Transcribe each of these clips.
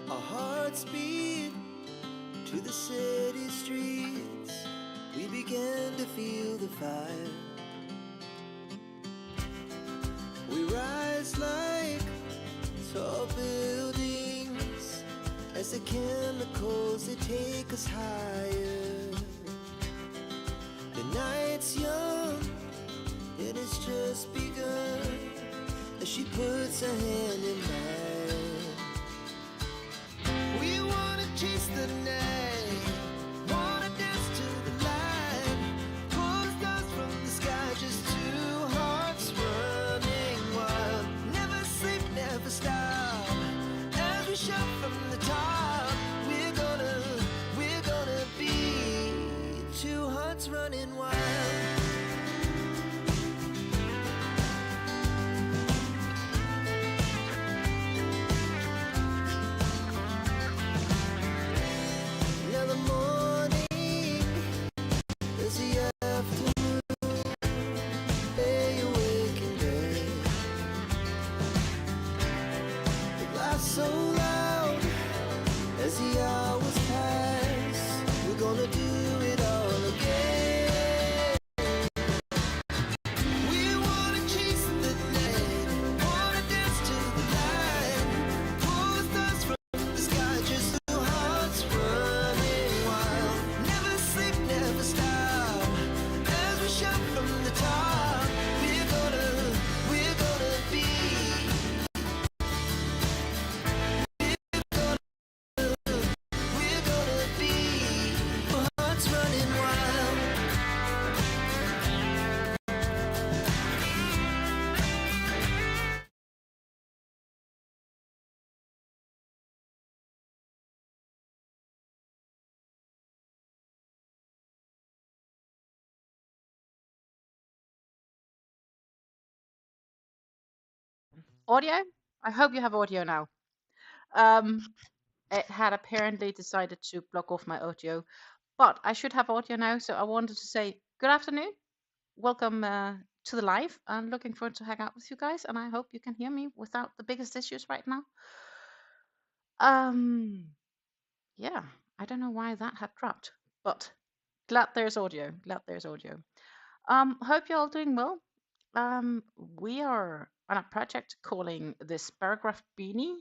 Our hearts beat to the city streets. We began to feel the fire. We rise like tall buildings as the chemicals, they take us higher. The night's young, it has just begun as she puts her hand in mine. We wanna chase the night, wanna dance to the light, pull the stars from the sky, just two hearts running wild. Never sleep, never stop, as we shout from the top. We're gonna be two hearts running wild. Now the morning is the afternoon, lay awake in bed. The laugh so loud as the hours pass. We're gonna do it all again. We wanna chase the night, wanna dance to the light, pull the stars from the sky, just two hearts running wild. Never sleep, never stop, as we shout from the top. We're gonna be, we're gonna be two hearts running wild. Audio? I hope you have audio now. Um, it had apparently decided to block off my audio, but I should have audio now, so I wanted to say good afternoon. Welcome to the live. I'm looking forward to hang out with you guys, and I hope you can hear me without the biggest issues right now. Yeah, I don't know why that had dropped, but glad there's audio. Glad there's audio. Hope you're all doing well. We are on a project calling the Spirograph Beanie,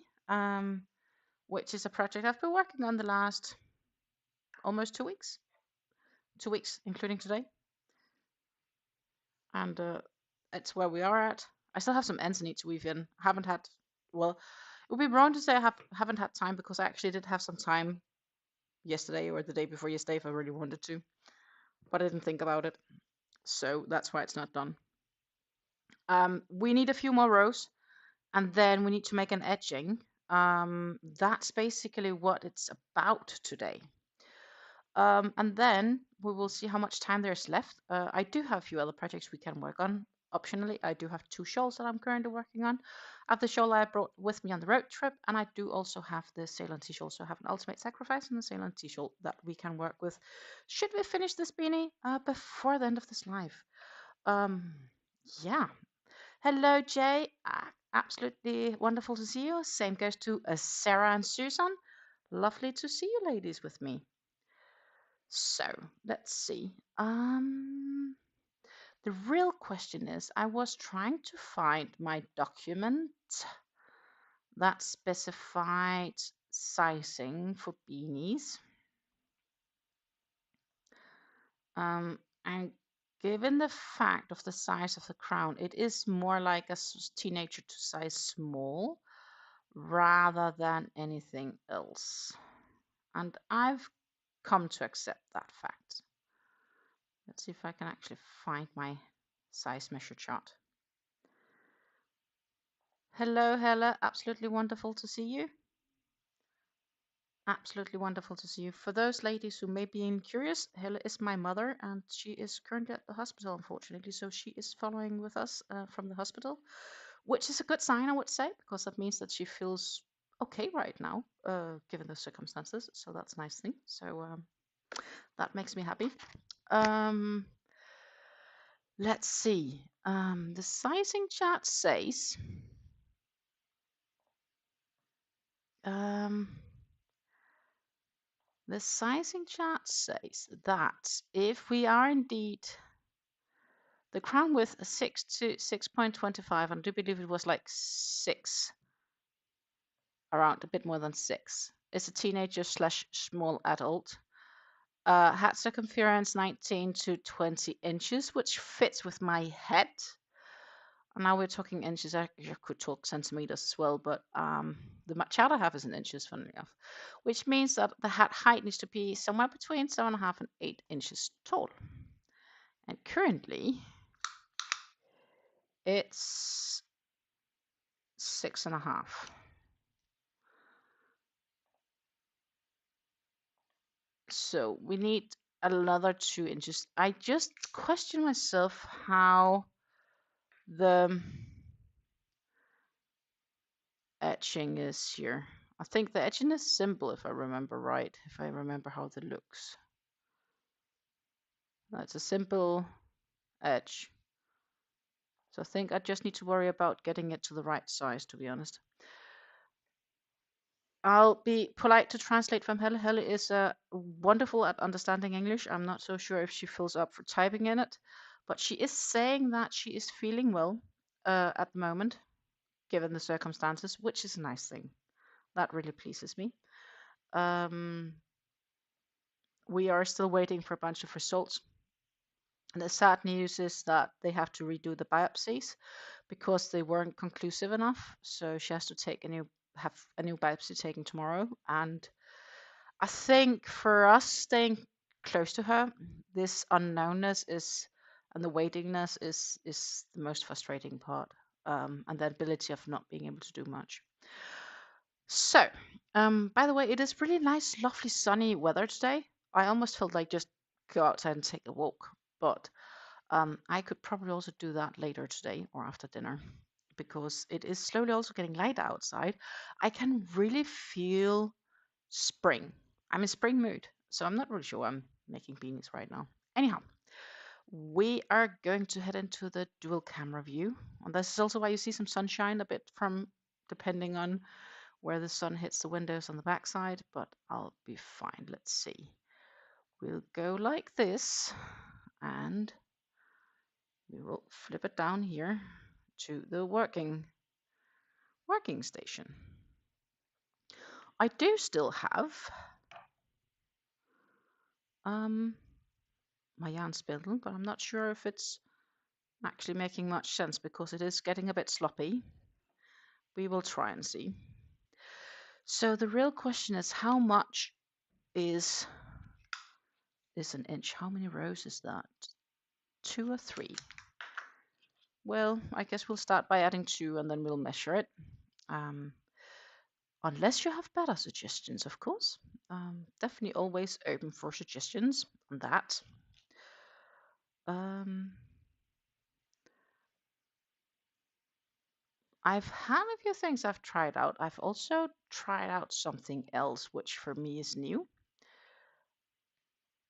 which is a project I've been working on the last almost 2 weeks. 2 weeks, including today. And it's where we are at. I still have some ends I need to weave in. Haven't had, well, it would be wrong to say I haven't had time because I actually did have some time yesterday or the day before yesterday if I really wanted to, but I didn't think about it. So that's why it's not done. We need a few more rows and then we need to make an edging. That's basically what it's about today. And then we will see how much time there's left. I do have a few other projects we can work on. Optionally, I do have 2 shawls that I'm currently working on. I have the shawl I brought with me on the road trip, and I do also have the Ceylon tea shawl. So I have an Ultimate Sacrifice and the Ceylon tea shawl that we can work with. Should we finish this beanie before the end of this live? Yeah. Hello, Jay. Absolutely wonderful to see you. Same goes to Sarah and Susan. Lovely to see you ladies with me. So let's see. The real question is, I was trying to find my document that specified sizing for beanies. And given the fact of the size of the crown, it is more like a teenager to size small rather than anything else. And I've come to accept that fact. Let's see if I can actually find my size measure chart. Hello, Hella. Absolutely wonderful to see you. Absolutely wonderful to see you. For those ladies who may be curious, Hella is my mother and she is currently at the hospital, unfortunately. So she is following with us from the hospital, which is a good sign, I would say, because that means that she feels okay right now, given the circumstances. So that's a nice thing. So that makes me happy. Let's see. The sizing chart says The sizing chart says that if we are indeed the crown width 6 to 6.25, and I do believe it was like 6, around a bit more than 6. It's a teenager slash small adult. Hat circumference 19 to 20 inches, which fits with my head. Now we're talking inches. I could talk centimeters as well, but the chart I have is in inches, funnily enough, which means that the hat height needs to be somewhere between 7.5 and 8 inches tall. And currently, it's 6.5. So we need another 2 inches. I just question myself how the etching is here. I think the etching is simple if I remember right, if I remember how that looks. That's a simple edge. So I think I just need to worry about getting it to the right size, to be honest. I'll be polite to translate from Helle. Helle is wonderful at understanding English. I'm not so sure if she fills up for typing in it, but she is saying that she is feeling well at the moment, given the circumstances, which is a nice thing. That really pleases me. We are still waiting for a bunch of results. And the sad news is that they have to redo the biopsies because they weren't conclusive enough. So she has to have a new biopsy taken tomorrow. And I think for us staying close to her, this unknownness is and the waitingness is the most frustrating part, and the ability of not being able to do much. So, by the way, it is really nice, lovely, sunny weather today. I almost felt like just go outside and take a walk, but I could probably also do that later today or after dinner because it is slowly also getting light outside. I can really feel spring. I'm in spring mood, so I'm not really sure why I'm making beanies right now. Anyhow, we are going to head into the dual camera view. And this is also why you see some sunshine a bit from depending on where the sun hits the windows on the backside, but I'll be fine. Let's see. We'll go like this and we will flip it down here to the working station. I do still have my yarn spindle, but I'm not sure if it's actually making much sense because it is getting a bit sloppy. We will try and see. So the real question is how much is an inch? How many rows is that? 2 or 3? Well, I guess we'll start by adding 2 and then we'll measure it. Unless you have better suggestions, of course. Definitely always open for suggestions on that. I've had a few things I've tried out. I've also tried out something else, which for me is new.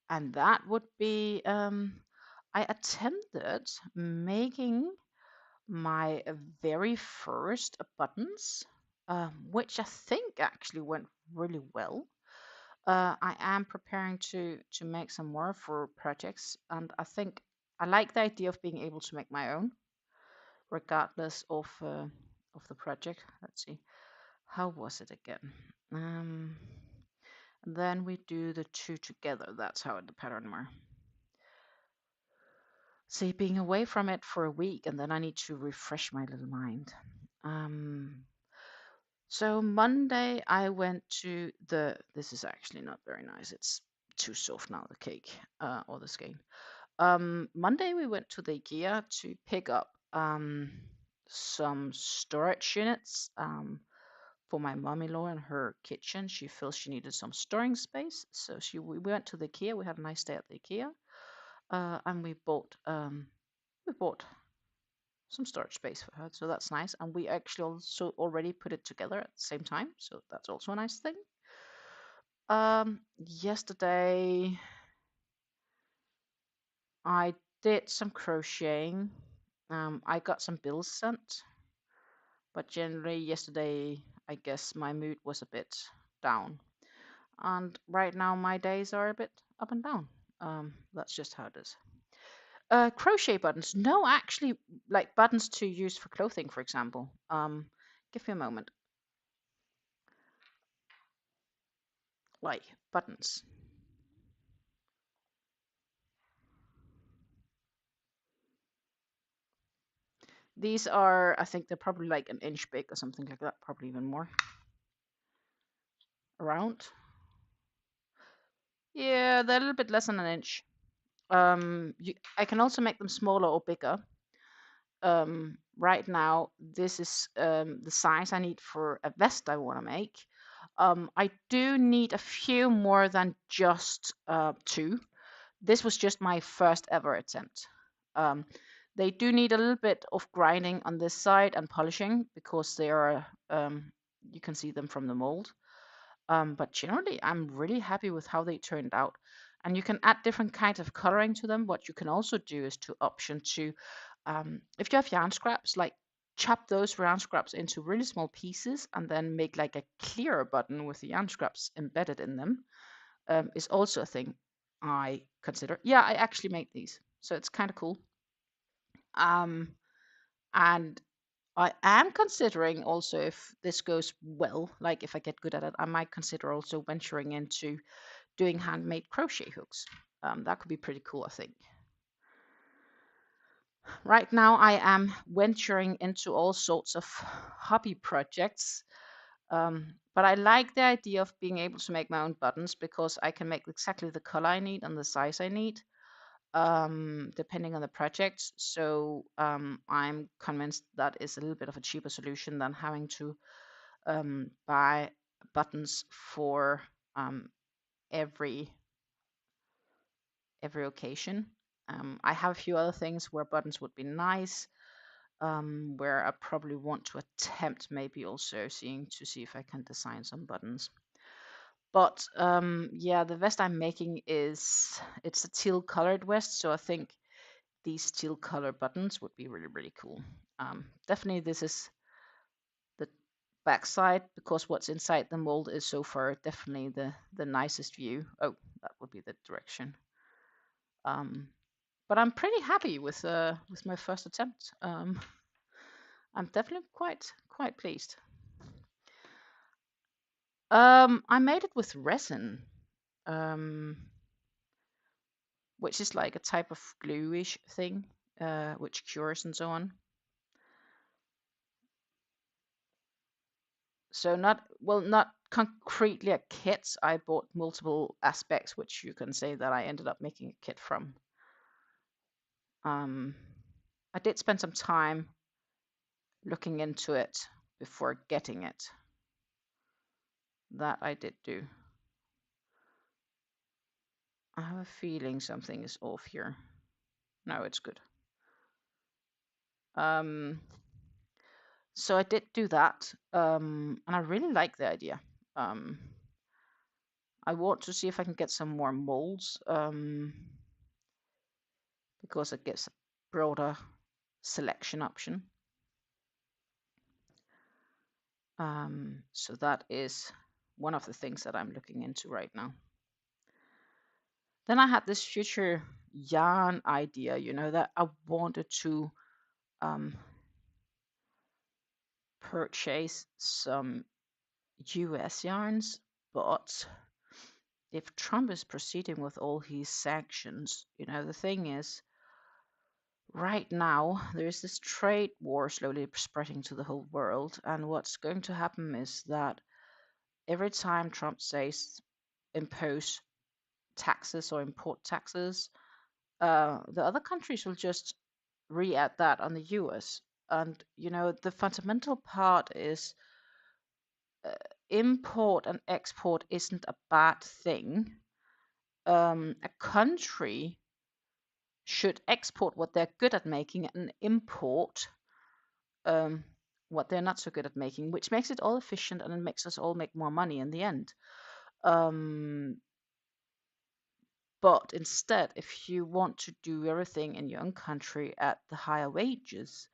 And that would be I attempted making my very first buttons, which I think actually went really well. I am preparing to make some more for projects, and I think I like the idea of being able to make my own, regardless of the project. Let's see, how was it again? Then we do the 2 together. That's how the pattern were. See, being away from it for a week, and then I need to refresh my little mind. So Monday I went to this is actually not very nice. It's too soft now, the cake or the skein. Monday we went to the IKEA to pick up some storage units for my mom-in-law in her kitchen. She feels she needed some storing space, so we went to the IKEA. We had a nice day at the IKEA, and we bought some storage space for her, so that's nice. And we actually also already put it together at the same time, so that's also a nice thing. Yesterday I did some crocheting. I got some bills sent, but generally yesterday I guess my mood was a bit down. And right now my days are a bit up and down. That's just how it is. Crochet buttons. No, actually, like buttons to use for clothing, for example. Give me a moment. Like buttons. These are, I think they're probably like an inch big or something like that, probably even more. Around. Yeah, they're a little bit less than an inch. I can also make them smaller or bigger. Right now, this is the size I need for a vest I want to make. I do need a few more than just two. This was just my first ever attempt. Um, they do need a little bit of grinding on this side and polishing because they are, you can see them from the mold. But generally, I'm really happy with how they turned out. And you can add different kinds of coloring to them. What you can also do is to option to, if you have yarn scraps, like chop those yarn scraps into really small pieces and then make like a clear button with the yarn scraps embedded in them, is also a thing I consider. Yeah, I actually make these, so it's kind of cool. Um, and I am considering also, if this goes well, like if I get good at it, I might consider also venturing into doing handmade crochet hooks. That could be pretty cool, I think. Right now, I am venturing into all sorts of hobby projects. But I like the idea of being able to make my own buttons because I can make exactly the color I need and the size I need, depending on the project. So I'm convinced that is a little bit of a cheaper solution than having to buy buttons for um, every occasion. I have a few other things where buttons would be nice, where I probably want to attempt maybe also seeing to see if I can design some buttons. But yeah, the vest I'm making it's a teal colored vest, so I think these teal color buttons would be really, really cool. Definitely this is the backside because what's inside the mold is so far definitely the nicest view. Oh, that would be the direction. But I'm pretty happy with my first attempt. I'm definitely quite pleased. I made it with resin, um, which is like a type of gluish thing, which cures and so on. So not concretely a kit. I bought multiple aspects, which you can say that I ended up making a kit from. I did spend some time looking into it before getting it. That I did do. I have a feeling something is off here. No, it's good. So I did do that, and I really like the idea. I want to see if I can get some more molds, because it gives a broader selection option. So that is one of the things that I'm looking into right now. Then I had this future yarn idea, that I wanted to purchase some US yarns, but if Trump is proceeding with all his sanctions, the thing is, right now there's this trade war slowly spreading to the whole world, and what's going to happen is that every time Trump says impose taxes or import taxes, the other countries will just re-add that on the US. And the fundamental part is import and export isn't a bad thing. A country should export what they're good at making and import what they're not so good at making, which makes it all efficient and it makes us all make more money in the end. But instead, if you want to do everything in your own country at the higher wages,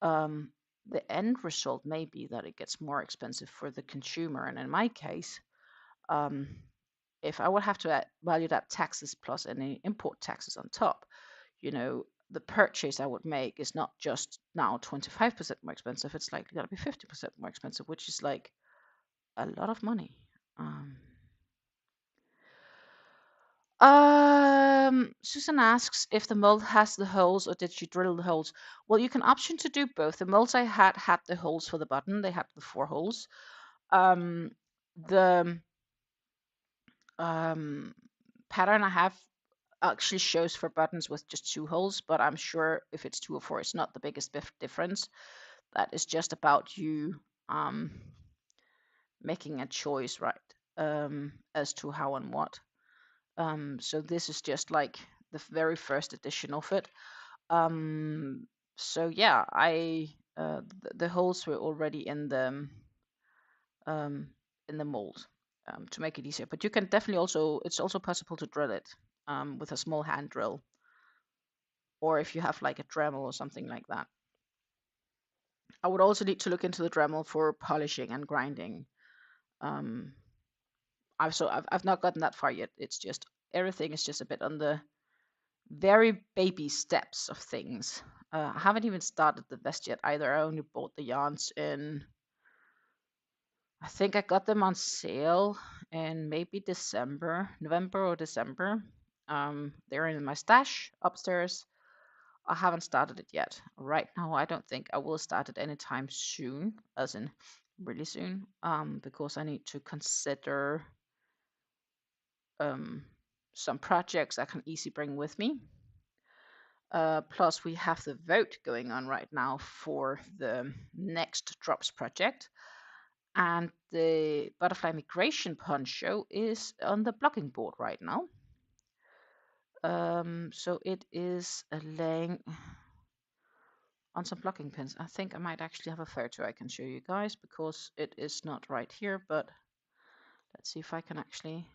the end result may be that it gets more expensive for the consumer. And in my case, if I would have to value that taxes plus any import taxes on top, you know, the purchase I would make is not just now 25% more expensive, it's likely going to be 50% more expensive, which is like a lot of money. Susan asks if the mold has the holes or did she drill the holes? Well, you can option to do both. The molds I had the holes for the button. They had the 4 holes. The pattern I have actually shows for buttons with just 2 holes, but I'm sure if it's 2 or 4, it's not the biggest difference. That is just about you making a choice, right, as to how and what. So this is just like the very first edition of it. So yeah, the holes were already in the mold to make it easier. But you can definitely it's also possible to drill it with a small hand drill, or if you have like a Dremel or something like that. I would also need to look into the Dremel for polishing and grinding. I've not gotten that far yet. It's just everything is just a bit on the very baby steps of things. I haven't even started the vest yet either. I only bought the yarns in, I think I got them on sale in maybe November or December. They're in my stash upstairs. I haven't started it yet. Right now, I don't think I will start it anytime soon, as in really soon, because I need to consider some projects I can easily bring with me. Plus, we have the vote going on right now for the next Drops project. And the Butterfly Migration Poncho is on the blocking board right now. So it is laying on some blocking pins. I think I might actually have a photo I can show you guys because it is not right here, but let's see if I can actually,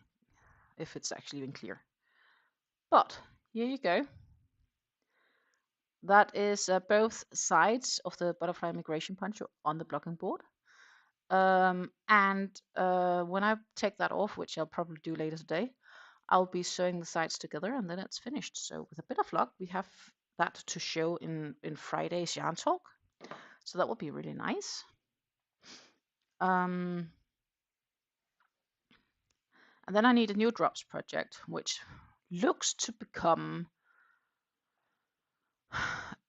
if it's actually even clear. But here you go. That is both sides of the Butterfly Migration Poncho on the blocking board. And when I take that off, which I'll probably do later today, I'll be sewing the sides together and then it's finished. So with a bit of luck, we have that to show in Friday's Yarn Talk. So that will be really nice. And then I need a new Drops project, which looks to become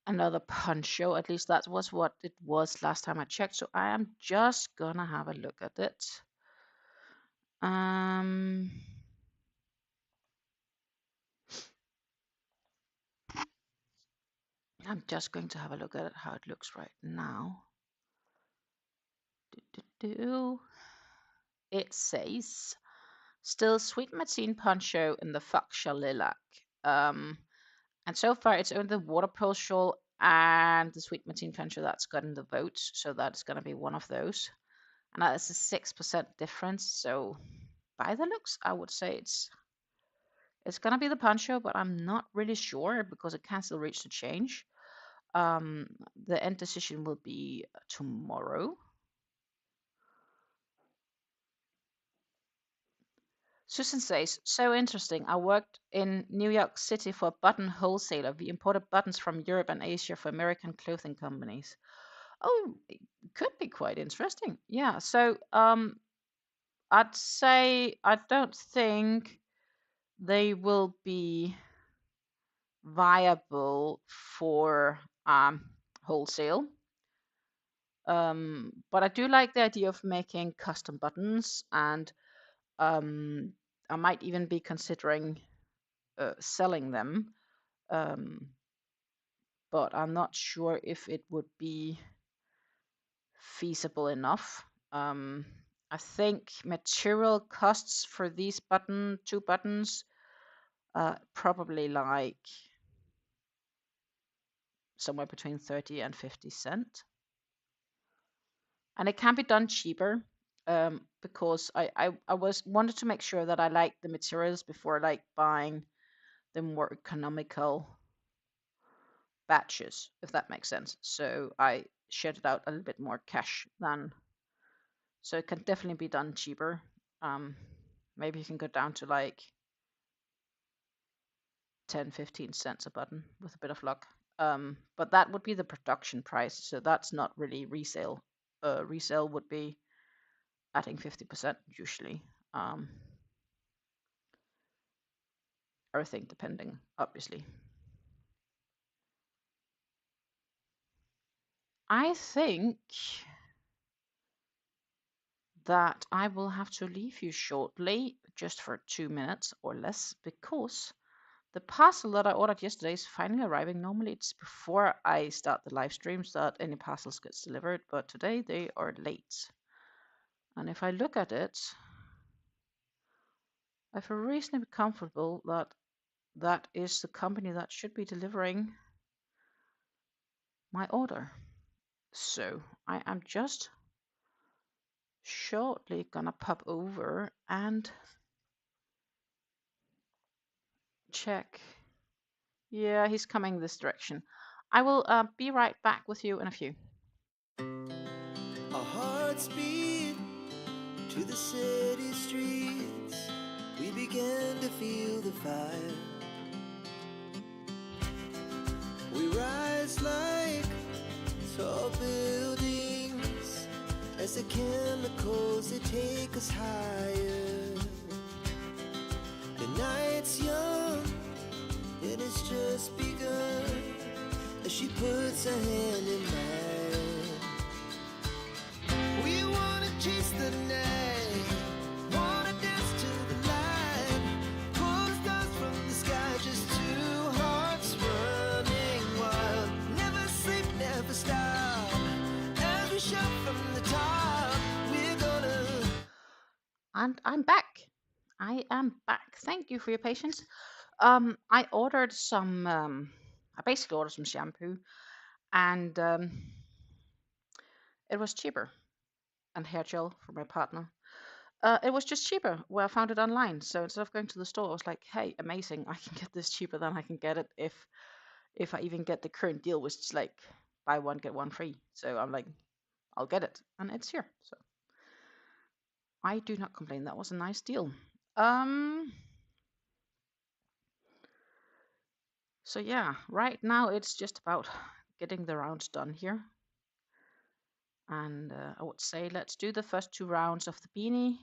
another poncho. At least that was what it was last time I checked. So I am just gonna have a look at it. I'm just going to have a look at it, how it looks right now. It says still Sweet Martine Poncho in the Fuchsia Lilac. And so far it's only the Water Pearl Shawl and the Sweet Martine Poncho that's gotten the votes. So that's going to be one of those. And that is a 6% difference. So by the looks, I would say it's going to be the poncho, but I'm not really sure because it can still reach the change. The end decision will be tomorrow. Susan says, so interesting. I worked in New York City for a button wholesaler. We imported buttons from Europe and Asia for American clothing companies. Oh, it could be quite interesting. Yeah, so I'd say I don't think they will be viable for wholesale. But I do like the idea of making custom buttons, and I might even be considering selling them. But I'm not sure if it would be feasible enough. I think material costs for these two buttons probably like somewhere between 30 and 50 cents. And it can be done cheaper because I wanted to make sure that I liked the materials before like buying the more economical batches, if that makes sense. So I shared it out a little bit more cash than, so it can definitely be done cheaper. maybe you can go down to like 10-15 cents a button with a bit of luck. But that would be the production price, so that's not really resale. Resale would be adding 50% usually. Everything depending, obviously. I think that I will have to leave you shortly, just for 2 minutes or less, because the parcel that I ordered yesterday is finally arriving. Normally it's before I start the live streams that any parcels gets delivered, but today they are late. And if I look at it, I feel reasonably comfortable that that is the company that should be delivering my order. So I am just shortly gonna pop over and check. Yeah, he's coming this direction. I will be right back with you in a few. Our hearts beat to the city streets. We began to feel the fire. We rise like tall buildings as the chemicals they take us higher. The night's young and it's just begun as she puts a hand in mine. We wanna chase the night, wanna dance to the light, pull stars from the sky, just two hearts running wild. Never sleep, never stop, as we shout from the top, we're gonna... And I'm back. I am back. Thank you for your patience. I ordered some, I basically ordered some shampoo, and it was cheaper, and hair gel for my partner. It was just cheaper where I found it online. So instead of going to the store, I was like, hey, amazing, I can get this cheaper than I can get it if I even get the current deal, which is like buy one, get one free. So I'm like, I'll get it, and it's here. So I do not complain. That was a nice deal. So yeah, right now it's just about getting the rounds done here. And I would say let's do the first 2 rounds of the beanie.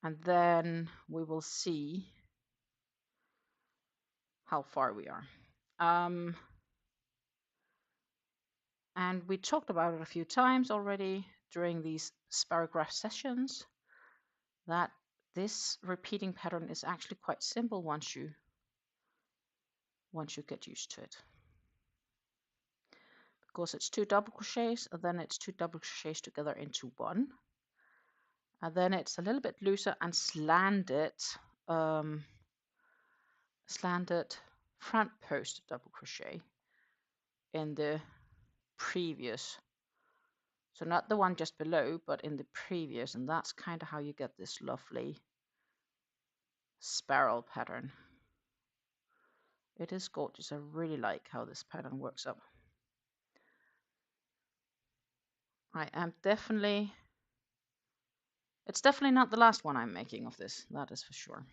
And then we will see how far we are. And we talked about it a few times already during these Spirograph sessions, that this repeating pattern is actually quite simple once you get used to it. Because it's 2 double crochets, and then it's 2 double crochets together into 1. And then it's a little bit looser and slanted front post double crochet in the previous, so not the one just below, but in the previous, and that's kind of how you get this lovely spiral pattern. It is gorgeous. I really like how this pattern works up. It's definitely not the last one I'm making of this, that is for sure.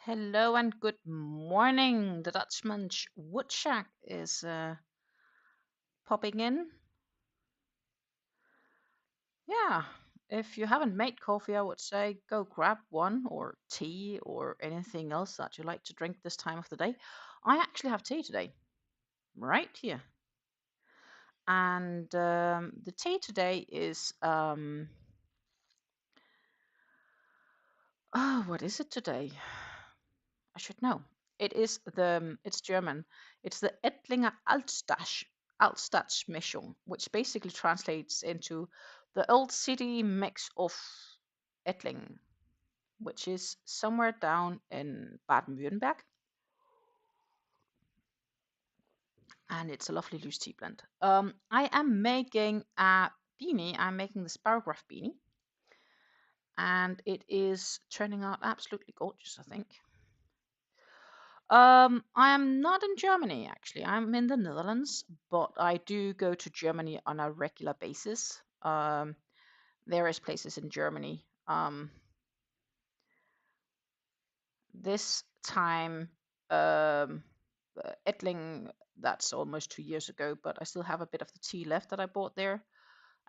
Hello and good morning. The Dutchman's Woodshack is popping in. Yeah, if you haven't made coffee, I would say go grab one, or tea, or anything else that you like to drink this time of the day. I actually have tea today. right here. And the tea today is oh, what is it today? I should know. It's German. It's the Ettlinger Altstadtmischung, which basically translates into the old city mix of Ettling, which is somewhere down in Baden-Württemberg. And it's a lovely loose tea blend. I am making a beanie. I'm making the Spirograph Beanie. And it is turning out absolutely gorgeous, I think. I am not in Germany actually. I'm in the Netherlands, but I do go to Germany on a regular basis. Various places in Germany. This time, Ettling, that's almost 2 years ago, but I still have a bit of the tea left that I bought there,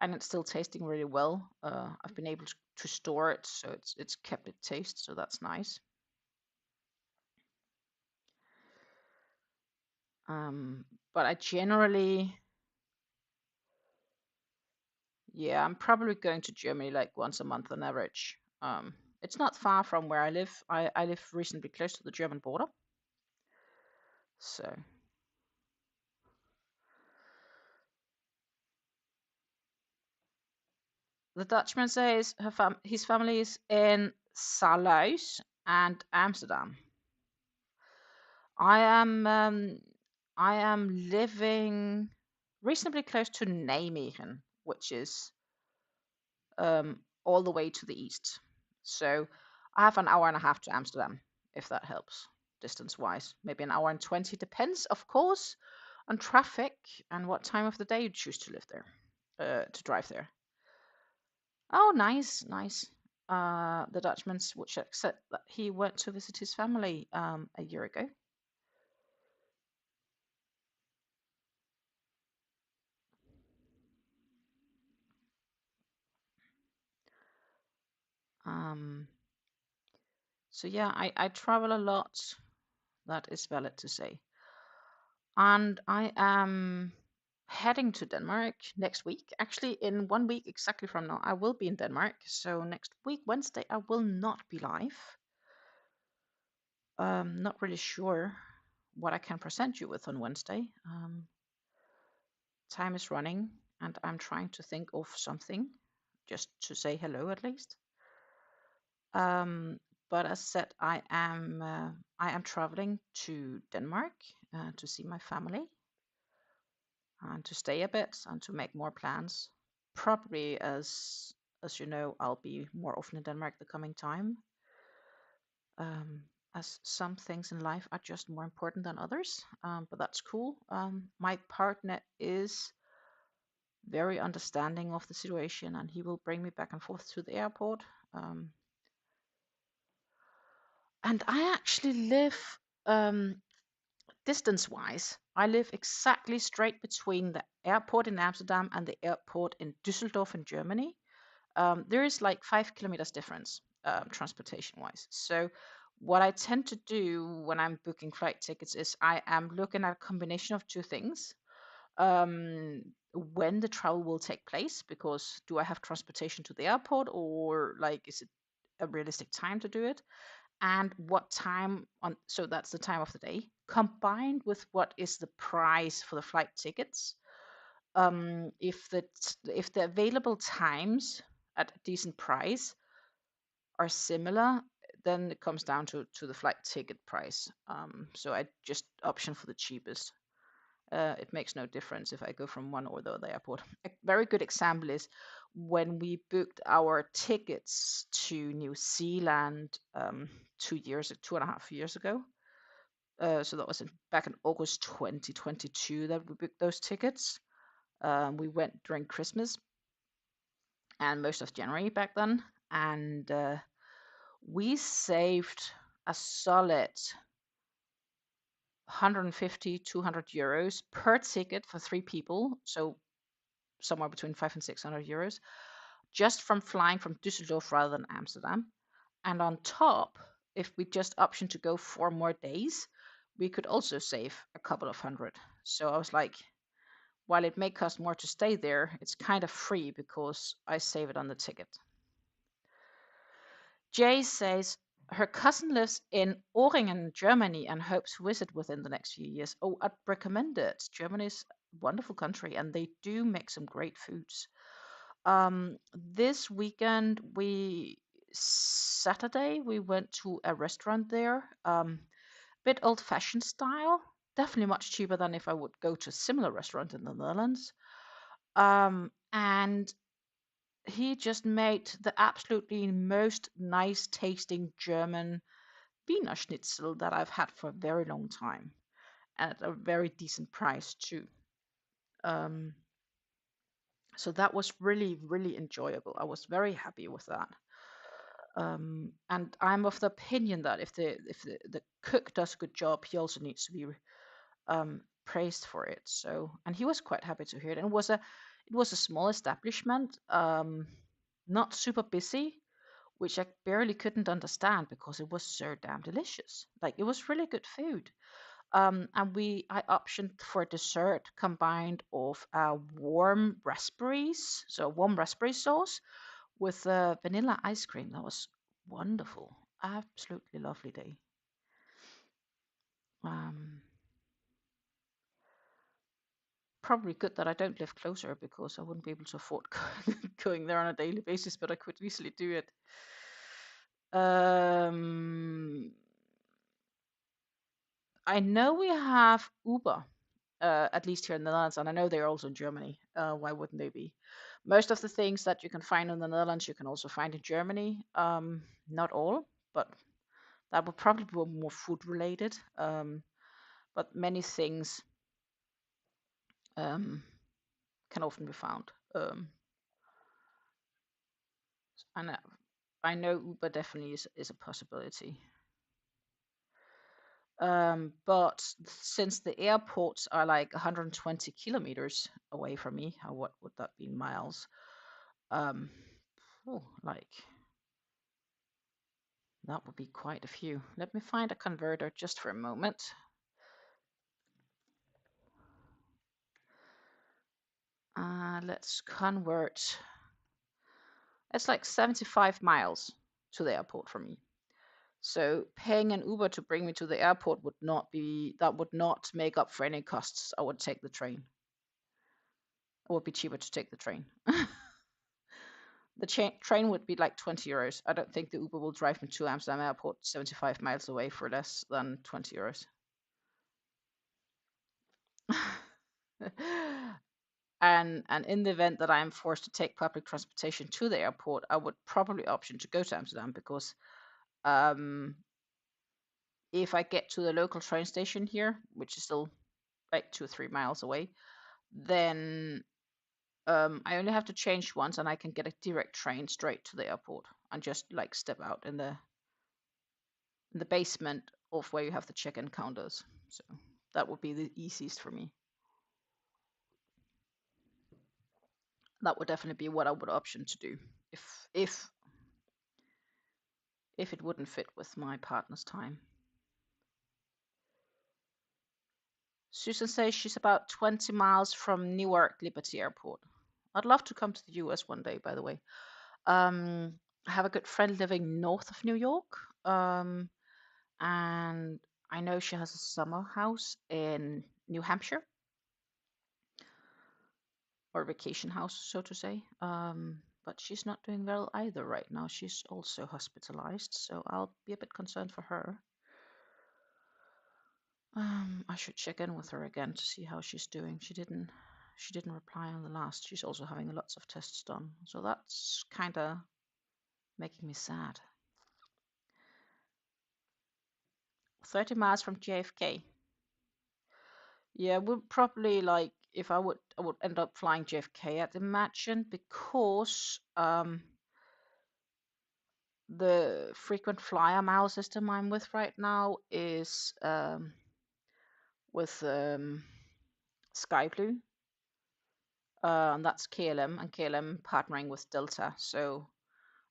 and it's still tasting really well. I've been able to store it, so it's kept its taste, so that's nice. But I generally, yeah, I'm probably going to Germany like once a month on average. It's not far from where I live. I live reasonably close to the German border. So the Dutchman says his family is in Saarlouis and Amsterdam. I am living reasonably close to Nijmegen, which is all the way to the east. So I have an hour and a half to Amsterdam, if that helps distance-wise. Maybe an hour and 20, depends, of course, on traffic and what time of the day you choose to live there, to drive there. Oh, nice, nice. The Dutchman which said that he went to visit his family a year ago. So yeah, I travel a lot. That is valid to say. And I am heading to Denmark next week. Actually, in 1 week exactly from now, I will be in Denmark. So next week, Wednesday, I will not be live. Not really sure what I can present you with on Wednesday. Time is running, and I'm trying to think of something just to say hello at least. But as said, I am traveling to Denmark to see my family and to stay a bit and to make more plans. Probably, as you know, I'll be more often in Denmark the coming time. As some things in life are just more important than others, but that's cool. My partner is very understanding of the situation, and he will bring me back and forth to the airport. And I actually live distance-wise. I live exactly straight between the airport in Amsterdam and the airport in Düsseldorf in Germany. There is like 5 kilometers difference transportation-wise. So what I tend to do when I'm booking flight tickets is I am looking at a combination of two things. When the travel will take place, because do I have transportation to the airport, or like is it a realistic time to do it? And what time on, so that's the time of the day, combined with what is the price for the flight tickets. If the available times at a decent price are similar, then it comes down to the flight ticket price. So I just option for the cheapest. It makes no difference if I go from one or the other airport. A very good example is when we booked our tickets to New Zealand 2.5 years ago. So that was back in August 2022 that we booked those tickets. We went during Christmas and most of January back then, and we saved a solid 150, 200 euros per ticket for 3 people. So somewhere between 500 and 600 euros just from flying from Düsseldorf rather than Amsterdam. And on top, if we just option to go 4 more days, we could also save a couple of hundred. So I was like, while it may cost more to stay there, it's kind of free because I save it on the ticket. Jay says her cousin lives in Oringen, Germany, and hopes to visit within the next few years. Oh, I'd recommend it. Germany's a wonderful country, and they do make some great foods. This weekend, Saturday, we went to a restaurant there. Bit old-fashioned style. Definitely much cheaper than if I would go to a similar restaurant in the Netherlands. And he just made the absolutely most nice tasting German Wiener Schnitzel that I've had for a very long time, and at a very decent price too. Um, so that was really, really enjoyable. I was very happy with that. And I'm of the opinion that if the cook does a good job, he also needs to be praised for it. So, and he was quite happy to hear it. And it was a small establishment, not super busy, which I barely couldn't understand because it was so damn delicious. Like it was really good food. And I optioned for a dessert combined of warm raspberries, so warm raspberry sauce with vanilla ice cream. That was wonderful. Absolutely lovely day. Um, Probably good that I don't live closer because I wouldn't be able to afford going there on a daily basis, but I could easily do it. I know we have Uber, at least here in the Netherlands, and I know they're also in Germany. Why wouldn't they be? Most of the things that you can find in the Netherlands, you can also find in Germany. Not all, but that would probably be more food related. But many things um, can often be found. And I know Uber definitely is a possibility. But since the airports are like 120 kilometers away from me, what would that be in miles? Um, like that would be quite a few. Let me find a converter just for a moment. Let's convert. It's like 75 miles to the airport for me. So paying an Uber to bring me to the airport would not make up for any costs. I would take the train. It would be cheaper to take the train. The train would be like 20 euros. I don't think the Uber will drive me to Amsterdam Airport 75 miles away for less than 20 euros. And in the event that I am forced to take public transportation to the airport, I would probably option to go to Amsterdam because if I get to the local train station here, which is still like 2 or 3 miles away, then I only have to change once and I can get a direct train straight to the airport and just like step out in the basement of where you have the check-in counters. So that would be the easiest for me. That would definitely be what I would option to do if it wouldn't fit with my partner's time. Susan says she's about 20 miles from Newark Liberty Airport. I'd love to come to the US one day, by the way. I have a good friend living north of New York, and I know she has a summer house in New Hampshire, or vacation house, so to say. But she's not doing well either right now. She's also hospitalized, so I'll be a bit concerned for her. I should check in with her again to see how she's doing. She didn't reply on the last. She's also having lots of tests done, so that's kind of making me sad. 30 miles from JFK. Yeah, would probably like if I would end up flying JFK, I'd imagine, because the frequent flyer mile system I'm with right now is with Skyblue, and that's KLM, and KLM partnering with Delta. So,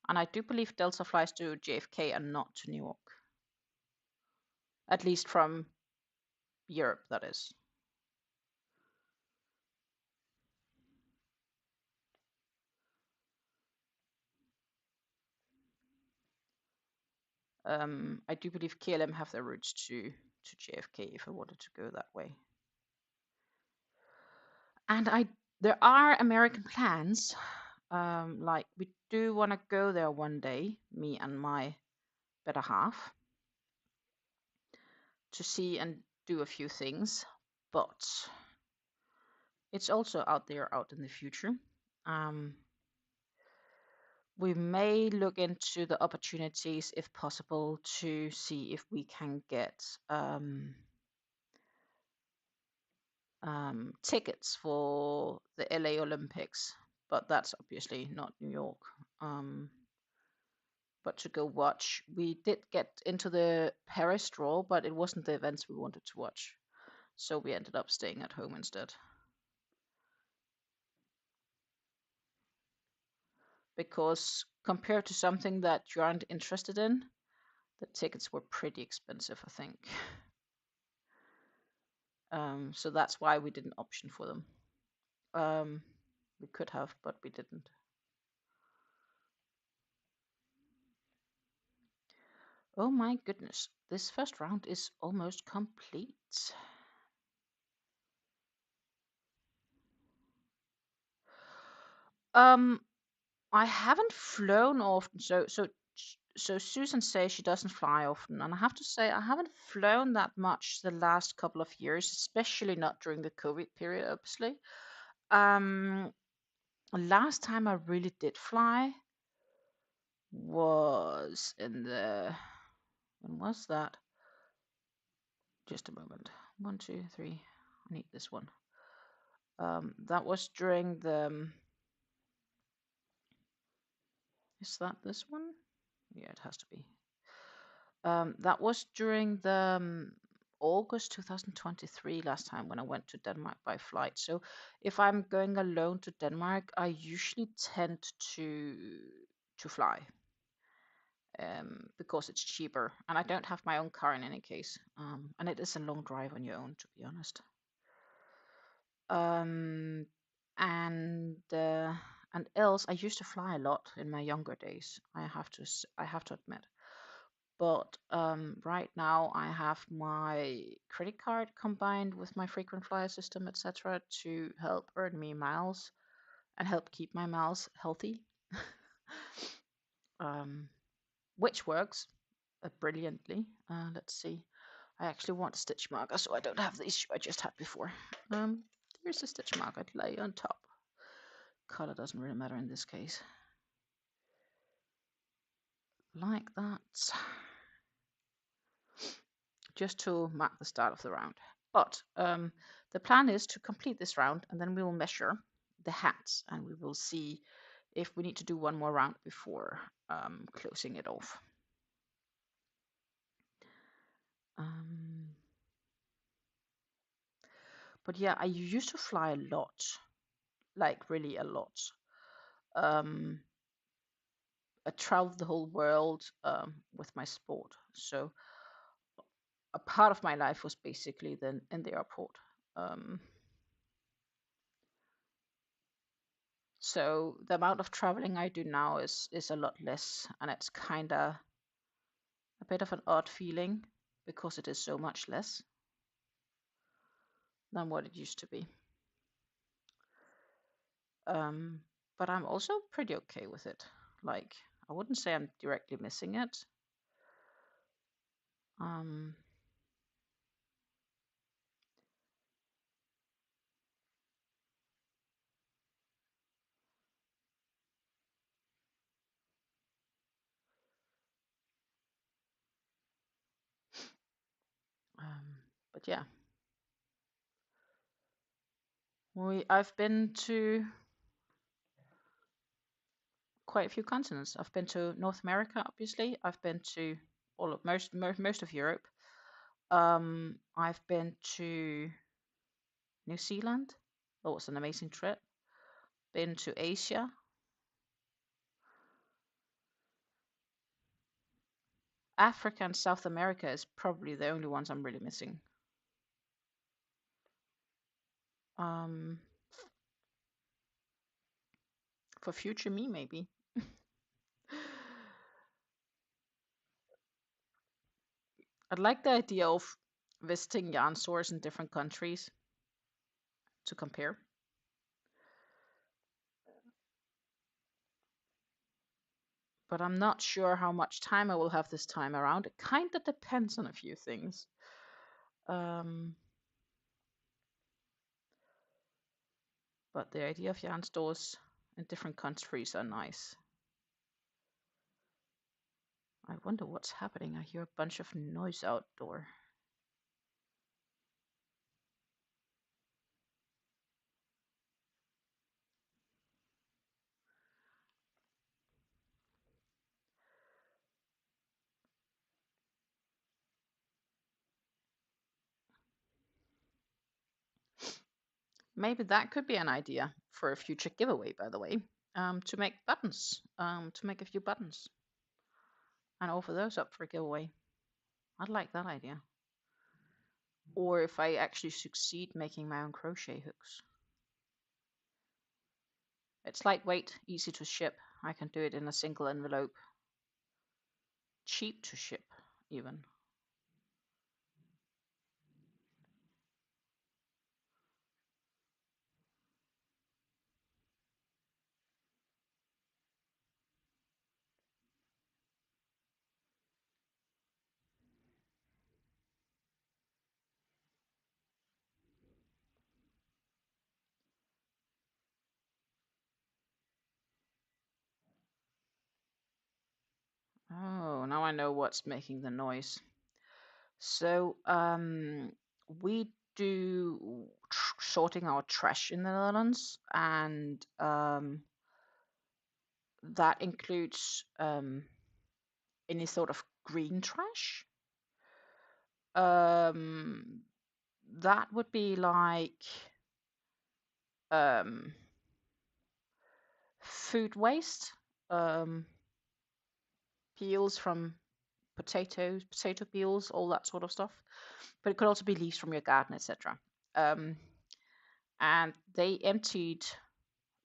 and I do believe Delta flies to JFK and not to New York, at least from Europe, that is. I do believe KLM have their routes to JFK if I wanted to go that way. And there are American plans. Like we do want to go there one day, me and my better half, to see and do a few things, but it's also out there, out in the future. We may look into the opportunities, if possible, to see if we can get tickets for the LA Olympics, but that's obviously not New York. But to go watch, we did get into the Paris draw, but it wasn't the events we wanted to watch, so we ended up staying at home instead. Because compared to something that you aren't interested in, the tickets were pretty expensive, I think. So that's why we didn't option for them. We could have, but we didn't. Oh my goodness, this first round is almost complete. I haven't flown often, so Susan says she doesn't fly often, and I have to say I haven't flown that much the last couple of years, especially not during the COVID period, obviously. Last time I really did fly was in the, when was that? Just a moment. 1, 2, 3. I need this one. That was during the. Is that this one? Yeah, it has to be. That was during the August 2023 last time when I went to Denmark by flight. So if I'm going alone to Denmark, I usually tend to fly. Because it's cheaper, and I don't have my own car in any case. And it is a long drive on your own, to be honest. And else, I used to fly a lot in my younger days. I have to admit. But right now, I have my credit card combined with my frequent flyer system, etc., to help earn me miles and help keep my miles healthy. Which works brilliantly. Let's see. I actually want a stitch marker so I don't have the issue I just had before. There's a stitch marker to lay on top. Color doesn't really matter in this case. Like that. Just to mark the start of the round. But the plan is to complete this round, and then we will measure the hats, and we will see if we need to do one more round before closing it off. But yeah, I used to fly a lot, like really a lot. I traveled the whole world with my sport, so a part of my life was basically then in the airport. So the amount of traveling I do now is a lot less, and it's kind of a bit of an odd feeling because it is so much less than what it used to be. But I'm also pretty okay with it. Like, I wouldn't say I'm directly missing it. But yeah, I've been to quite a few continents. I've been to North America, obviously. I've been to all of most of Europe. I've been to New Zealand. That was an amazing trip. Been to Asia. Africa and South America is probably the only ones I'm really missing. For future me, maybe. I'd like the idea of visiting yarn stores in different countries to compare. But I'm not sure how much time I will have this time around. It kind of depends on a few things. But the idea of yarn stores in different countries are nice. I wonder what's happening. I hear a bunch of noise outdoor. Maybe that could be an idea for a future giveaway, by the way, to make buttons, to make a few buttons and offer those up for a giveaway. I'd like that idea. Or if I actually succeed making my own crochet hooks. It's lightweight, easy to ship. I can do it in a single envelope. Cheap to ship, even. Oh, now I know what's making the noise. So, we do sorting our trash in the Netherlands, and that includes any sort of green trash. That would be like food waste, peels from potatoes, potato peels, all that sort of stuff. But it could also be leaves from your garden, etc. And they emptied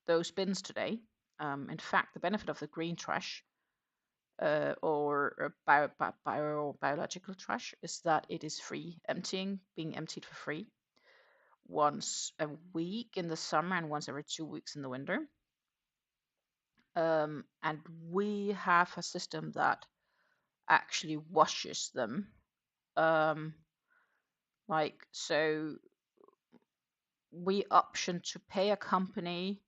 those bins today. In fact, the benefit of the green trash or biological trash is that it is free emptying, being emptied for free once a week in the summer and once every 2 weeks in the winter. And we have a system that actually washes them. So we option to pay a company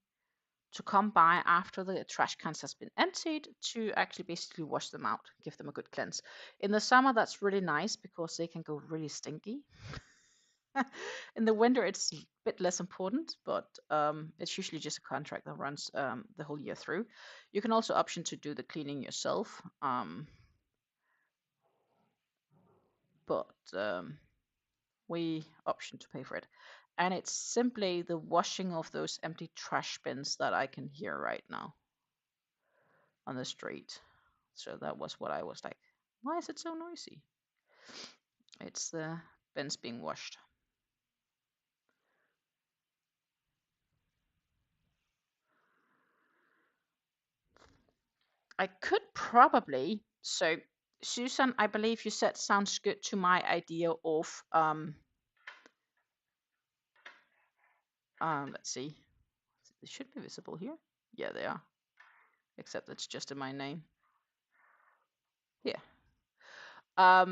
to come by after the trash cans has been emptied to actually basically wash them out, give them a good cleanse. In the summer, that's really nice because they can go really stinky. In the winter, it's a bit less important, but it's usually just a contract that runs the whole year through. You can also option to do the cleaning yourself, but we option to pay for it. And it's simply the washing of those empty trash bins that I can hear right now on the street. So that was what I was like, why is it so noisy? It's the bins being washed. I could probably, so Susan, I believe you said sounds good to my idea of, let's see, they should be visible here. Yeah, they are, except it's just in my name. Yeah. I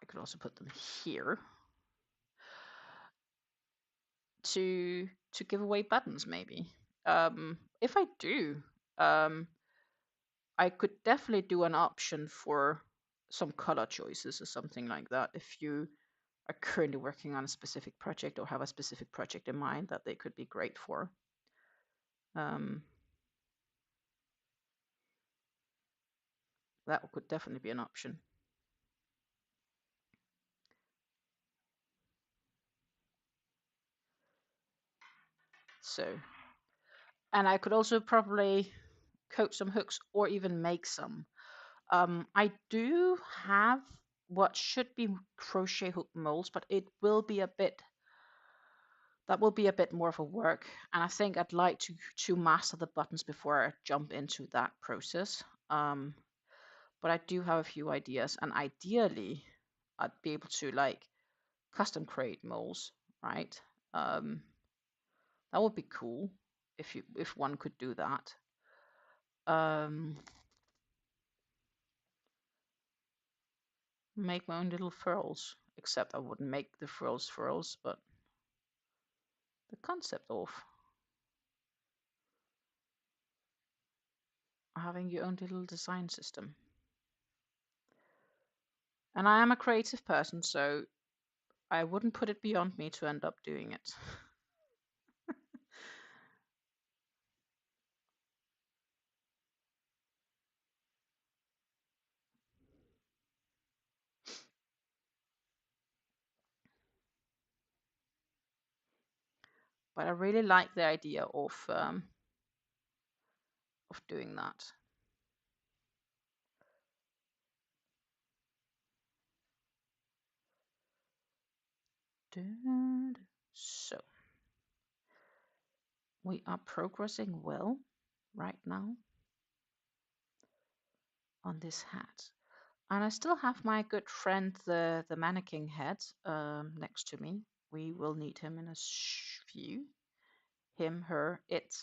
could also put them here to give away buttons, maybe. If I do, I could definitely do an option for some color choices or something like that if you are currently working on a specific project or have a specific project in mind that they could be great for. That could definitely be an option. So, and I could also probably coat some hooks or even make some. I do have what should be crochet hook molds, but it will be a bit, that will be a bit more of a work. And I think I'd like to master the buttons before I jump into that process. But but I do have a few ideas, and ideally I'd be able to like custom create moles, right? That would be cool if one could do that. Make my own little furls, except I wouldn't make the furls, but the concept of having your own little design system. And I am a creative person, so I wouldn't put it beyond me to end up doing it. But I really like the idea of doing that. So we are progressing well right now on this hat. And I still have my good friend, the mannequin head, next to me. We will need him in a few. Him, her, it.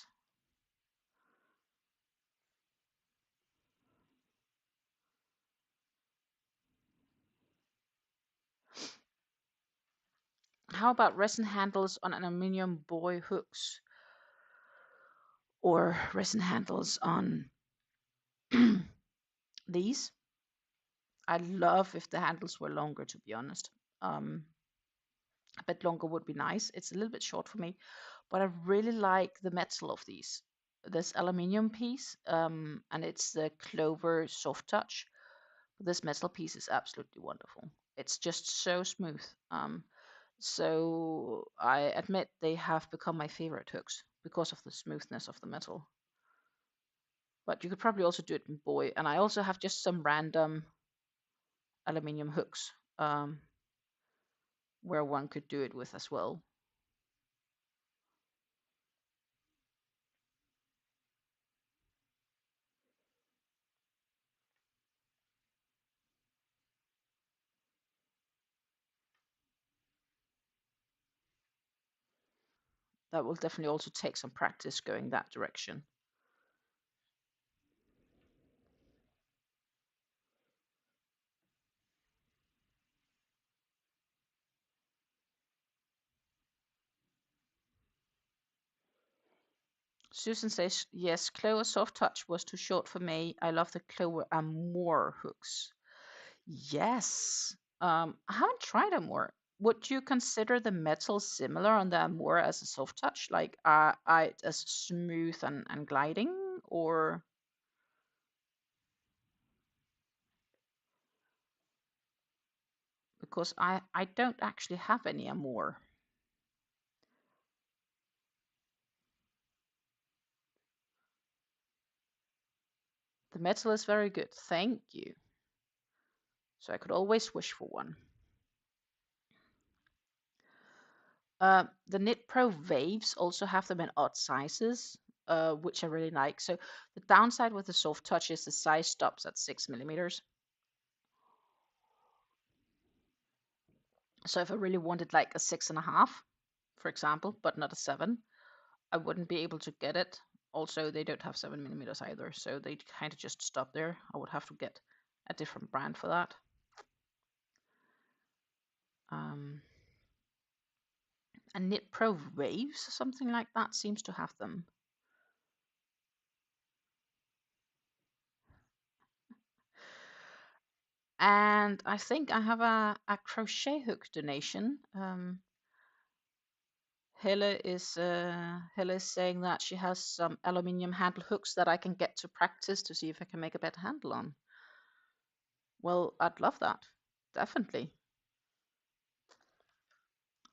How about resin handles on aluminium buoy hooks? Or resin handles on these? I'd love if the handles were longer, to be honest. A bit longer would be nice. It's a little bit short for me, but I really like the metal of these. This aluminium piece, and it's the Clover Soft Touch. This metal piece is absolutely wonderful. It's just so smooth. So I admit they have become my favorite hooks because of the smoothness of the metal. But you could probably also do it in buoy. And I also have just some random aluminium hooks where one could do it with as well. That will definitely also take some practice going that direction. Susan says, yes, Clover Soft Touch was too short for me. I love the Clover Amour hooks. Yes. I haven't tried Amour. Would you consider the metal similar on the Amour as a soft touch? Like as smooth and gliding? Or because I don't actually have any Amour. The metal is very good. Thank you. So I could always wish for one. The Knit Pro Waves also have them in odd sizes, which I really like. So the downside with the soft touch is the size stops at 6 mm. So if I really wanted like a 6.5, for example, but not a 7, I wouldn't be able to get it. Also, they don't have 7 mm either, so they kind of just stop there. I would have to get a different brand for that. And Knit Pro Waves, something like that, seems to have them. And I think I have a crochet hook donation. Helle is saying that she has some aluminium handle hooks that I can get to practice to see if I can make a better handle on. Well, I'd love that, definitely.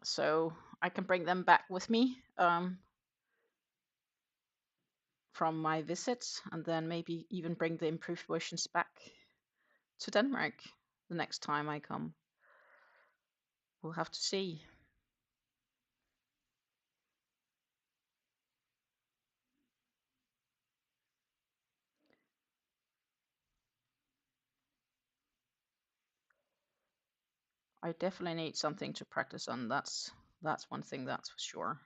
So I can bring them back with me from my visits, and then maybe even bring the improved versions back to Denmark the next time I come. We'll have to see. I definitely need something to practice on. That's one thing, that's for sure.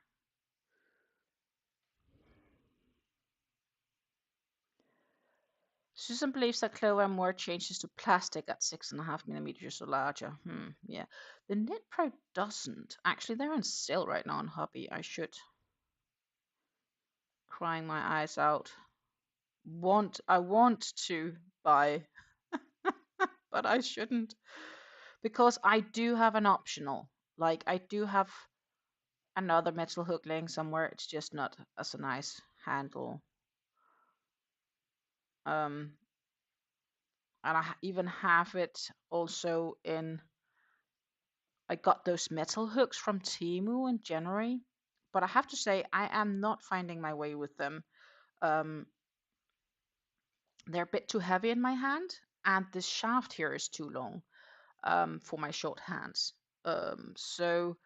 Susan believes that Clover more changes to plastic at 6.5 millimeters or larger. Yeah. The Knit Pro doesn't. Actually, they're on sale right now on Hobby. I should. Crying my eyes out. I want to buy, but I shouldn't. Because I do have an optional. Like, I do have another metal hook laying somewhere. It's just not as a nice handle. And I even have it also in. I got those metal hooks from Temu in January, but I have to say I am not finding my way with them. Um, they're a bit too heavy in my hand, and this shaft here is too long for my short hands. So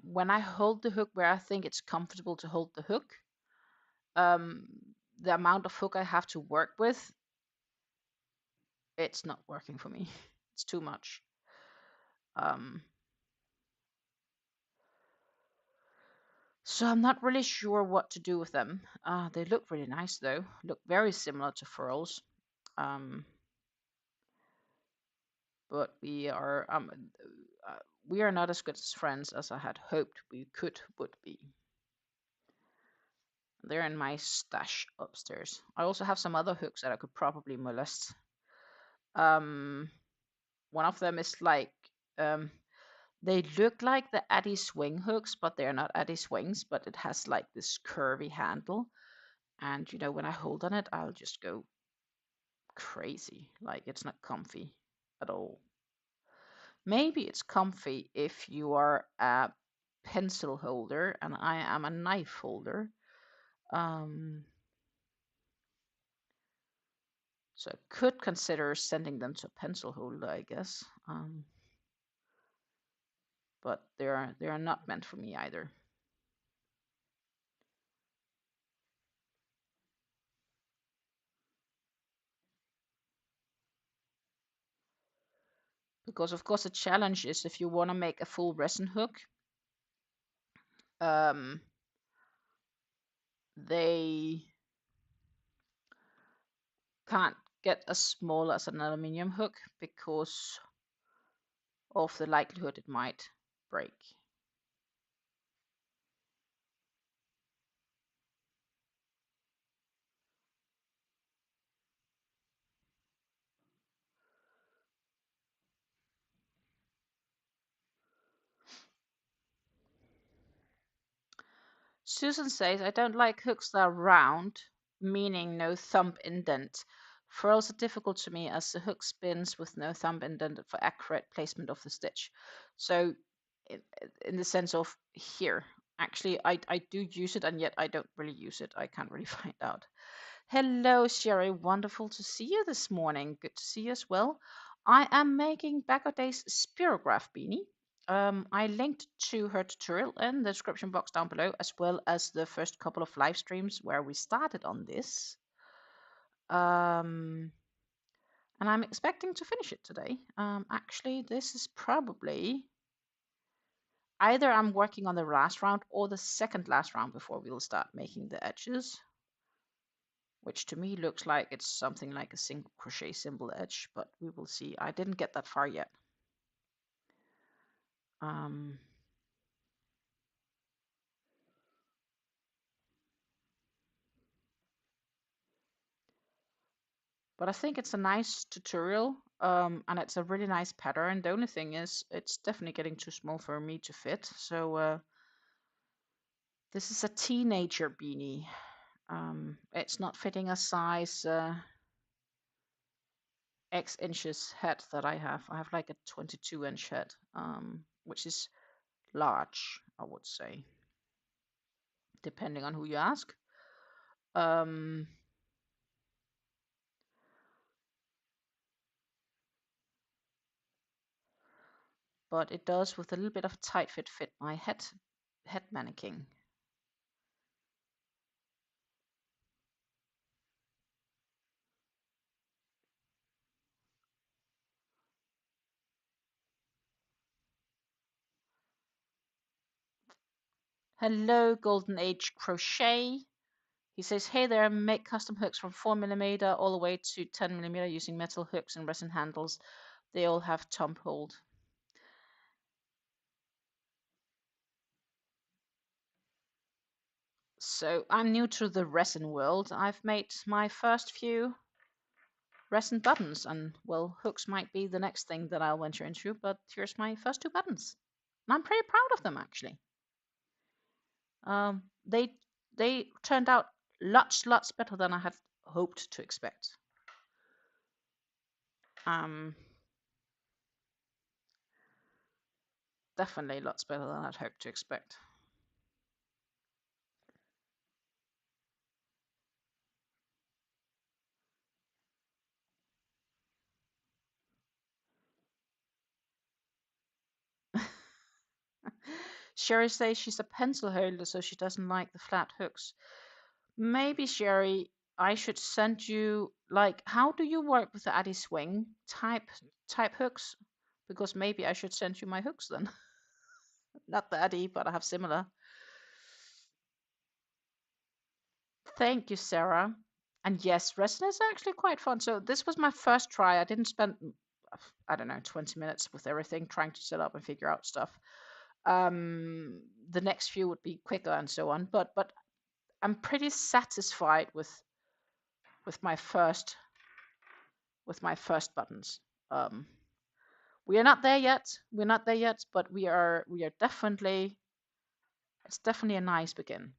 when I hold the hook where I think it's comfortable to hold the hook, the amount of hook I have to work with, it's not working for me. It's too much. So I'm not really sure what to do with them. They look really nice though. Look very similar to furls. But we are not as good as friends as I had hoped we would be. They're in my stash upstairs. I also have some other hooks that I could probably molest. One of them is like they look like the Addy swing hooks, but they're not Addy swings. But it has like this curvy handle, and you know when I hold on it, I'll just go crazy. Like it's not comfy at all. Maybe it's comfy if you are a pencil holder and I am a knife holder. So I could consider sending them to a pencil holder, I guess. But they are not meant for me either. Because of course the challenge is if you want to make a full resin hook, they can't get as small as an aluminium hook because of the likelihood it might break. Susan says, I don't like hooks that are round, meaning no thumb indent. Furls are difficult to me as the hook spins with no thumb indent for accurate placement of the stitch. So in the sense of here, actually I do use it and yet I don't really use it. I can't really find out. Hello, Sherry. Wonderful to see you this morning. Good to see you as well. I am making Bag-O-Day's Spirograph Beanie. I linked to her tutorial in the description box down below, as well as the first couple of live streams where we started on this. And I'm expecting to finish it today. Actually, this is probably either I'm working on the last round or the second last round before we'll start making the edges, which to me looks like it's something like a single crochet symbol edge, but we will see. I didn't get that far yet. But I think it's a nice tutorial, and it's a really nice pattern. The only thing is, it's definitely getting too small for me to fit. So this is a teenager beanie. It's not fitting a size X inches head that I have. I have like a 22-inch head, which is large, I would say, depending on who you ask. But it does, with a little bit of tight fit my head mannequin. Hello, Golden Age Crochet. He says, hey there, make custom hooks from 4mm all the way to 10mm using metal hooks and resin handles. They all have thumb hold. So I'm new to the resin world. I've made my first few resin buttons, and well, hooks might be the next thing that I'll venture into, but here's my first 2 buttons. And I'm pretty proud of them, actually. Um, they they turned out lots better than I had hoped to expect. Definitely lots better than I'd hoped to expect. Sherry says she's a pencil holder, so she doesn't like the flat hooks. Maybe, Sherry, I should send you, like, how do you work with the Addy Swing type hooks? Because maybe I should send you my hooks then. Not the Addy, but I have similar. Thank you, Sarah. And yes, resin is actually quite fun. So this was my first try. I didn't spend, I don't know, 20 minutes with everything trying to set up and figure out stuff. The next few would be quicker and so on. But I'm pretty satisfied with my first buttons. We are not there yet. We're not there yet, but we are definitely. It's definitely a nice begin.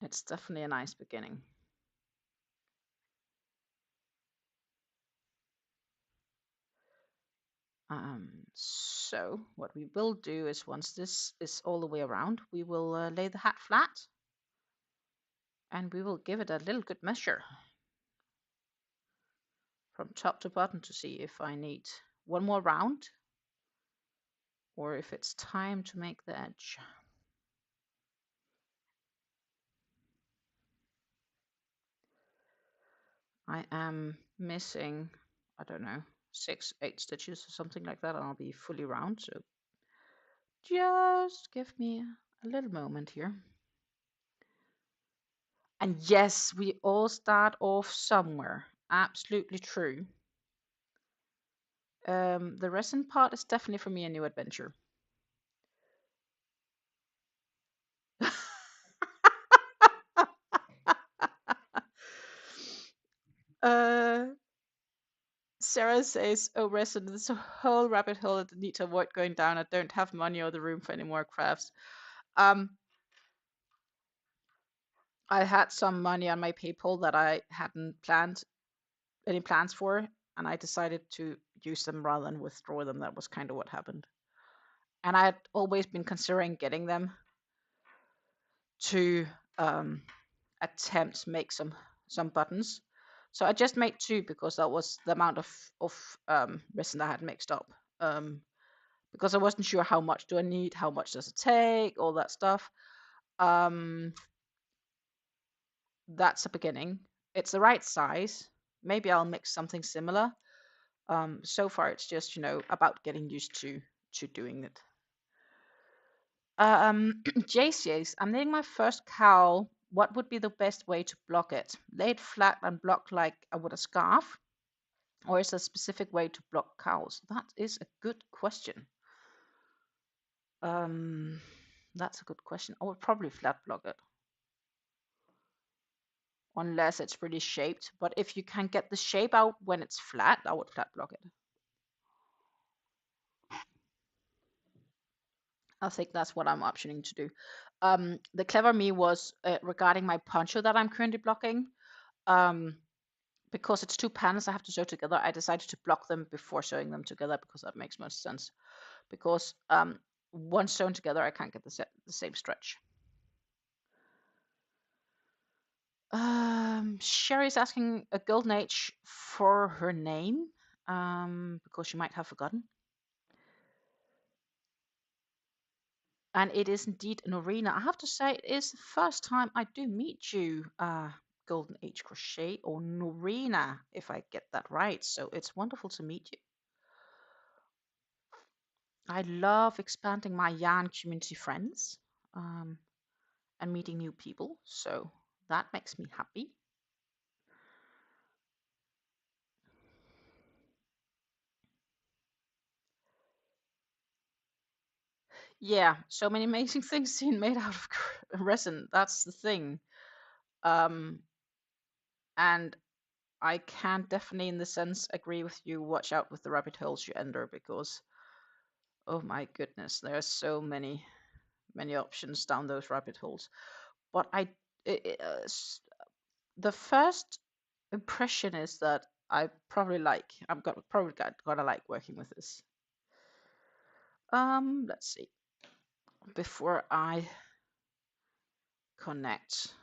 It's definitely a nice beginning. So what we will do is, once this is all the way around, we will lay the hat flat, and we will give it a little good measure from top to bottom to see if I need one more round or if it's time to make the edge. I am missing, I don't know, 6, 8 stitches or something like that, and I'll be fully round. So just give me a little moment here. And yes, we all start off somewhere. Absolutely true. The resin part is definitely for me a new adventure. Sarah says, oh, resin, there's a whole rabbit hole that I need to avoid going down. I don't have money or the room for any more crafts. I had some money on my PayPal that I hadn't planned any plans for, and I decided to use them rather than withdraw them. That was kind of what happened. And I had always been considering getting them to attempt to make some buttons. So I just made 2 because that was the amount of resin I had mixed up. Because I wasn't sure how much do I need, how much does it take, all that stuff. That's a beginning. It's the right size. Maybe I'll mix something similar. So far, it's just, about getting used to doing it. JC's, I'm knitting my first cowl. What would be the best way to block it? Lay it flat and block like I would a scarf? Or is there a specific way to block cowls? That is a good question. That's a good question. I would probably flat block it. Unless it's really shaped. But if you can get the shape out when it's flat, I would flat block it. I think that's what I'm optioning to do. The clever me was regarding my poncho that I'm currently blocking. Because it's 2 panels I have to sew together, I decided to block them before sewing them together because that makes most sense. Because once sewn together, I can't get the same stretch. Sherry's asking a golden age for her name because she might have forgotten. And it is indeed Norina. I have to say, it is the first time I do meet you, Golden Age Crochet, or Norina, if I get that right. So it's wonderful to meet you. I love expanding my yarn community friends and meeting new people, so that makes me happy. Yeah, so many amazing things being made out of resin. That's the thing. Um, and I can definitely, in the sense, agree with you. Watch out with the rabbit holes you enter, because oh my goodness, there are so many options down those rabbit holes. But the first impression is that I probably gonna like working with this. Let's see. Before I connect,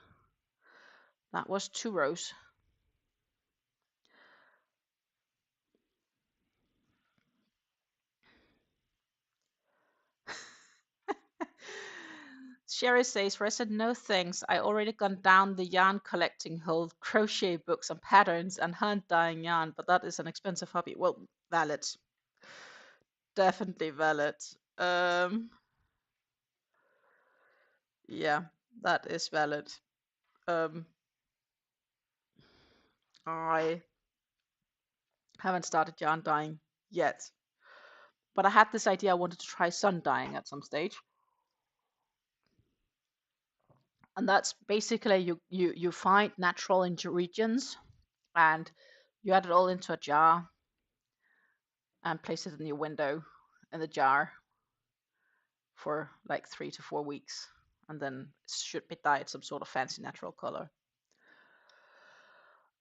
that was 2 rows. Sherry says, Resin, no thanks. I already gone down the yarn collecting hole, crochet books and patterns and hand dyeing yarn, but that is an expensive hobby. Well, valid. Definitely valid. Um, yeah, that is valid. Um, I haven't started yarn dyeing yet, but I had this idea I wanted to try sun dyeing at some stage. And that's basically you find natural ingredients and you add it all into a jar and place it in your window in the jar for like 3 to 4 weeks, and then it should be dyed some sort of fancy natural color.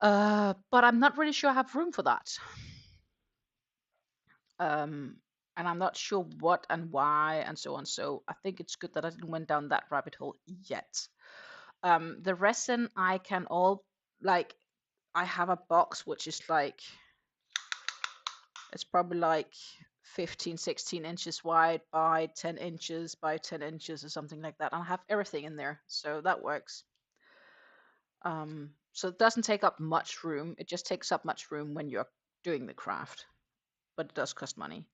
But I'm not really sure I have room for that. And I'm not sure what and why and so on. So I think it's good that I didn't went down that rabbit hole yet. The resin I can all like. I have a box which is like, it's probably like 15-16 inches wide by 10 inches by 10 inches or something like that. And I have everything in there, so that works. So it doesn't take up much room. It just takes up much room when you're doing the craft, but it does cost money.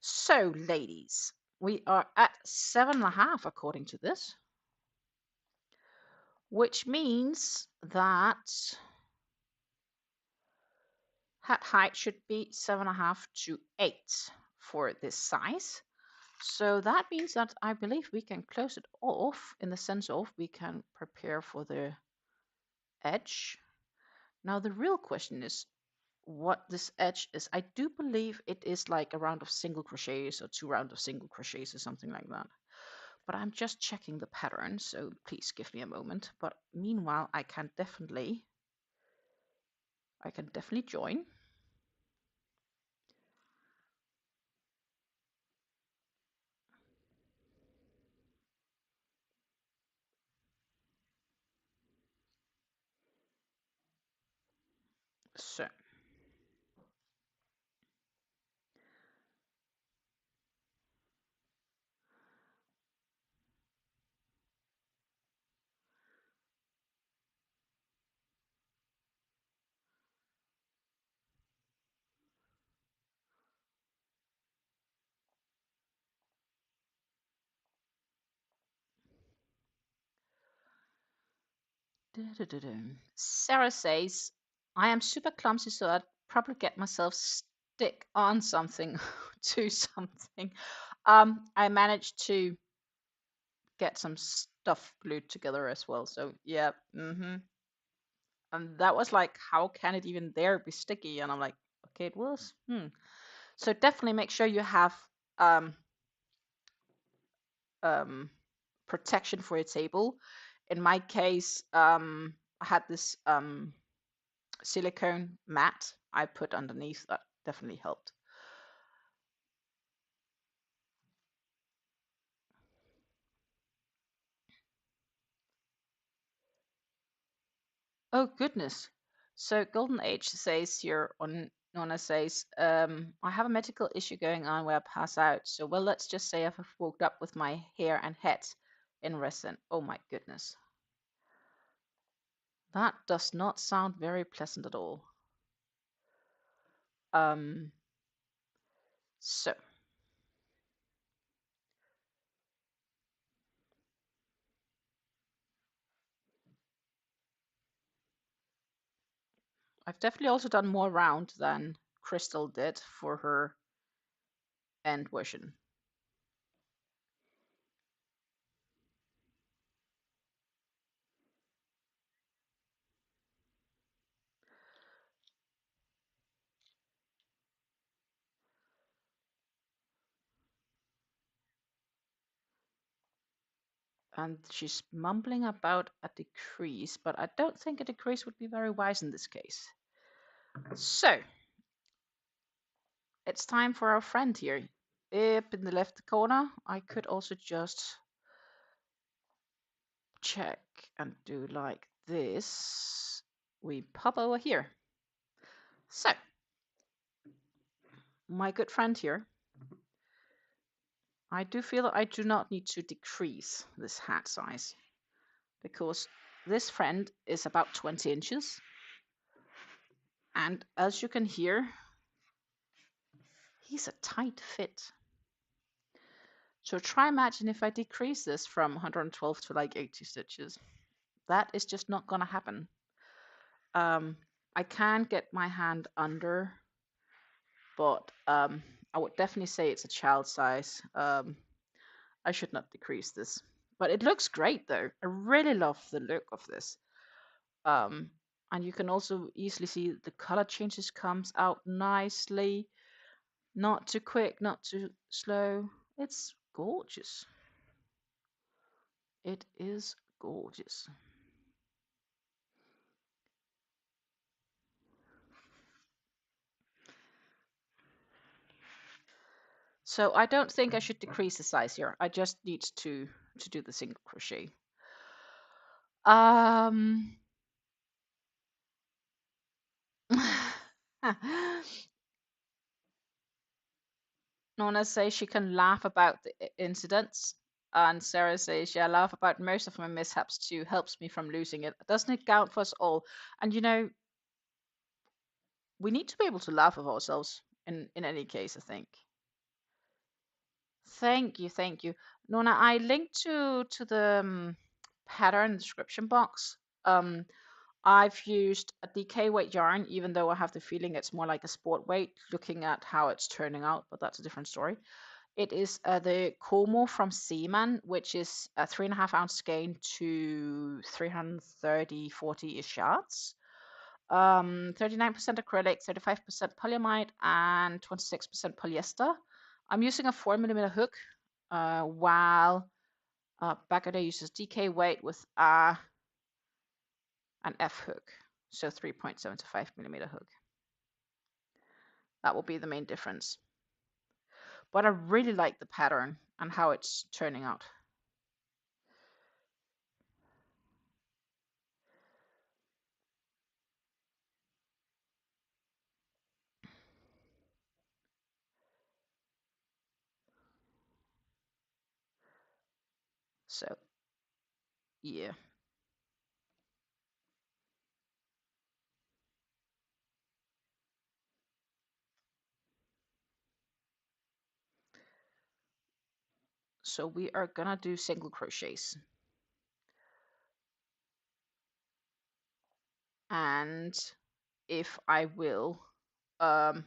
So, ladies, we are at 7.5 according to this, which means that hat height should be 7.5 to 8 for this size. So that means that I believe we can close it off, in the sense of we can prepare for the edge. Now the real question is what this edge is. I do believe it is like a round of single crochets or 2 rounds of single crochets or something like that. But I'm just checking the pattern, so please give me a moment. But meanwhile, I can definitely join. So Sarah says, I am super clumsy, so I'd probably get myself stick on something to something. I managed to get some stuff glued together as well. So yeah, and that was like, how can it even there be sticky? And I'm like, okay, it was. So definitely make sure you have um, protection for your table. In my case, I had this silicone mat I put underneath that definitely helped. Oh goodness. So Golden Age says here, on Nona says, I have a medical issue going on where I pass out. So well, let's just say I've woke up with my hair and head in resin. Oh my goodness. That does not sound very pleasant at all. So I've definitely also done more round than Crystal did for her end version. And she's mumbling about a decrease, but I don't think a decrease would be very wise in this case. So, it's time for our friend here. Up in the left corner, I could also just check and do like this. We pop over here. So, my good friend here, I do feel that I do not need to decrease this hat size because this friend is about 20 inches. And as you can hear, he's a tight fit. So try imagine if I decrease this from 112 to like 80 stitches. That is just not gonna happen. I can get my hand under, but I would definitely say it's a child size. I should not decrease this. But it looks great though. I really love the look of this. And you can also easily see the color changes comes out nicely. Not too quick, not too slow. It's gorgeous. It is gorgeous. So I don't think I should decrease the size here. I just need to do the single crochet. Nona says she can laugh about the incidents. And Sarah says, yeah, I laugh about most of my mishaps too. Helps me from losing it. Doesn't it count for us all? And you know, we need to be able to laugh at ourselves in any case, I think. Thank you, thank you. Nona, I linked to the pattern description box. I've used a DK weight yarn, even though I have the feeling it's more like a sport weight, looking at how it's turning out, but that's a different story. It is the Como from Seaman, which is a 3.5 ounce skein to 330, 40-ish yards. 39% acrylic, 35% polyamide, and 26% polyester. I'm using a 4mm hook, while Bag-O-Day uses DK weight with an F hook, so 3.75mm hook. That will be the main difference. But I really like the pattern and how it's turning out. So, yeah. So we are gonna do single crochets. And if I will, yeah,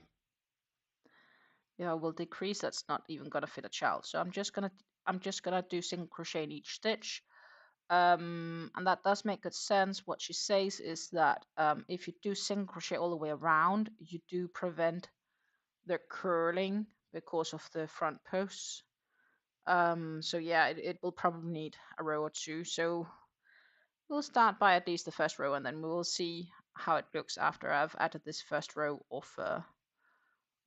I will decrease, that's not even gonna fit a child. So I'm just gonna do single crochet in each stitch. And that does make good sense. What she says is that if you do single crochet all the way around, you do prevent the curling because of the front posts. So yeah, it will probably need a row or two. So we'll start by at least the first row, and then we will see how it looks after I've added this first row of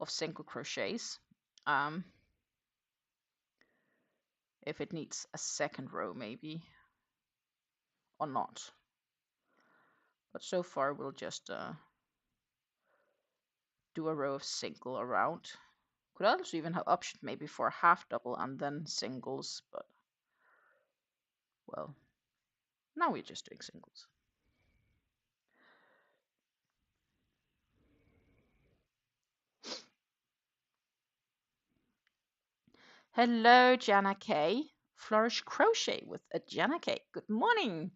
single crochets. If it needs a second row maybe, or not. But so far we'll just do a row of single around. Could also even have option maybe for a half double and then singles, but well, now we're just doing singles. Hello, Jana K. Flourish Crochet with a Jana K. Good morning.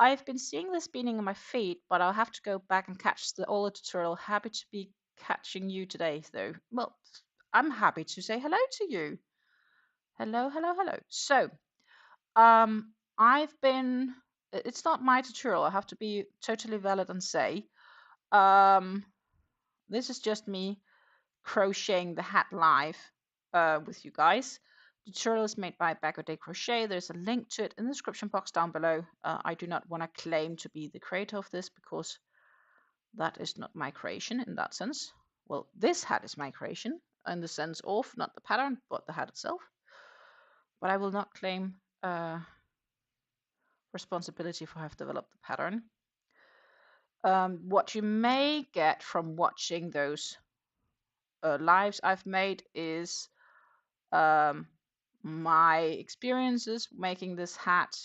I've been seeing this beaning on my feet, but I'll have to go back and catch the older tutorial. Happy to be catching you today, though. Well, I'm happy to say hello to you. Hello, hello, hello. So, I've been. It's not my tutorial. I have to be totally valid and say, this is just me crocheting the hat live with you guys. The tutorial is made by Bag-O-Day Crochet. There's a link to it in the description box down below. I do not want to claim to be the creator of this because that is not my creation in that sense. Well, this hat is my creation in the sense of not the pattern, but the hat itself. But I will not claim responsibility for have developed the pattern. What you may get from watching those lives I've made is my experiences making this hat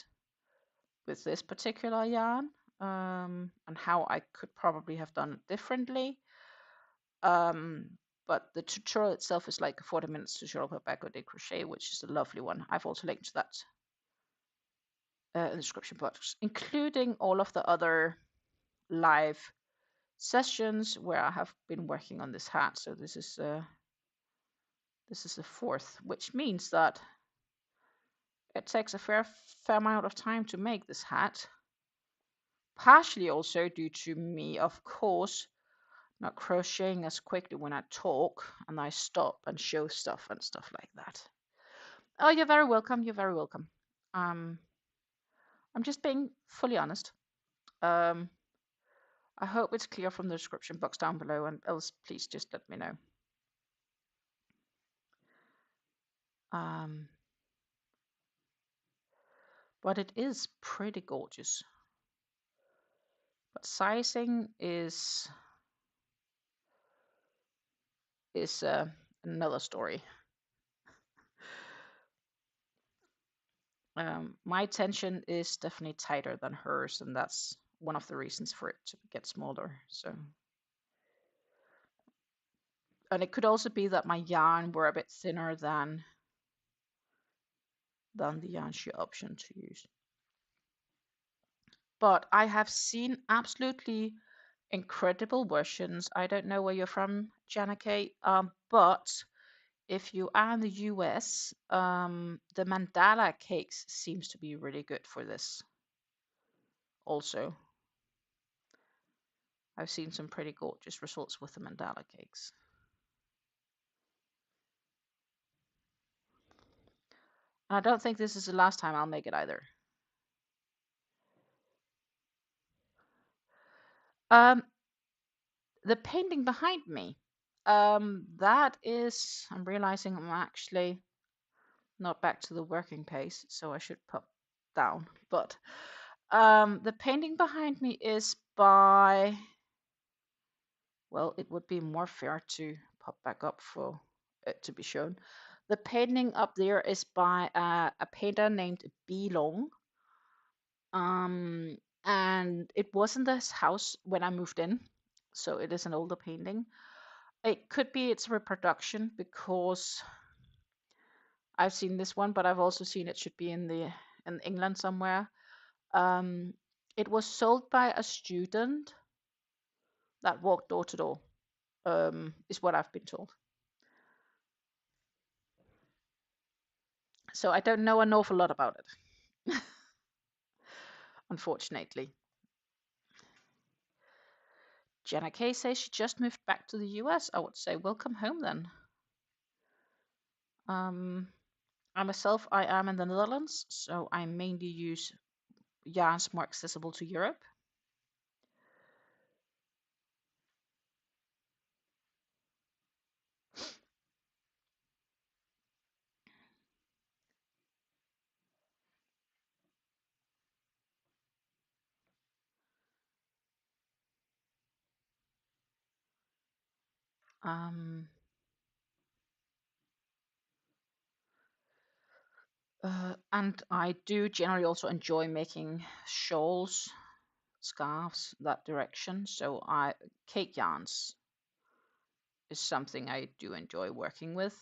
with this particular yarn, and how I could probably have done it differently. But the tutorial itself is like a 40 minutes tutorial per Bag-O-Day Crochet, which is a lovely one. I've also linked to that in the description box, including all of the other live sessions where I have been working on this hat. So this is the fourth, which means that it takes a fair amount of time to make this hat. Partially also due to me, of course, not crocheting as quickly when I talk and I stop and show stuff and stuff like that. Oh, you're very welcome. You're very welcome. I'm just being fully honest. I hope it's clear from the description box down below, and else please just let me know. But it is pretty gorgeous. But sizing is another story. My tension is definitely tighter than hers, and that's one of the reasons for it to get smaller. So, and it could also be that my yarn were a bit thinner than the yarn shear option to use. But I have seen absolutely incredible versions. I don't know where you're from, Jana K, but if you are in the US, the mandala cakes seems to be really good for this. Also, I've seen some pretty gorgeous results with the mandala cakes. And I don't think this is the last time I'll make it either. The painting behind me, that is, I'm realizing I'm actually not back to the working pace, so I should pop down. But the painting behind me is by, well, it would be more fair to pop back up for it to be shown. The painting up there is by a painter named Belong. And it was in this house when I moved in, so it is an older painting. It could be its reproduction because I've seen this one, but I've also seen it should be in England somewhere. It was sold by a student that walked door to door, is what I've been told. So I don't know an awful lot about it, unfortunately. Jenna K says she just moved back to the US. I would say welcome home then. I myself, I am in the Netherlands, so I mainly use yarns more accessible to Europe. And I do generally also enjoy making shawls, scarves, that direction. So cake yarns is something I do enjoy working with.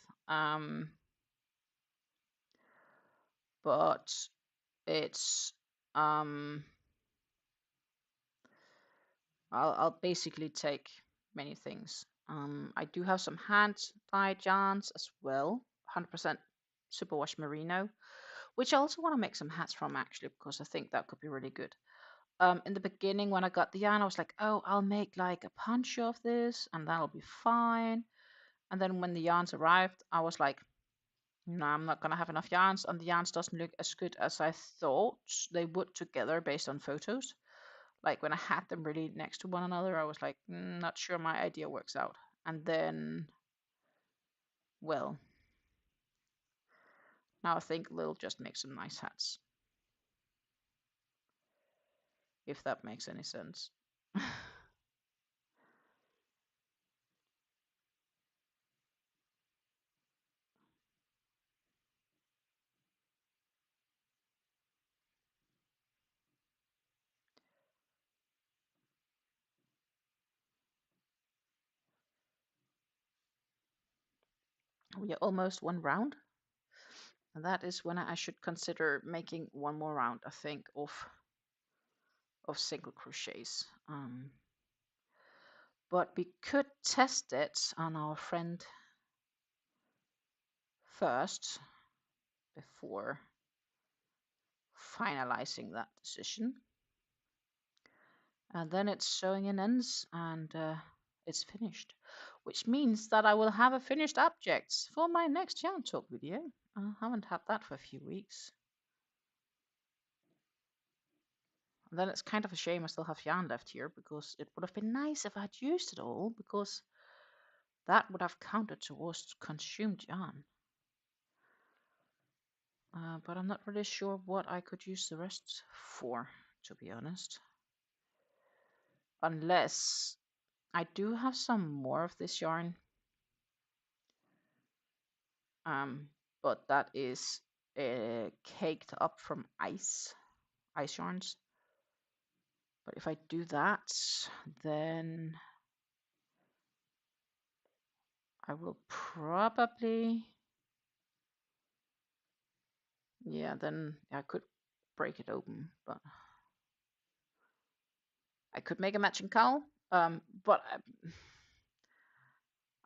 But it's I'll basically take many things. I do have some hand dyed yarns as well, 100% superwash merino, which I also want to make some hats from actually, because I think that could be really good. In the beginning when I got the yarn, I was like, oh, I'll make like a poncho of this and that'll be fine. And then when the yarns arrived, I was like, no, I'm not gonna have enough yarns, and the yarns doesn't look as good as I thought they would together based on photos. Like when I had them really next to one another, I was like, not sure my idea works out. And then, well, now I think they'll just make some nice hats. If that makes any sense. We are almost one round. And that is when I should consider making one more round, I think, of single crochets. But we could test it on our friend first before finalizing that decision. And then it's showing in ends and it's finished, which means that I will have a finished object for my next yarn talk video. I haven't had that for a few weeks. And then it's kind of a shame I still have yarn left here, because it would have been nice if I'd used it all, because that would have counted towards consumed yarn. But I'm not really sure what I could use the rest for, to be honest. Unless I do have some more of this yarn. But that is caked up from ice yarns. But if I do that, then I will probably, yeah, then I could break it open, but I could make a matching cowl. But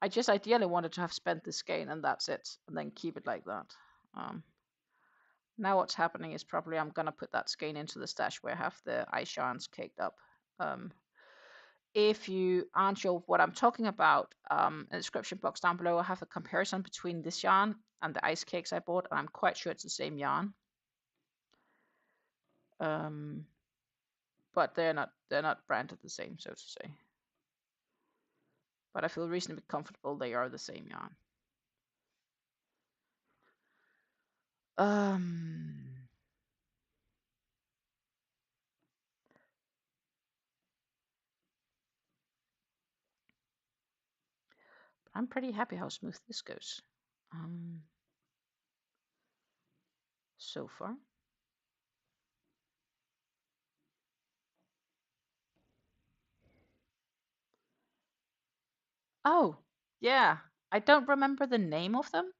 I just ideally wanted to have spent the skein and that's it, and then keep it like that. Now what's happening is probably I'm gonna put that skein into the stash where I have the ice yarns caked up. If you aren't sure what I'm talking about, in the description box down below I have a comparison between this yarn and the ice cakes I bought, and I'm quite sure it's the same yarn. But they're not branded the same, so to say. But I feel reasonably comfortable they are the same yarn. I'm pretty happy how smooth this goes. So far. Oh, yeah. I don't remember the name of them.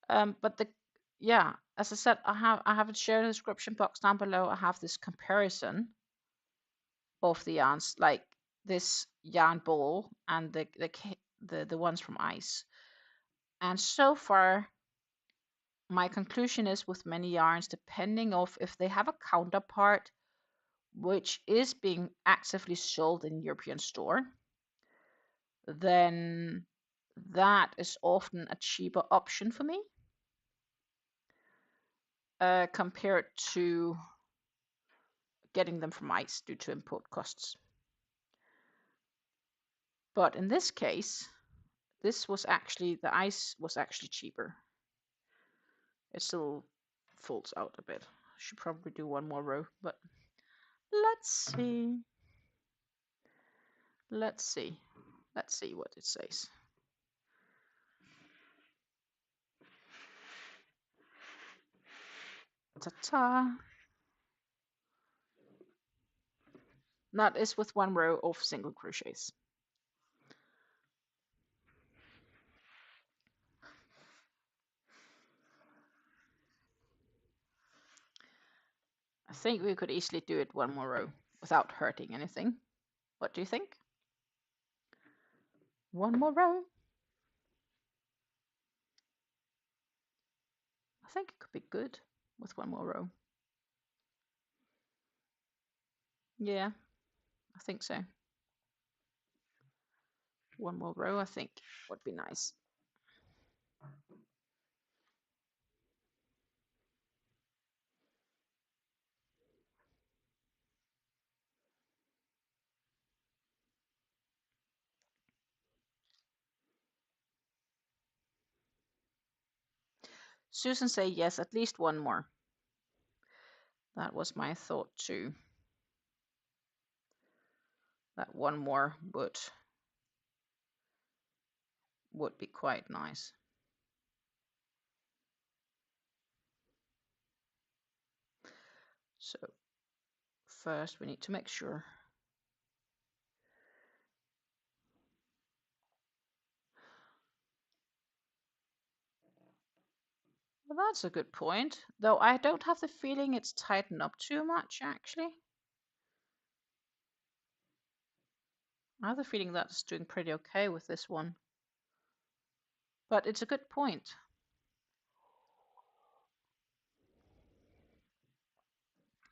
But yeah, as I said, I have it shared in the description box down below. I have this comparison of the yarns, like this yarn ball and the ones from ice. And so far, my conclusion is with many yarns, depending of if they have a counterpart which is being actively sold in European store, then that is often a cheaper option for me compared to getting them from ice due to import costs. But in this case, this was actually, the ice was actually cheaper. It still folds out a bit. I should probably do one more row, but let's see. Let's see. Let's see what it says. Ta-ta. That is with one row of single crochets. I think we could easily do it one more row without hurting anything. What do you think? One more row. I think it could be good with one more row. Yeah, I think so. One more row, I think, would be nice. Susan say yes, at least one more. That was my thought too. That one more would be quite nice. So first we need to make sure. Well, that's a good point, though I don't have the feeling it's tightened up too much, actually. I have the feeling that it's doing pretty okay with this one. But it's a good point.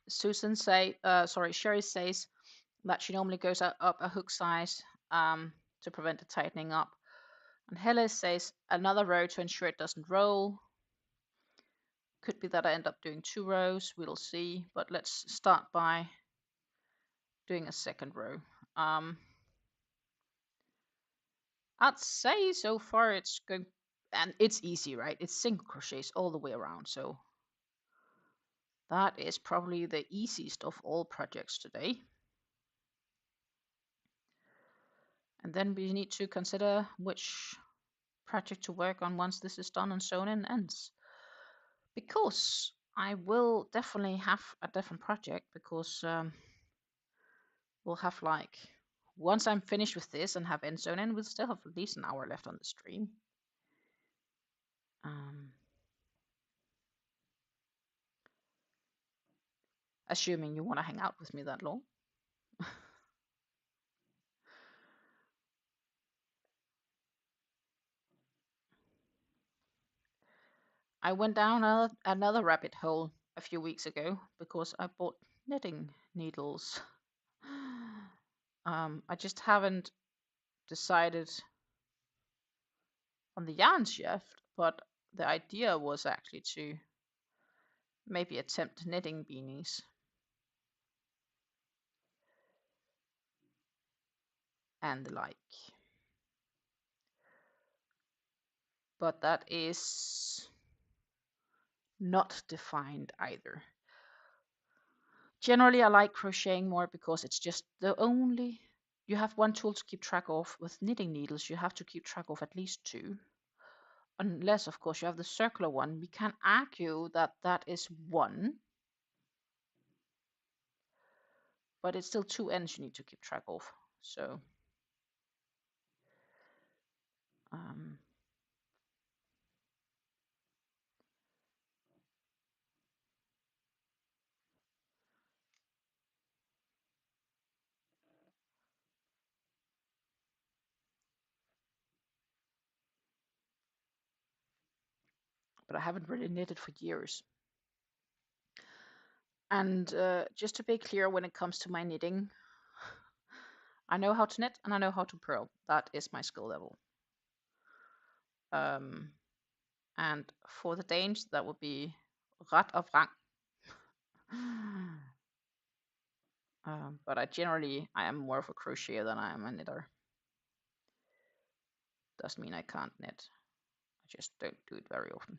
Sherry says that she normally goes up a hook size to prevent it tightening up. And Helle says another row to ensure it doesn't roll. Could be that I end up doing 2 rows, we'll see. But let's start by doing a second row. I'd say so far it's going, and it's easy, right? It's single crochets all the way around, so that is probably the easiest of all projects today. And then we need to consider which project to work on once this is done and sewn in ends. Because I will definitely have a different project, because we'll have like, once I'm finished with this and have end sewn in, we'll still have at least an hour left on the stream. Assuming you want to hang out with me that long. I went down another rabbit hole a few weeks ago because I bought knitting needles. I just haven't decided on the yarns yet, but the idea was actually to maybe attempt knitting beanies. And the like. But that is not defined either. Generally, I like crocheting more because it's just the only, you have one tool to keep track of. With knitting needles, you have to keep track of at least 2. Unless, of course, you have the circular one. We can argue that that is 1. But it's still 2 ends you need to keep track of. So, but I haven't really knitted for years. And just to be clear, when it comes to my knitting, I know how to knit and I know how to purl. That is my skill level. And for the Danes, that would be ret og vrang. But I am more of a crocheter than I am a knitter. Doesn't mean I can't knit. I just don't do it very often.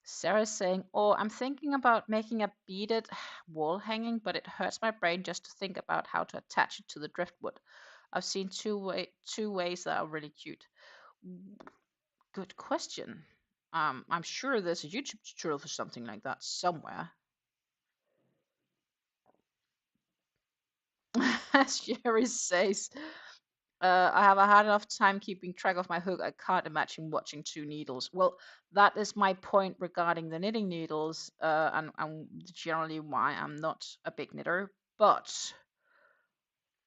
Sarah's saying, oh, I'm thinking about making a beaded wall hanging, but it hurts my brain just to think about how to attach it to the driftwood. I've seen two ways that are really cute. Good question. I'm sure there's a YouTube tutorial for something like that somewhere. As Sherry says, I have a hard enough time keeping track of my hook. I can't imagine watching 2 needles. Well, that is my point regarding the knitting needles, and generally why I'm not a big knitter. But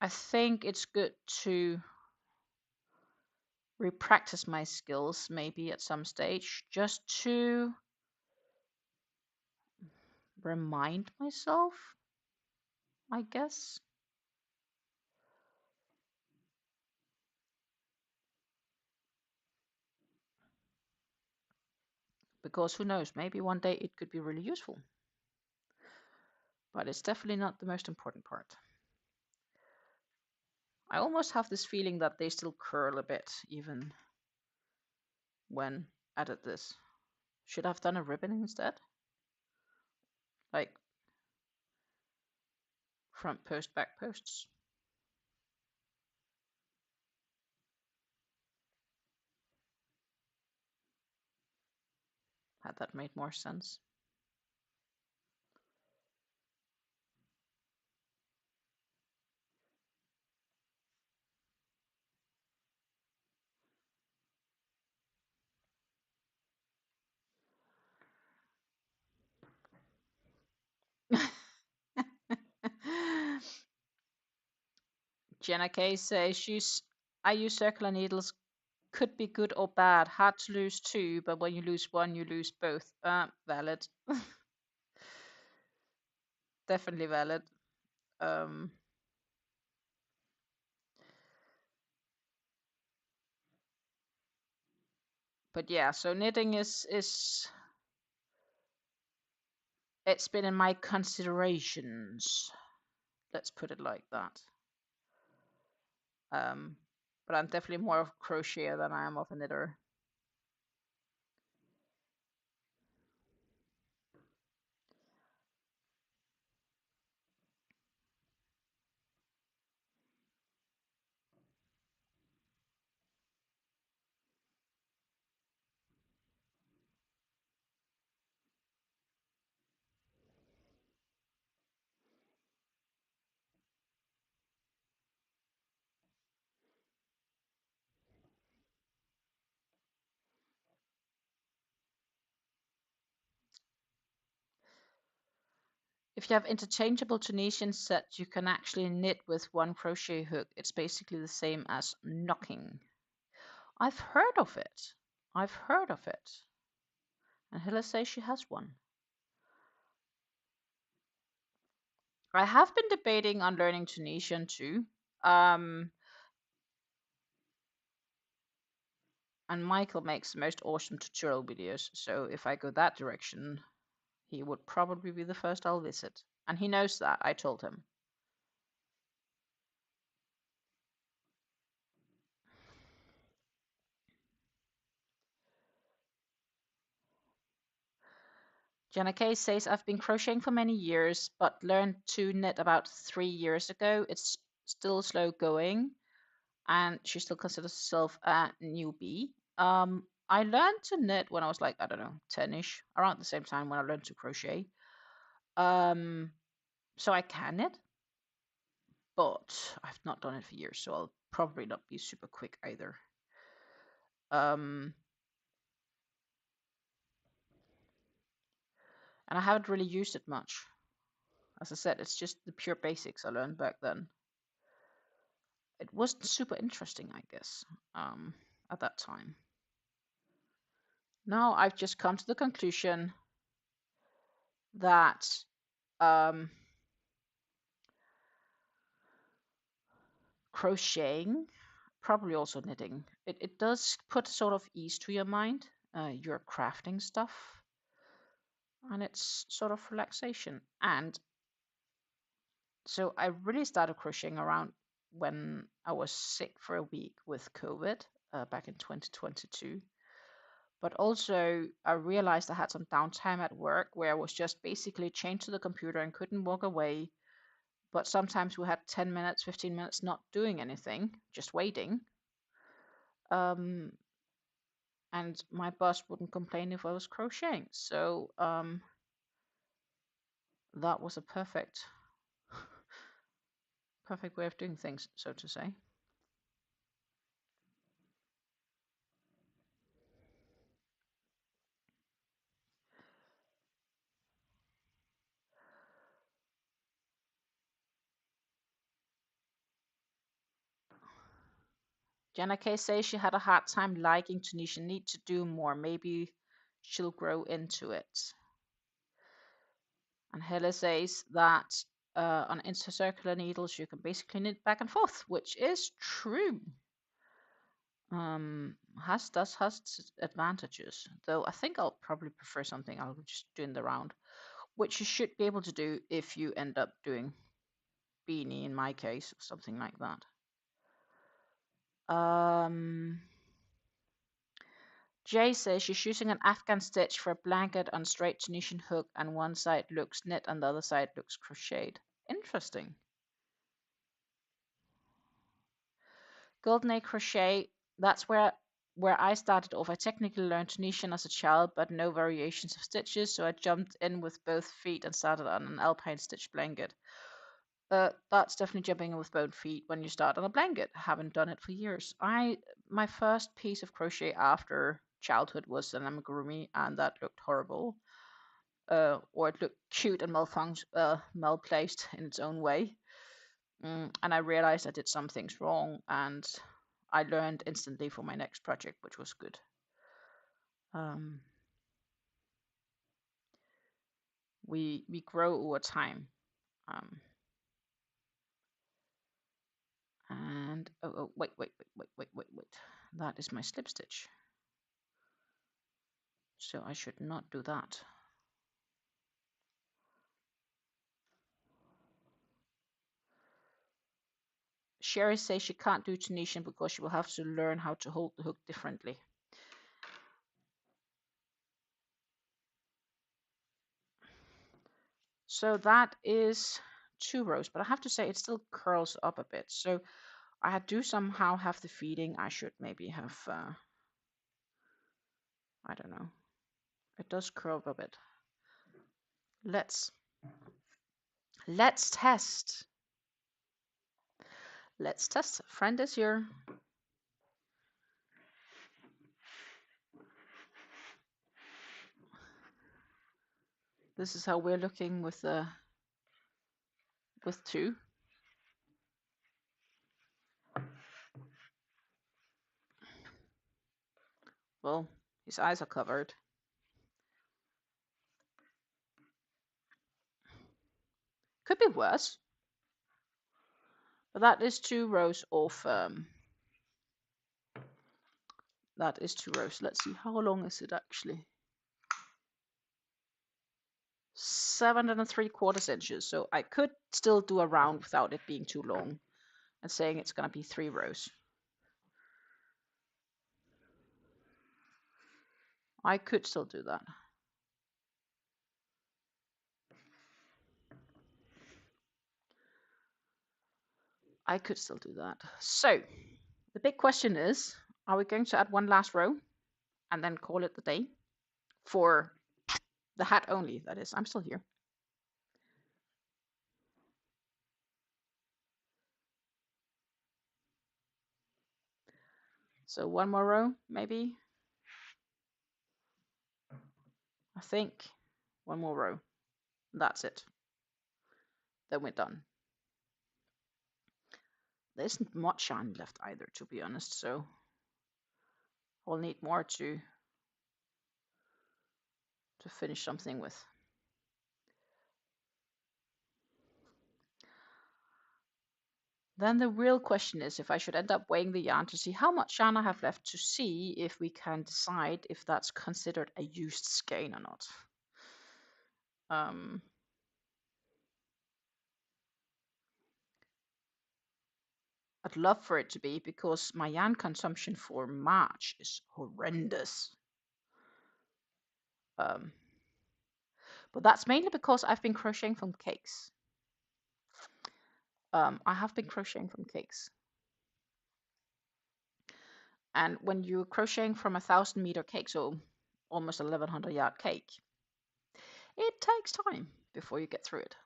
I think it's good to repractice my skills maybe at some stage, just to remind myself, I guess. Because who knows, maybe one day it could be really useful. But it's definitely not the most important part. I almost have this feeling that they still curl a bit, even when added this. Should I have done a ribbon instead? Like front post, back posts. Had that made more sense? Jenna K says, I use circular needles. Could be good or bad. Hard to lose two, but when you lose one, you lose both. Valid. Definitely valid. Um, but yeah, so knitting is it's been in my considerations. Let's put it like that. But I'm definitely more of a crocheter than I am of a knitter. If you have interchangeable Tunisian set, you can actually knit with one crochet hook. It's basically the same as knocking. I've heard of it. I've heard of it. And Hilla says she has one. I have been debating on learning Tunisian too. And Michael makes the most awesome tutorial videos, so if I go that direction, he would probably be the first I'll visit. And he knows that, I told him. Jenna K says, I've been crocheting for many years, but learned to knit about 3 years ago. It's still slow going, and she still considers herself a newbie. I learned to knit when I was like, I don't know, 10-ish, around the same time when I learned to crochet. So I can knit, but I've not done it for years, so I'll probably not be super quick either. And I haven't really used it much. As I said, it's just the pure basics I learned back then. It wasn't super interesting, I guess, at that time. Now I've just come to the conclusion that crocheting, probably also knitting, it does put sort of ease to your mind. You're crafting stuff, and it's sort of relaxation. And so I really started crocheting around when I was sick for a week with COVID back in 2022. But also, I realized I had some downtime at work where I was just basically chained to the computer and couldn't walk away. But sometimes we had 10 minutes, 15 minutes not doing anything, just waiting. And my boss wouldn't complain if I was crocheting. So that was a perfect, perfect way of doing things, so to say. Jenna K says she had a hard time liking Tunisia, need to do more. Maybe she'll grow into it. And Helle says that on intercircular needles you can basically knit back and forth, which is true. Has its advantages, though I think I'll probably prefer something I'll just do in the round, which you should be able to do if you end up doing beanie in my case, or something like that. Jay says she's using an Afghan stitch for a blanket on straight Tunisian hook, and one side looks knit and the other side looks crocheted. Interesting. Golden Crochet, that's where I started off. I technically learned Tunisian as a child, but no variations of stitches, so I jumped in with both feet and started on an alpine stitch blanket. That's definitely jumping in with both feet when you start on a blanket. Haven't done it for years. My first piece of crochet after childhood was an amigurumi, and that looked horrible. Or it looked cute and malplaced in its own way. And I realized I did some things wrong, and I learned instantly for my next project, which was good. We grow over time. And wait, that is my slip stitch, so I should not do that. Sherry says she can't do Tunisian because she will have to learn how to hold the hook differently. So that is 2 rows, but I have to say it still curls up a bit. So I do somehow have the feeling I should maybe have, I don't know. It does curl up a bit. Let's test. Let's test. Friend is here. This is how we're looking with 2. Well, his eyes are covered. Could be worse. But that is 2 rows of that is 2 rows. Let's see, how long is it actually? 7 3/4 inches. So I could still do a round without it being too long and saying it's going to be 3 rows. I could still do that. I could still do that. So the big question is, are we going to add one last row and then call it the day for the hat only? That is, I'm still here. So one more row, maybe. I think one more row. That's it. Then we're done. There isn't much yarn left either, to be honest, so I'll need more to finish something with. Then the real question is if I should end up weighing the yarn to see how much yarn I have left, to see if we can decide if that's considered a used skein or not. I'd love for it to be, because my yarn consumption for March is horrendous. But that's mainly because I've been crocheting from cakes. I have been crocheting from cakes. And when you're crocheting from 1,000-meter cake, so almost 1,100-yard cake, it takes time before you get through it.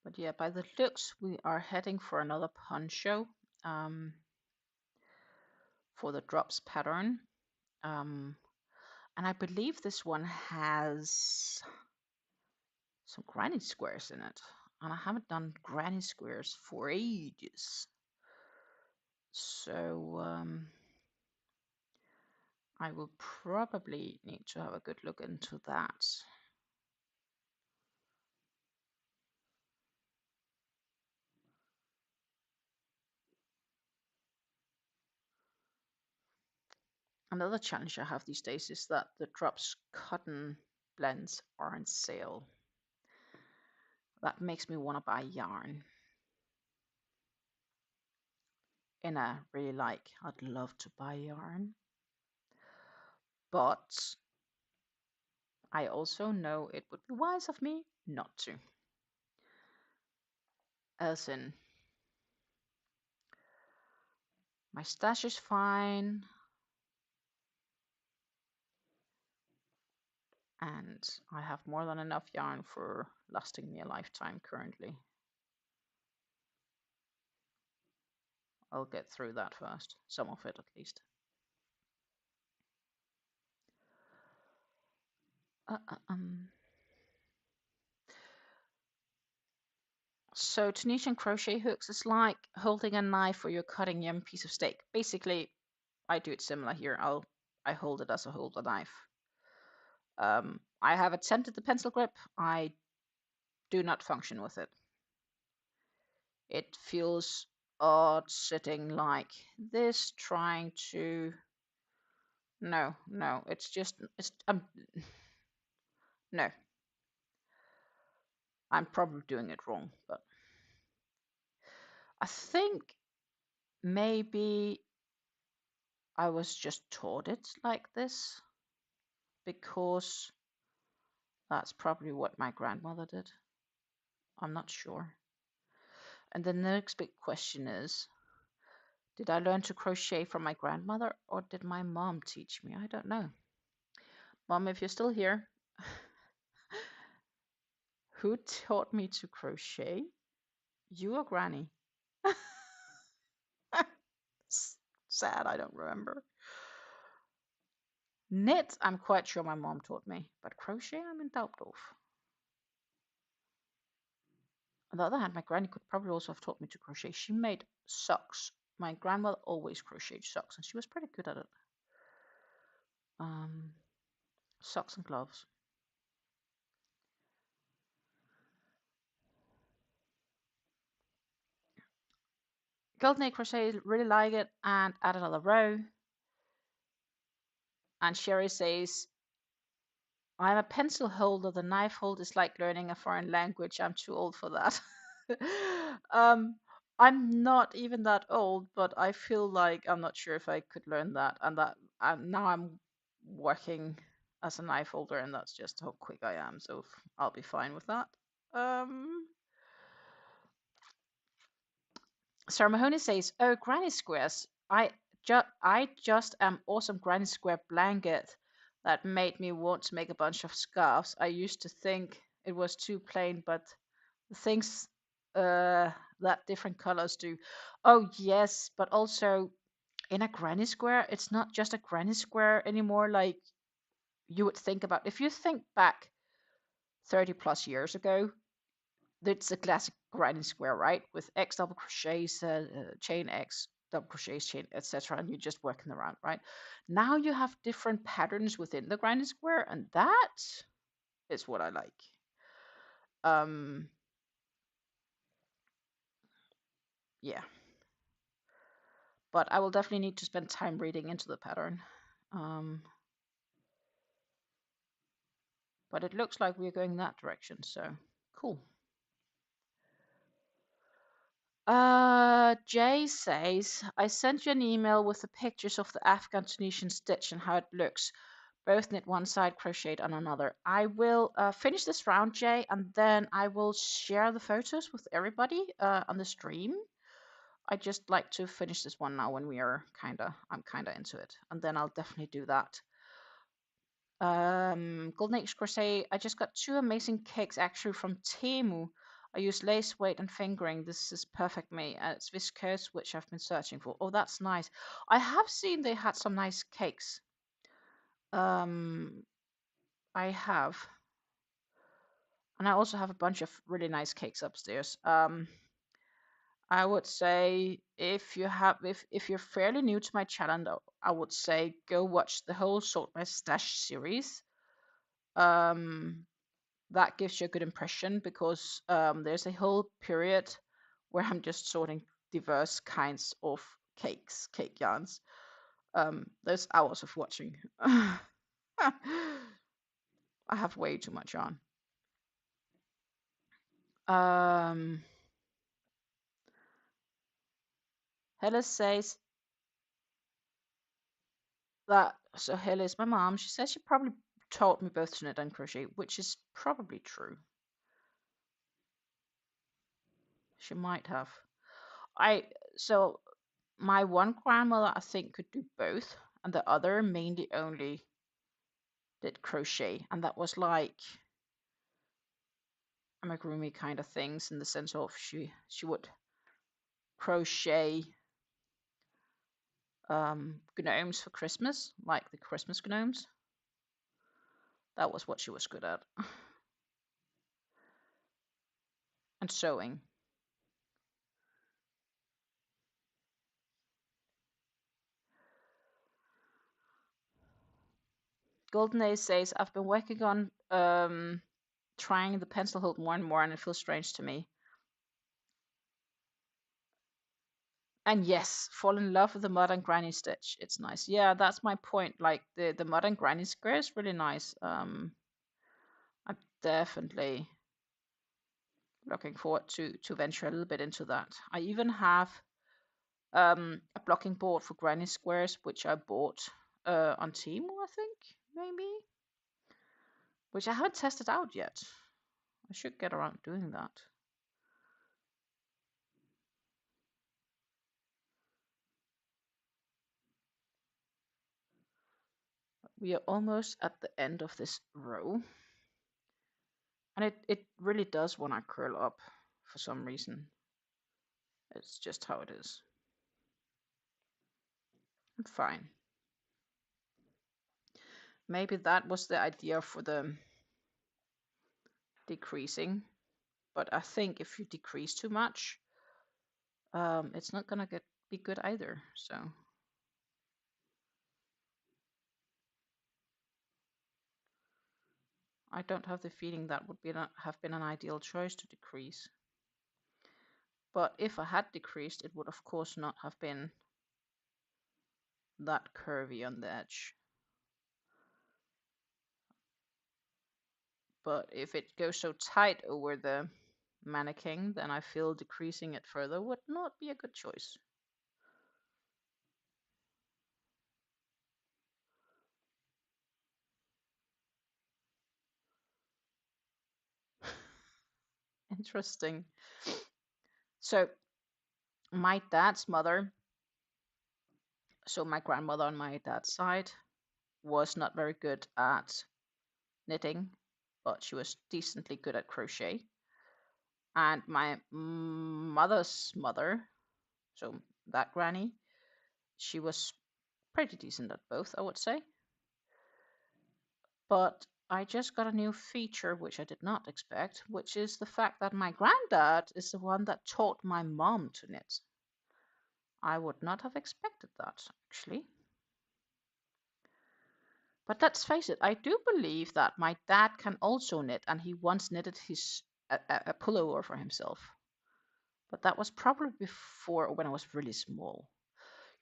But But yeah, by the looks, we are heading for another poncho for the drops pattern. And I believe this one has some granny squares in it. And I haven't done granny squares for ages. So I will probably need to have a good look into that. Another challenge I have these days is that the drops cotton blends are on sale. That makes me want to buy yarn. And I really like, I'd love to buy yarn. But I also know it would be wise of me not to. As in, my stash is fine. And I have more than enough yarn for lasting me a lifetime currently. I'll get through that first, some of it at least. So Tunisian crochet hooks is like holding a knife or you're cutting a piece of steak. Basically, I do it similar here. I hold it as I hold a knife. I have attempted the pencil grip. I do not function with it. It feels odd sitting like this, trying to. No, it's just no. I'm probably doing it wrong, but I think maybe I was just taught it like this because that's probably what my grandmother did. I'm not sure. And the next big question is, did I learn to crochet from my grandmother or did my mom teach me? I don't know. Mom, if you're still here, who taught me to crochet? You or Granny? Sad, I don't remember. Knit, I'm quite sure my mom taught me, but crochet, I'm in doubt of. On the other hand, my granny could probably also have taught me to crochet. She made socks. My grandmother always crocheted socks, and she was pretty good at it. Socks and gloves. Golden Crochet really like it and add another row. And Sherry says, I'm a pencil holder. The knife hold is like learning a foreign language. I'm too old for that. um, I'm not even that old, but I feel like I'm not sure if I could learn that. And that now I'm working as a knife holder, and that's just how quick I am. So I'll be fine with that. Sarah Mahoney says, "Oh, granny squares! I just am awesome granny square blanket that made me want to make a bunch of scarves. I used to think it was too plain, but the things that different colors do. Oh yes, but also in a granny square, it's not just a granny square anymore. Like you would think about if you think back 30 plus years ago, it's a classic grinding square, right? With X double crochets, chain X, double crochets, chain, etc. And you're just working around, right? Now you have different patterns within the grinding square, and that is what I like. Yeah. But I will definitely need to spend time reading into the pattern. But it looks like we're going that direction, so cool. Jay says, I sent you an email with the pictures of the Afghan Tunisian stitch and how it looks. Both knit one side, crocheted on another. I will finish this round, Jay, and then I will share the photos with everybody on the stream. I just like to finish this one now when I'm kinda into it, and then I'll definitely do that. Golden Age Crochet, I just got two amazing cakes actually from Temu. I use lace weight and fingering. This is perfect me. And it's viscose, which I've been searching for. Oh, that's nice. I have seen they had some nice cakes. I have. And I also have a bunch of really nice cakes upstairs. I would say if you're fairly new to my channel, I would say go watch the whole Sort My Stash series. That gives you a good impression because there's a whole period where I'm just sorting diverse kinds of cake yarns. There's hours of watching. I have way too much on. Hella says that, so Hella is my mom. She says she probably taught me both to knit and crochet, which is probably true. She might have. So my one grandmother I think could do both, and the other mainly only did crochet, and that was like amigurumi kind of things in the sense of she would crochet gnomes for Christmas, like the Christmas gnomes. That was what she was good at. And sewing. Golden Ace says, I've been working on trying the pencil hold more and more, and it feels strange to me. And yes, fall in love with the modern granny stitch. It's nice. Yeah, that's my point. Like the modern granny square is really nice. I'm definitely looking forward to venture a little bit into that. I even have a blocking board for granny squares, which I bought on Temu, I think, maybe, which I haven't tested out yet. I should get around doing that. We are almost at the end of this row. And it really does want to curl up for some reason. It's just how it is. I'm fine. Maybe that was the idea for the decreasing. But I think if you decrease too much, it's not gonna be good either. So I don't have the feeling that would have been an ideal choice to decrease. But if I had decreased, it would of course not have been that curvy on the edge. But if it goes so tight over the mannequin, then I feel decreasing it further would not be a good choice. Interesting. So my dad's mother, so my grandmother on my dad's side, was not very good at knitting, but she was decently good at crochet. And my mother's mother, so that granny, she was pretty decent at both, I would say. But I just got a new feature which I did not expect, which is the fact that my granddad is the one that taught my mom to knit. I would not have expected that, actually. But let's face it, I do believe that my dad can also knit, and he once knitted a pullover for himself. But that was probably before, when I was really small.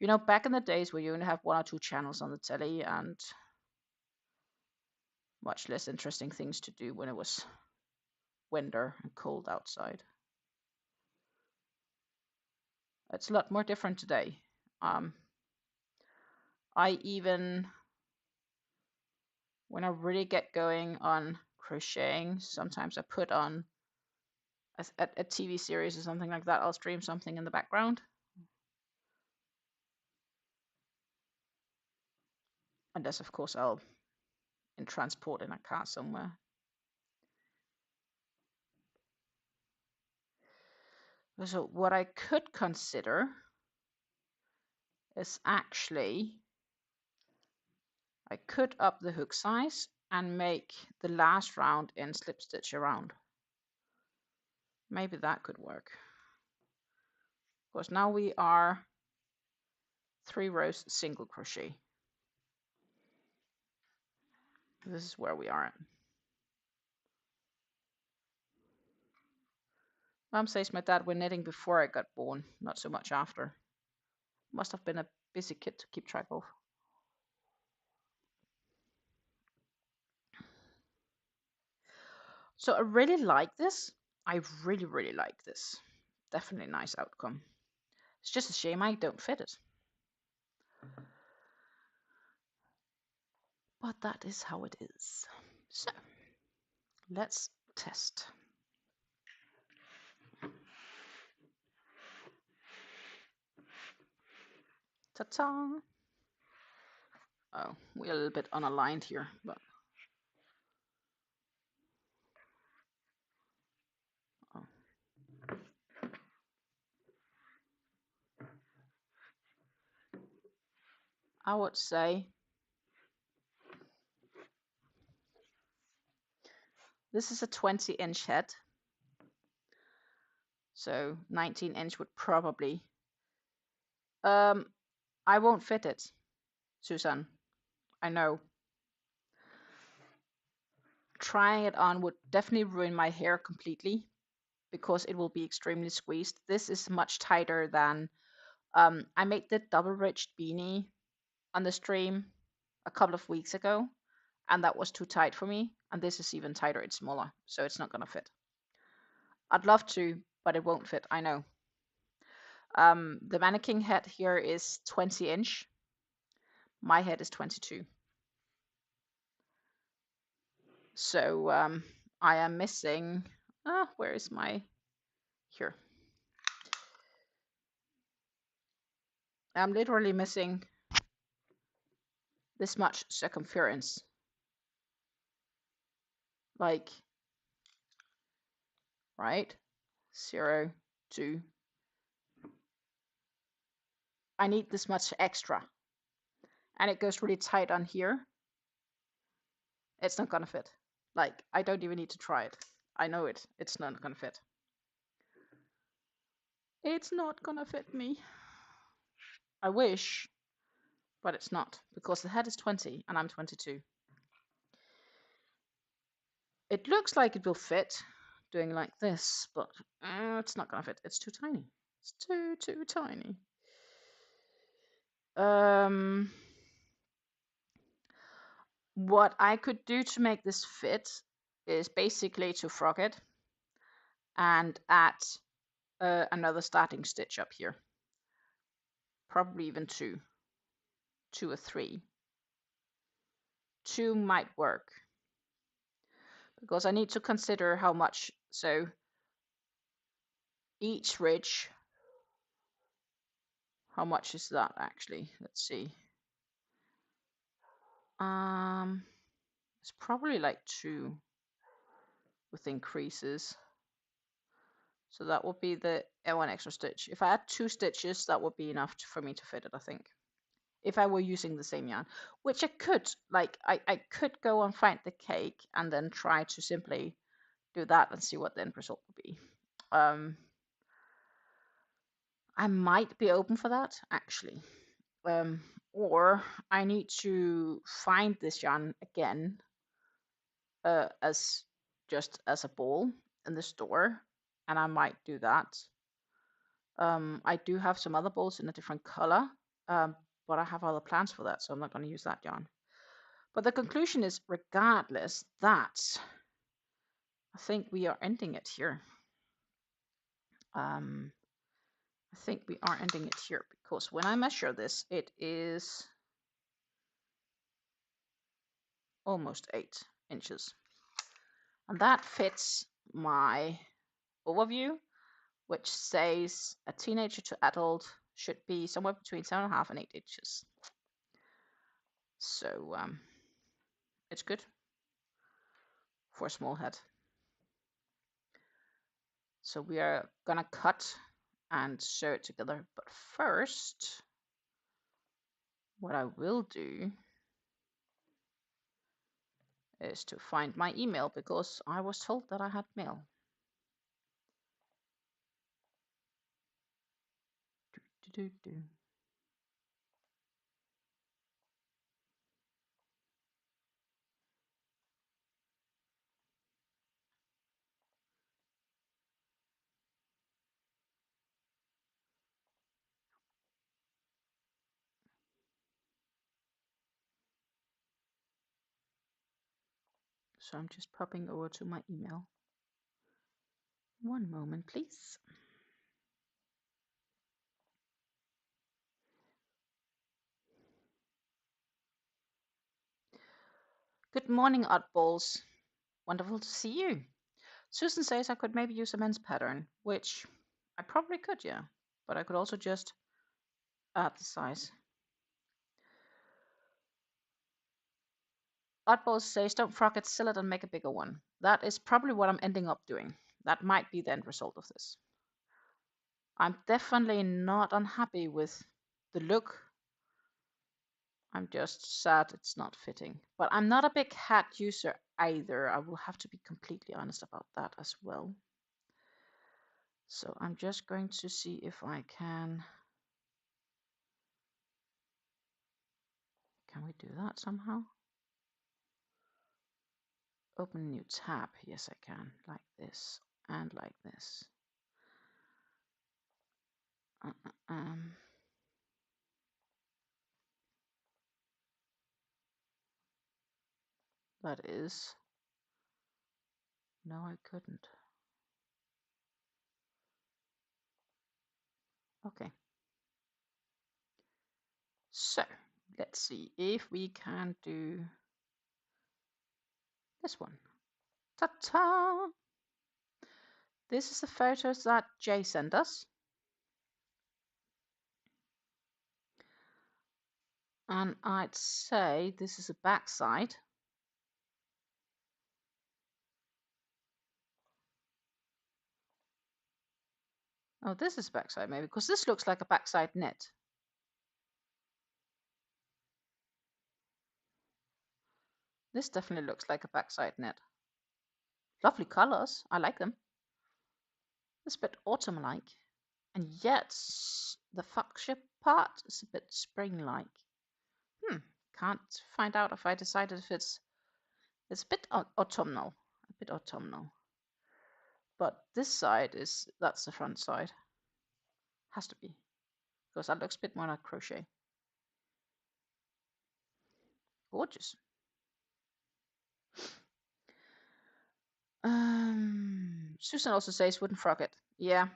You know, back in the days where you only have 1 or 2 channels on the telly and much less interesting things to do when it was winter and cold outside. It's a lot more different today. I even, when I really get going on crocheting, sometimes I put on a TV series or something like that. I'll stream something in the background. Unless, of course, I'll in transport in a car somewhere. So what I could consider is actually, I could up the hook size and make the last round in slip stitch around. Maybe that could work. Of course, now we are 3 rows single crochet. This is where we are at. Mom says my dad were knitting before I got born, not so much after. Must have been a busy kid to keep track of. So I really like this. I really, really like this. Definitely nice outcome. It's just a shame I don't fit it. But that is how it is. So let's test. Ta-ta! Oh, we're a little bit unaligned here, but oh. I would say this is a 20-inch head, so 19-inch would probably. I won't fit it, Susan. I know. Trying it on would definitely ruin my hair completely because it will be extremely squeezed. This is much tighter than I made the double ridged beanie on the stream a couple of weeks ago, and that was too tight for me. And this is even tighter, it's smaller, so it's not gonna fit. I'd love to, but it won't fit, I know. The mannequin head here is 20-inch. My head is 22. So I am missing, where is my, here. I'm literally missing this much circumference. Like, right? 0, 2. I need this much extra. And it goes really tight on here. It's not gonna fit. Like, I don't even need to try it. I know it. It's not gonna fit. It's not gonna fit me. I wish, but it's not, because the head is 20 and I'm 22. It looks like it will fit doing like this, but it's not gonna fit. It's too tiny. It's too tiny. What I could do to make this fit is basically to frog it and add another starting stitch up here. Probably even 2 or 3. 2 might work because I need to consider how much. So each ridge, how much is that actually? Let's see. It's probably like 2 with increases. So that would be the 1 extra stitch. If I add 2 stitches, that would be enough for me to fit it, I think. If I were using the same yarn, which I could, like, I could go and find the cake and then try to simply do that and see what the end result would be. I might be open for that, actually. Or I need to find this yarn again as just as a ball in the store, and I might do that. I do have some other balls in a different color, but I have other plans for that, so I'm not going to use that yarn. But the conclusion is, regardless, that I think we are ending it here. I think we are ending it here because when I measure this, it is almost 8 inches. And that fits my overview, which says a teenager to adult should be somewhere between 7.5 and 8 inches. So it's good for a small head. So we are gonna cut and sew it together. But first, what I will do is to find my email because I was told that I had mail. So I'm just popping over to my email. One moment, please. Good morning, oddballs. Wonderful to see you. Susan says I could maybe use a men's pattern, which I probably could, yeah. But I could also just add the size. Oddballs says don't frock it, sell it and make a bigger one. That is probably what I'm ending up doing. That might be the end result of this. I'm definitely not unhappy with the look. I'm just sad it's not fitting. But I'm not a big hat user either. I will have to be completely honest about that as well. So I'm just going to see if I can we do that somehow? Open a new tab. Yes, I can. Like this and like this. That is. No, I couldn't. Okay. So let's see if we can do this one. Ta-ta! This is the photos that Jay sent us. And I'd say this is a backside. Oh, this is backside maybe, because this looks like a backside knit. This definitely looks like a backside knit. Lovely colors. I like them. It's a bit autumn-like. And yet the fuchsia part is a bit spring-like. Can't find out if I decided if it's a bit autumnal. A bit autumnal. But this side that's the front side. Has to be. Because that looks a bit more like crochet. Gorgeous. Susan also says wouldn't frock it. Yeah.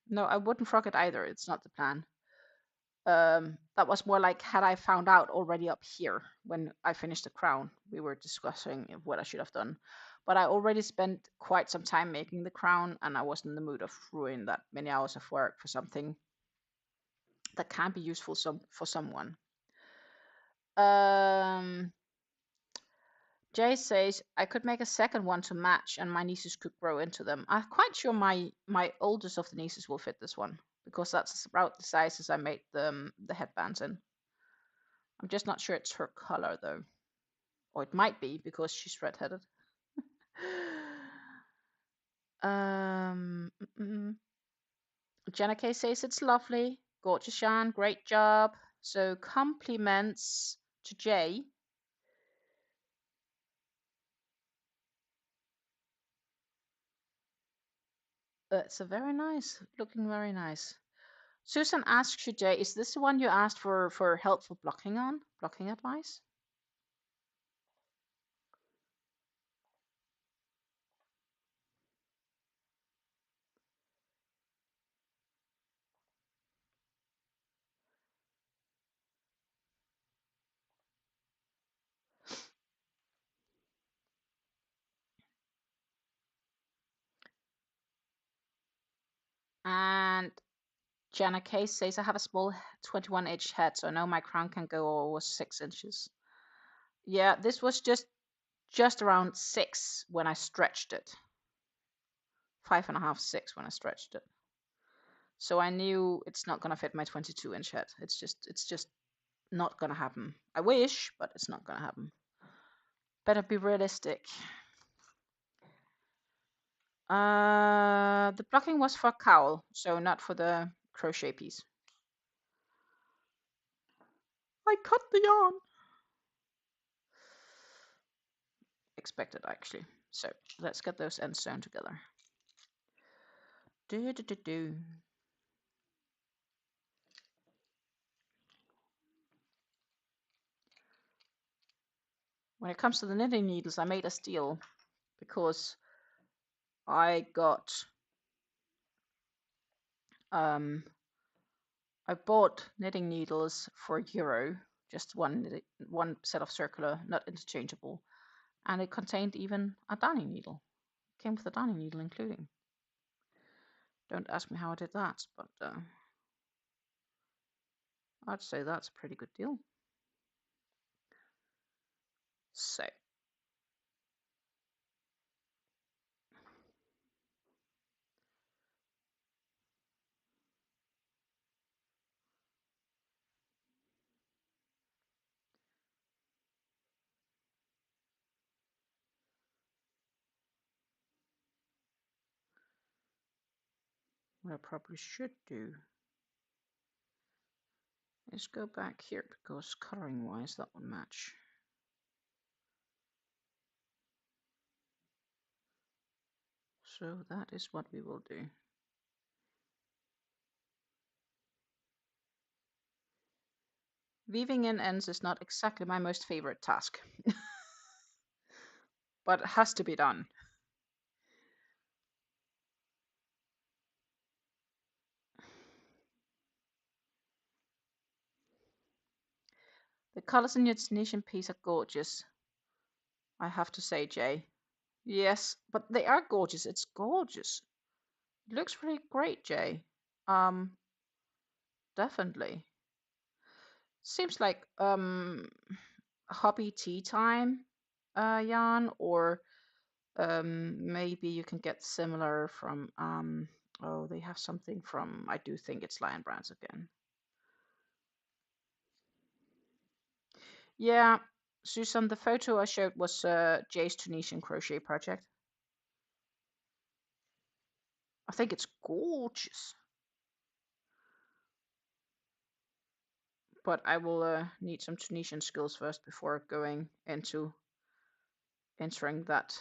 No, I wouldn't frock it either. It's not the plan. That was more like had I found out already up here when I finished the crown. We were discussing what I should have done. But I already spent quite some time making the crown and I wasn't in the mood of ruining that many hours of work for something that can be useful for someone. Jay says I could make a second one to match and my nieces could grow into them. I'm quite sure my oldest of the nieces will fit this one because that's about the sizes I made the headbands in. I'm just not sure it's her color though. Or it might be because she's redheaded. Jenna K says it's lovely. Gorgeous, Shan. Great job. So compliments to Jay. It's a very nice, looking very nice. Susan asks you, Jay, is this the one you asked for helpful blocking advice? And Jana Case says, I have a small 21-inch head, so I know my crown can go over 6 inches. Yeah, this was just around 6 when I stretched it. 5.5, 6 when I stretched it. So I knew it's not gonna fit my 22-inch head. It's just not gonna happen. I wish, but it's not gonna happen. Better be realistic. The blocking was for cowl, so not for the crochet piece. I cut the yarn. Expected, actually. So let's get those ends sewn together. Do, do, do, do. When it comes to the knitting needles, I made a steal because I got I bought knitting needles for €1, just one set of circular, not interchangeable, and it contained even a darning needle. It came with a darning needle including. Don't ask me how I did that, but I'd say that's a pretty good deal. So what I probably should do is go back here because coloring wise that would match. So that is what we will do. Weaving in ends is not exactly my most favorite task, but it has to be done. The colors in your Tunisian piece are gorgeous, I have to say, Jay. Yes, but they are gorgeous. It's gorgeous. It looks really great, Jay. Definitely. Seems like hobby tea time yarn, or maybe you can get similar from oh, they have something from, I do think it's Lion Brands again. Yeah, Susan, the photo I showed was Jay's Tunisian crochet project. I think it's gorgeous. But I will need some Tunisian skills first before going into entering that.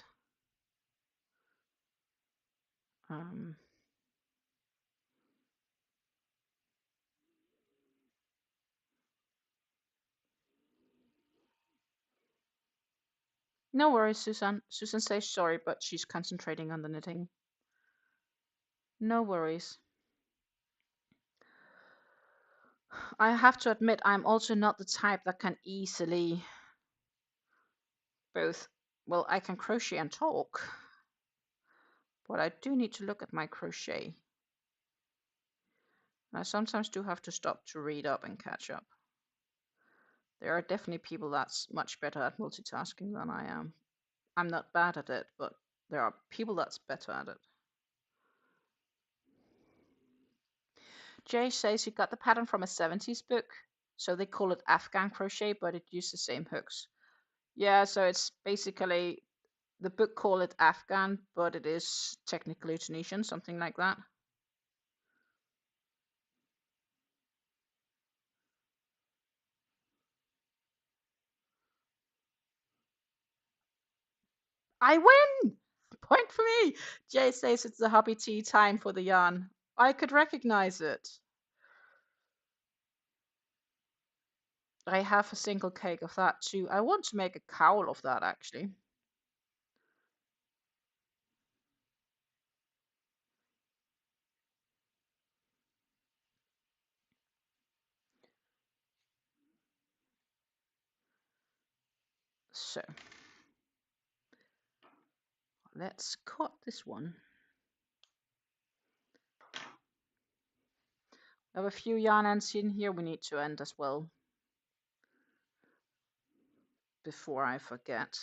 No worries, Susan. Susan says sorry, but she's concentrating on the knitting. No worries. I have to admit, I'm also not the type that can easily both. Well, I can crochet and talk, but I do need to look at my crochet. I sometimes do have to stop to read up and catch up. There are definitely people that's much better at multitasking than I am. I'm not bad at it, but there are people that's better at it. Jay says he got the pattern from a 70s book, so they call it Afghan crochet, but it used the same hooks. Yeah, so it's basically, the book call it Afghan, but it is technically Tunisian, something like that. I win! Point for me! Jay says it's the hobby tea time for the yarn. I could recognize it. I have a single cake of that too. I want to make a cowl of that actually. So let's cut this one. I have a few yarn ends in here we need to end as well before I forget.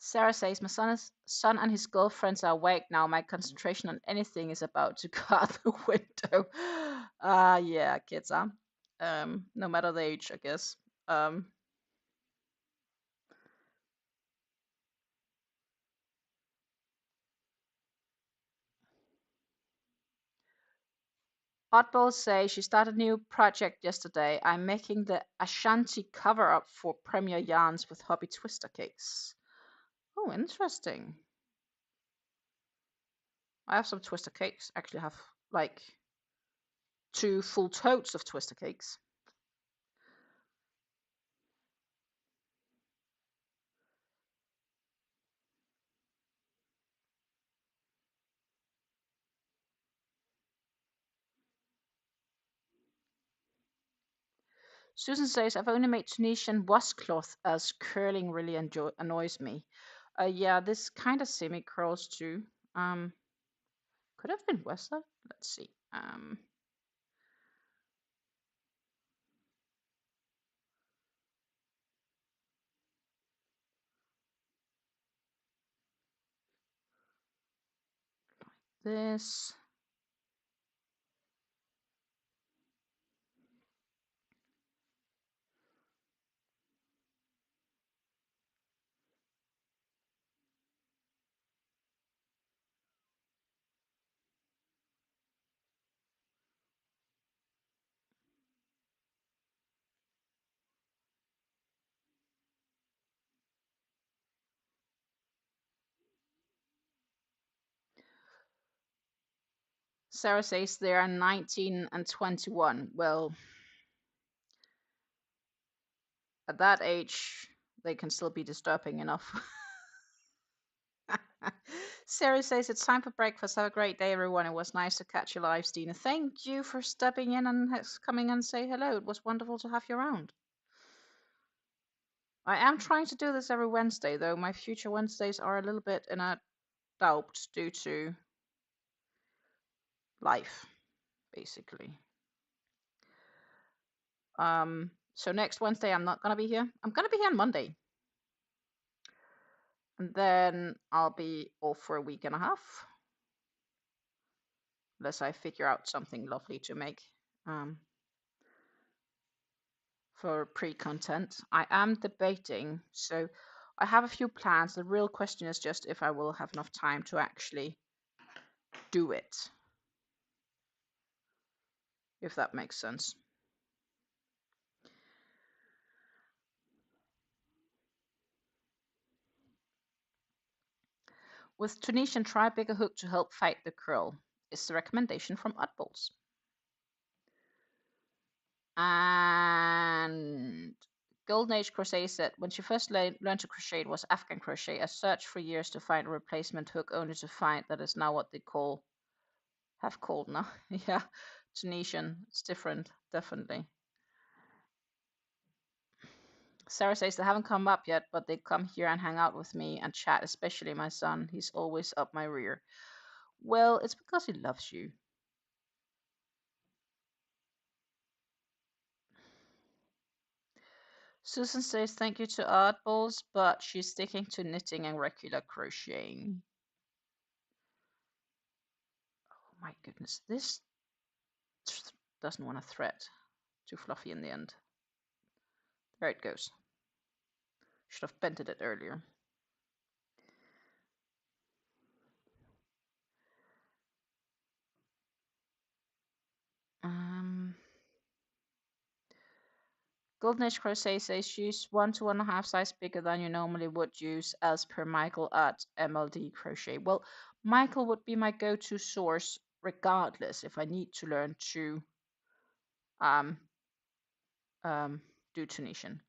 Sarah says, my son and his girlfriends are awake now. My concentration on anything is about to go out the window. Yeah, kids, huh? No matter the age, I guess. Oddball say she started a new project yesterday. I'm making the Ashanti cover up for Premier Yarns with hobby twister cakes. Oh, interesting. I have some twister cakes. Actually, have like 2 full totes of twister cakes. Susan says, I've only made Tunisian washcloth as curling really annoys me. Yeah, this kind of semi curls too. Could have been Western. Let's see. This. Sarah says they are 19 and 21. Well, at that age, they can still be disturbing enough. Sarah says it's time for breakfast. Have a great day, everyone. It was nice to catch you live, Stina. Thank you for stepping in and coming and say hello. It was wonderful to have you around. I am trying to do this every Wednesday, though. My future Wednesdays are a little bit in a doubt due to life, basically. So next Wednesday, I'm not going to be here. I'm going to be here on Monday. And then I'll be off for a week and a half. Unless I figure out something lovely to make for pre-content. I am debating, so I have a few plans. The real question is just if I will have enough time to actually do it. If that makes sense. With Tunisian, try bigger hook to help fight the curl. Is the recommendation from Oddballs. And Golden Age Crochet said when she first learned to crochet, it was Afghan crochet. I searched for years to find a replacement hook, only to find that is now what they have called now. Yeah, Tunisian. It's different, definitely. Sarah says they haven't come up yet, but they come here and hang out with me and chat, especially my son. He's always up my rear. Well, it's because he loves you. Susan says thank you to Oddballs, but she's sticking to knitting and regular crocheting. Oh my goodness, this doesn't want to thread. Too fluffy in the end. There it goes. Should have bended it earlier. Golden Age Crochet says use 1 to 1.5 size bigger than you normally would use, as per Michael at MLD Crochet. Well, Michael would be my go-to source regardless if I need to learn to do Tunisian.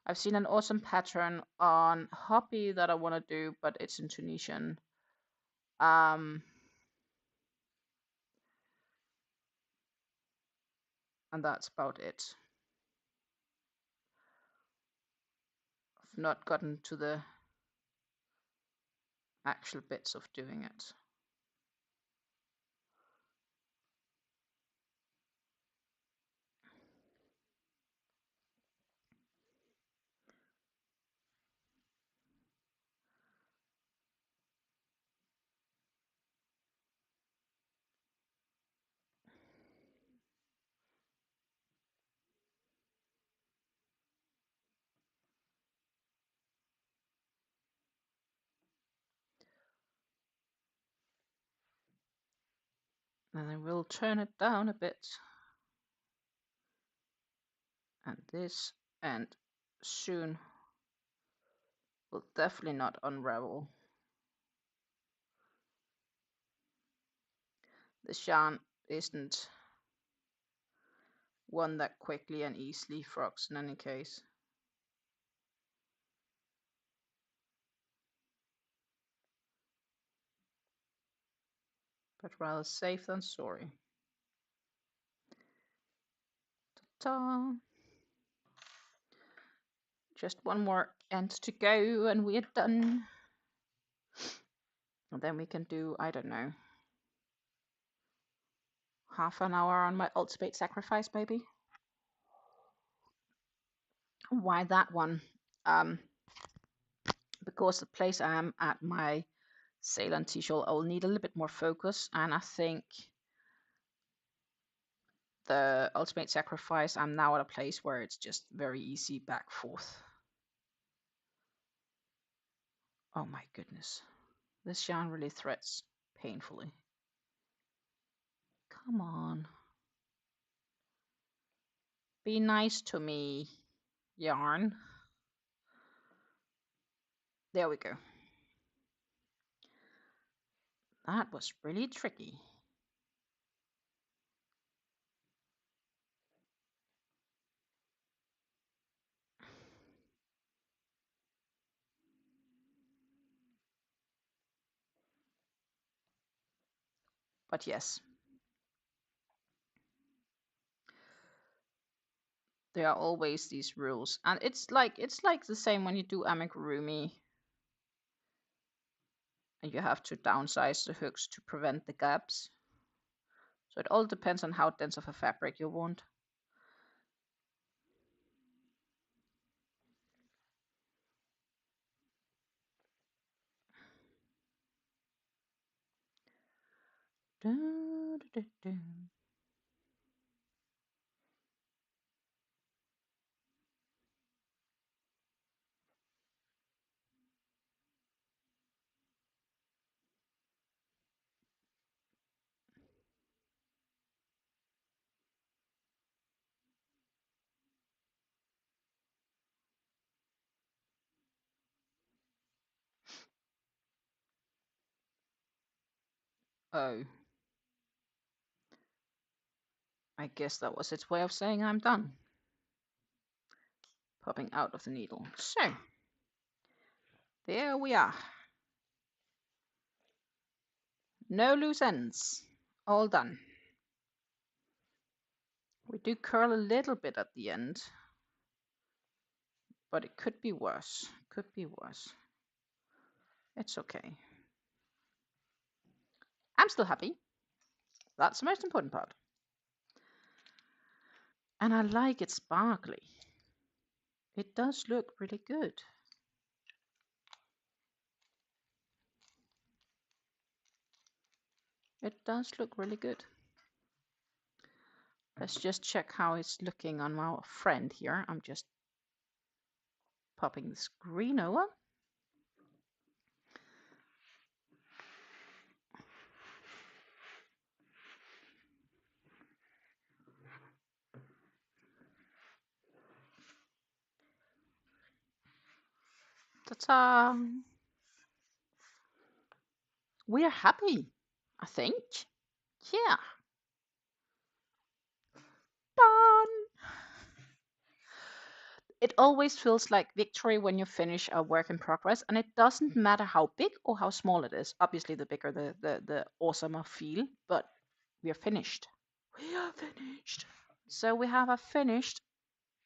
I've seen an awesome pattern on Hobby that I want to do, but it's in Tunisian. And that's about it. I've not gotten to the actual bits of doing it. And I will turn it down a bit. And this, and soon will definitely not unravel. This yarn isn't one that quickly and easily frogs in any case. But rather safe than sorry. Ta-ta! Just one more end to go and we're done. And then we can do, I don't know, half an hour on my ultimate sacrifice, maybe. Why that one? Because the place I am at my sale on T-shirt, I'll need a little bit more focus, and I think the ultimate sacrifice, I'm now at a place where it's just very easy back forth. Oh my goodness, this yarn really threads painfully. Come on, be nice to me, yarn. There we go. That was really tricky. But yes, there are always these rules, and it's like the same when you do amigurumi, and you have to downsize the hooks to prevent the gaps. So it all depends on how dense of a fabric you want. Oh, I guess that was its way of saying I'm done. Popping out of the needle. So, there we are. No loose ends. All done. We do curl a little bit at the end, but it could be worse. Could be worse. It's okay. I'm still happy. That's the most important part. And I like it sparkly. It does look really good. It does look really good. Let's just check how it's looking on my friend here. I'm just popping the screen over. Ta-ta! We're happy, I think. Yeah. Done! It always feels like victory when you finish a work in progress, and it doesn't matter how big or how small it is. Obviously, the bigger the awesomer feel, but we are finished. We are finished. So we have a finished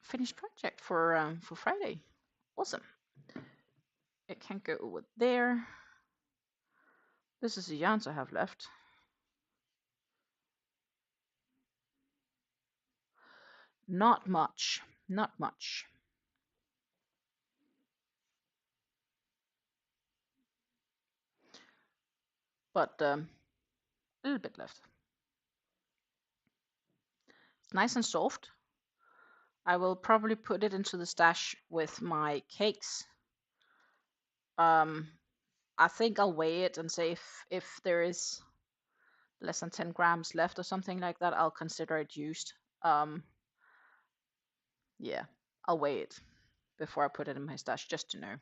project for Friday. Awesome. It can go over there. This is the yarns I have left. Not much. Not much. But a little bit left. It's nice and soft. I will probably put it into the stash with my cakes. I think I'll weigh it and say if there is less than 10 grams left or something like that, I'll consider it used. Yeah, I'll weigh it before I put it in my stash just to know.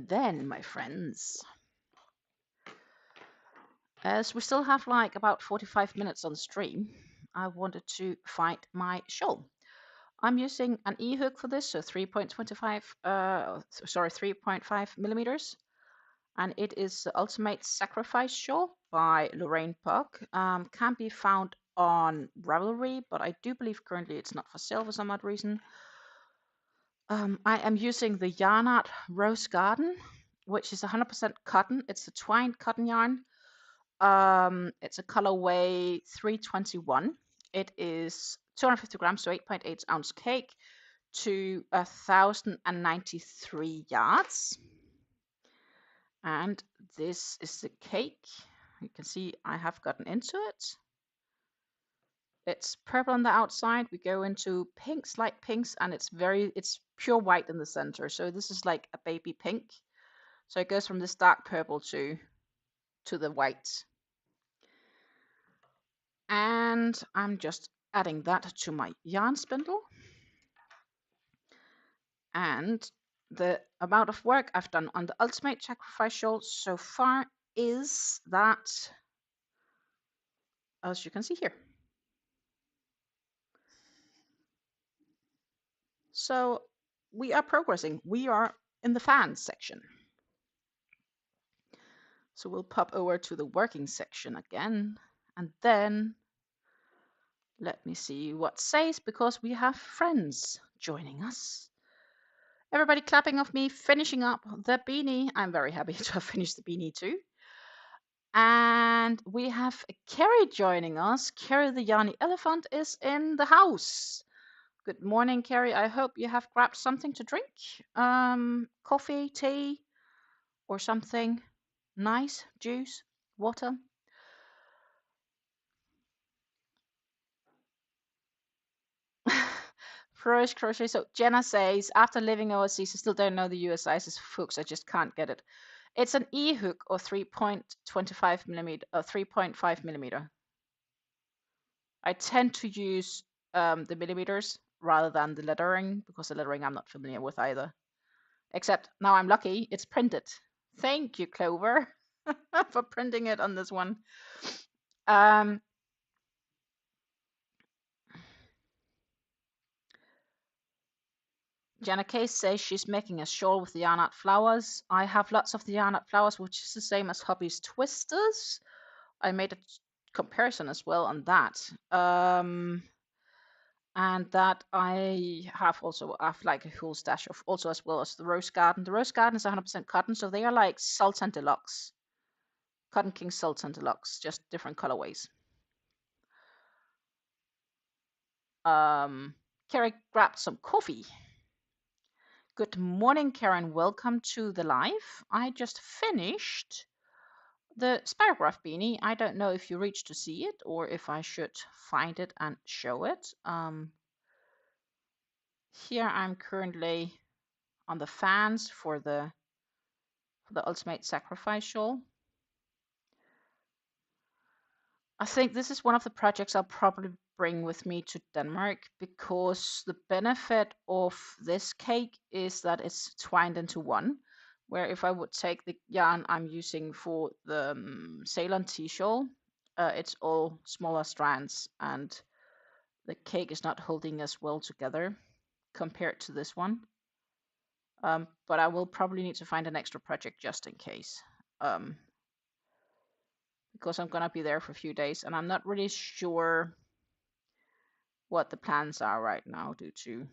Then my friends, as we still have like about 45 minutes on stream, I wanted to find my shawl. I'm using an e-hook for this, so 3.5 millimeters, and it is the Ultimate Sacrifice Shawl by Lorraine Puck. Can be found on Ravelry, but I do believe currently it's not for sale for some odd reason. I am using the yarn art Rose Garden, which is 100% cotton. It's a twined cotton yarn. It's a colorway 321. It is 250 grams, so 8.8 ounce cake to 1,093 yards. And this is the cake. You can see I have gotten into it. It's purple on the outside. We go into pinks, light pinks, and it's pure white in the center. So this is like a baby pink. So it goes from this dark purple to the white. And I'm just adding that to my yarn spindle. And the amount of work I've done on the Ultimate Sacrifice Shawl so far is that, as you can see here. So we are progressing. We are in the fans section. So we'll pop over to the working section again, and then let me see what says, because we have friends joining us. Everybody clapping off me, finishing up the beanie. I'm very happy to have finished the beanie too. And we have Carrie joining us. Carrie the Yarny Elephant is in the house. Good morning, Carrie. I hope you have grabbed something to drink. Coffee, tea, or something nice, juice, water. Flourish crochet. So Jenna says, after living overseas, I still don't know the US sizes of hooks. I just can't get it. It's an e-hook or 3.25 millimeter or 3.5 millimeter. I tend to use the millimeters rather than the lettering, because the lettering I'm not familiar with either. Except now I'm lucky, it's printed. Thank you, Clover, for printing it on this one. Jenna Case says she's making a shawl with the yarn art flowers. I have lots of the yarn art flowers, which is the same as Hobby's Twisters. I made a comparison as well on that. And that I have also like a whole stash of, also as well as the Rose Garden. The Rose Garden is 100% cotton, so they are like Sultan Deluxe. Cotton King Sultan Deluxe, just different colorways. Karen grabbed some coffee. Good morning, Karen. Welcome to the live. I just finished the Spirograph Beanie. I don't know if you reached to see it or if I should find it and show it. Here I'm currently on the fans for the Ultimate Sacrifice Shawl. I think this is one of the projects I'll probably bring with me to Denmark, because the benefit of this cake is that it's twined into one, where if I would take the yarn I'm using for the Ceylon tea shawl, it's all smaller strands and the cake is not holding as well together compared to this one. But I will probably need to find an extra project just in case. Because I'm gonna be there for a few days and I'm not really sure what the plans are right now, due to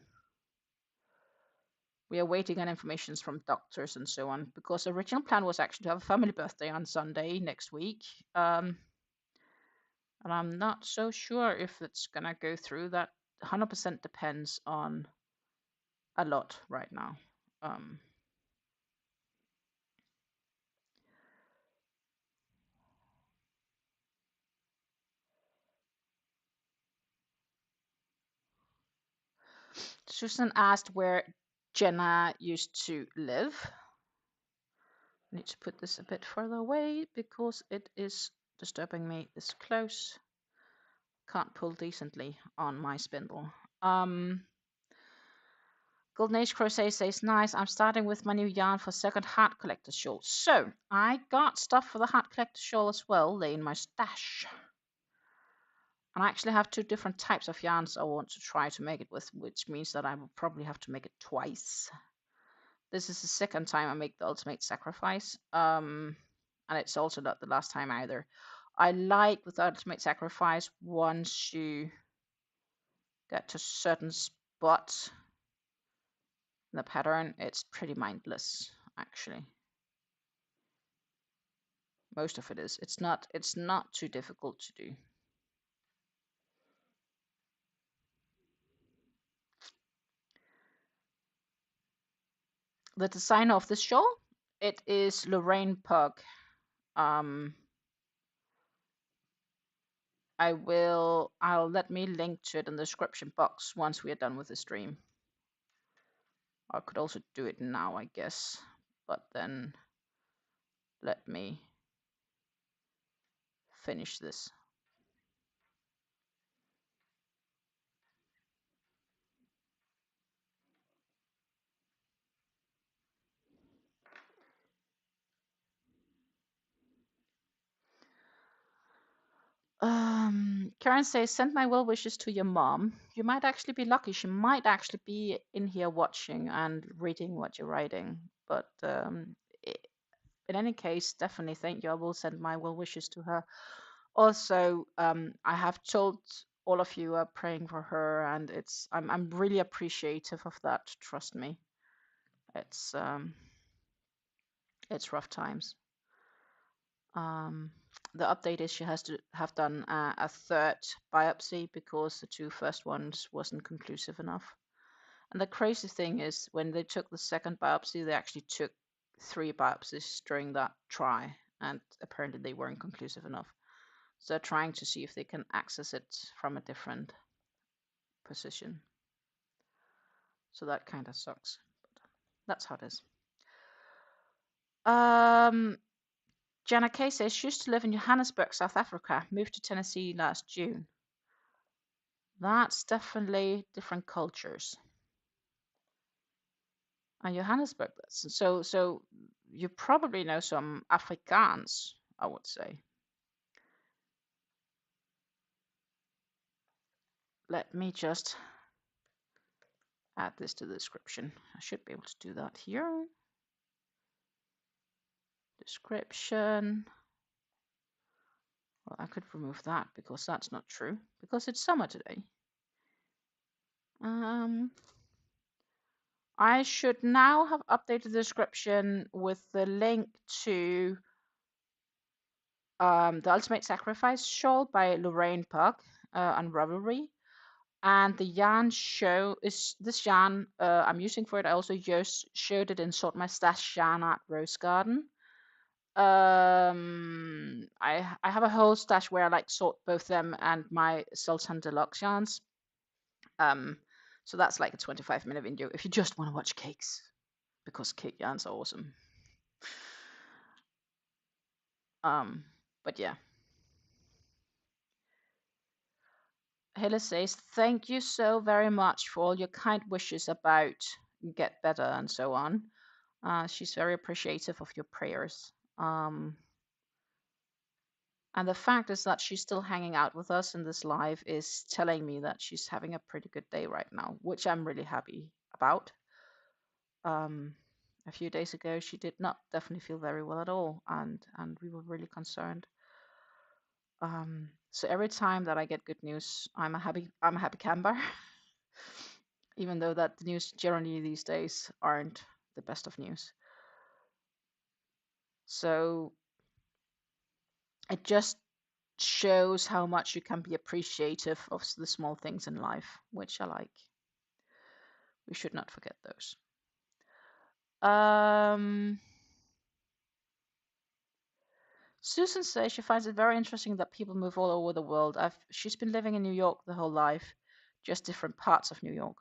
we are waiting on information from doctors and so on, because the original plan was actually to have a family birthday on Sunday next week, and I'm not so sure if it's gonna go through. That 100% depends on a lot right now. Susan asked where Jenna used to live. I need to put this a bit further away because it is disturbing me this close. Can't pull decently on my spindle. Golden Age Crochet says, nice, I'm starting with my new yarn for second hat collector shawl. So, I got stuff for the hat collector shawl as well, lay in my stash. And I actually have 2 different types of yarns I want to try to make it with, which means that I will probably have to make it twice. This is the second time I make the Ultimate Sacrifice, and it's also not the last time either. I like with the Ultimate Sacrifice, once you get to a certain spot in the pattern, it's pretty mindless, actually. Most of it is. It's not too difficult to do. The designer of this shawl, it is Lorraine Pug. I'll let me link to it in the description box once we are done with the stream. I could also do it now, I guess, but then let me finish this. Karen says, send my well wishes to your mom. You might actually be lucky. She might actually be in here watching and reading what you're writing. But in any case, definitely thank you. I will send my well wishes to her. Also, I have told all of you are praying for her, and I'm really appreciative of that. Trust me, it's rough times. The update is she has to have done a 3rd biopsy because the 2 first ones wasn't conclusive enough. And the crazy thing is, when they took the 2nd biopsy, they actually took 3 biopsies during that try, and apparently they weren't conclusive enough. So they're trying to see if they can access it from a different position. So that kind of sucks, but that's how it is. Jana K says she used to live in Johannesburg, South Africa, moved to Tennessee last June. That's definitely different cultures. And Johannesburg, so you probably know some Afrikaans, I would say. Let me just add this to the description. I should be able to do that here. Description. Well, I could remove that because that's not true, because it's summer today. I should now have updated the description with the link to The Ultimate Sacrifice shawl by Lorraine Pug on Ravelry. And the yarn show is this yarn I'm using for it. I also just showed it in Sort My Stash Yarn Art Rose Garden. I have a whole stash where I like sort both them and my Sultan Deluxe yarns. So that's like a 25-minute video if you just want to watch cakes, because cake yarns are awesome. But yeah. Hilla says, thank you so very much for all your kind wishes about get better and so on. She's very appreciative of your prayers. And the fact is that she's still hanging out with us in this live is telling me that she's having a pretty good day right now, which I'm really happy about. A few days ago, she did not definitely feel very well at all, and we were really concerned. So every time that I get good news, I'm a happy camper. Even though that the news generally these days aren't the best of news. So it just shows how much you can be appreciative of the small things in life, which I like. We should not forget those. Susan says she finds it very interesting that people move all over the world. She's been living in New York the whole life, just different parts of New York.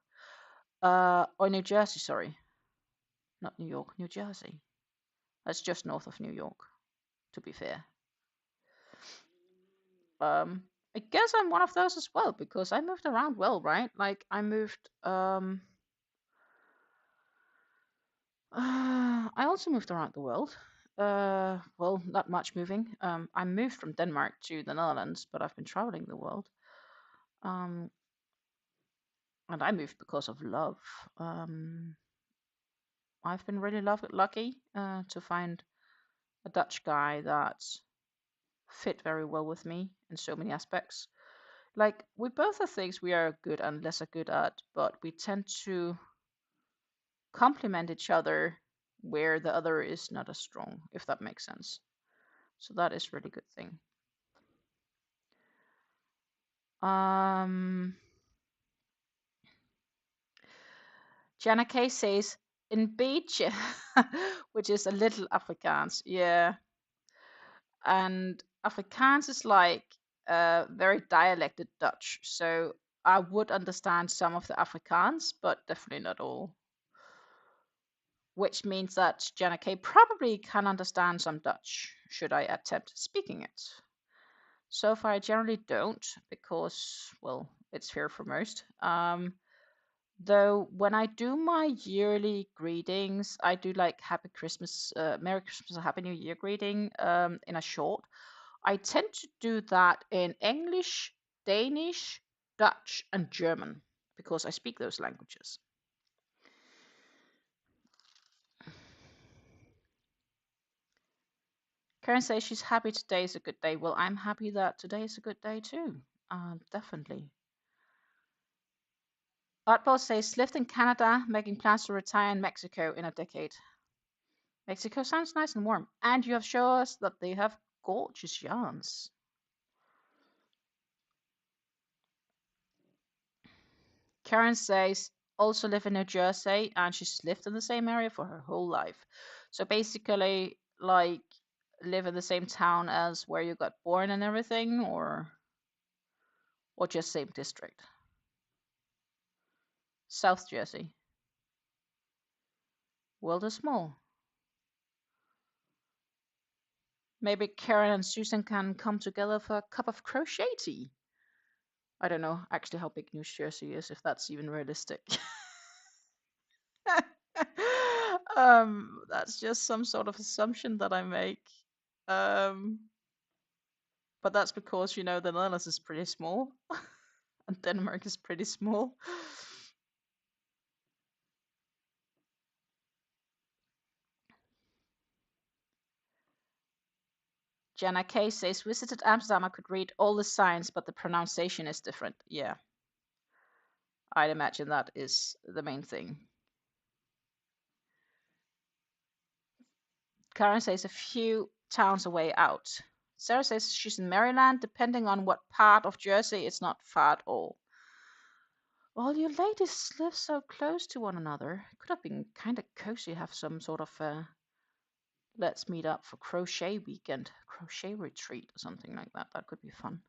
Or New Jersey, sorry. Not New York, New Jersey. That's just north of New York, to be fair. I guess I'm one of those as well because I moved around well, right? Like I moved I also moved around the world. Well, not much moving. I moved from Denmark to the Netherlands, but I've been traveling the world. Um, and I moved because of love. Um, I've been really lucky to find a Dutch guy that fit very well with me in so many aspects. Like we both have things we are good and lesser good at, but we tend to complement each other where the other is not as strong, if that makes sense. So that is really good thing. Jana K says in beach, which is a little Afrikaans, yeah. And Afrikaans is like very dialected Dutch, so I would understand some of the Afrikaans, but definitely not all. Which means that Jana K probably can understand some Dutch, should I attempt speaking it. So far, I generally don't because, well, it's fair for most. Though when I do my yearly greetings, I do like Happy Christmas, Merry Christmas, or Happy New Year greeting in a short. I tend to do that in English, Danish, Dutch, and German because I speak those languages. Karen says she's happy today is a good day. Well, I'm happy that today is a good day too. Definitely. Artball says lived in Canada, making plans to retire in Mexico in a decade. Mexico sounds nice and warm, and you have shown us that they have gorgeous yarns. Karen says also live in New Jersey, and she's lived in the same area for her whole life. So basically, like live in the same town as where you got born and everything, or just same district. South Jersey. World is small. Maybe Karen and Susan can come together for a cup of crochet tea. I don't know actually how big New Jersey is, if that's even realistic. That's just some sort of assumption that I make. Um, but that's because, the Netherlands is pretty small and Denmark is pretty small. Jana K says, visited Amsterdam, I could read all the signs, but the pronunciation is different. Yeah, I'd imagine that is the main thing. Karen says a few towns away out. Sarah says she's in Maryland. Depending on what part of Jersey, it's not far at all. Well, you ladies live so close to one another. It could have been kind of cozy to have some sort of let's meet up for crochet weekend, crochet retreat, or something like that. That could be fun.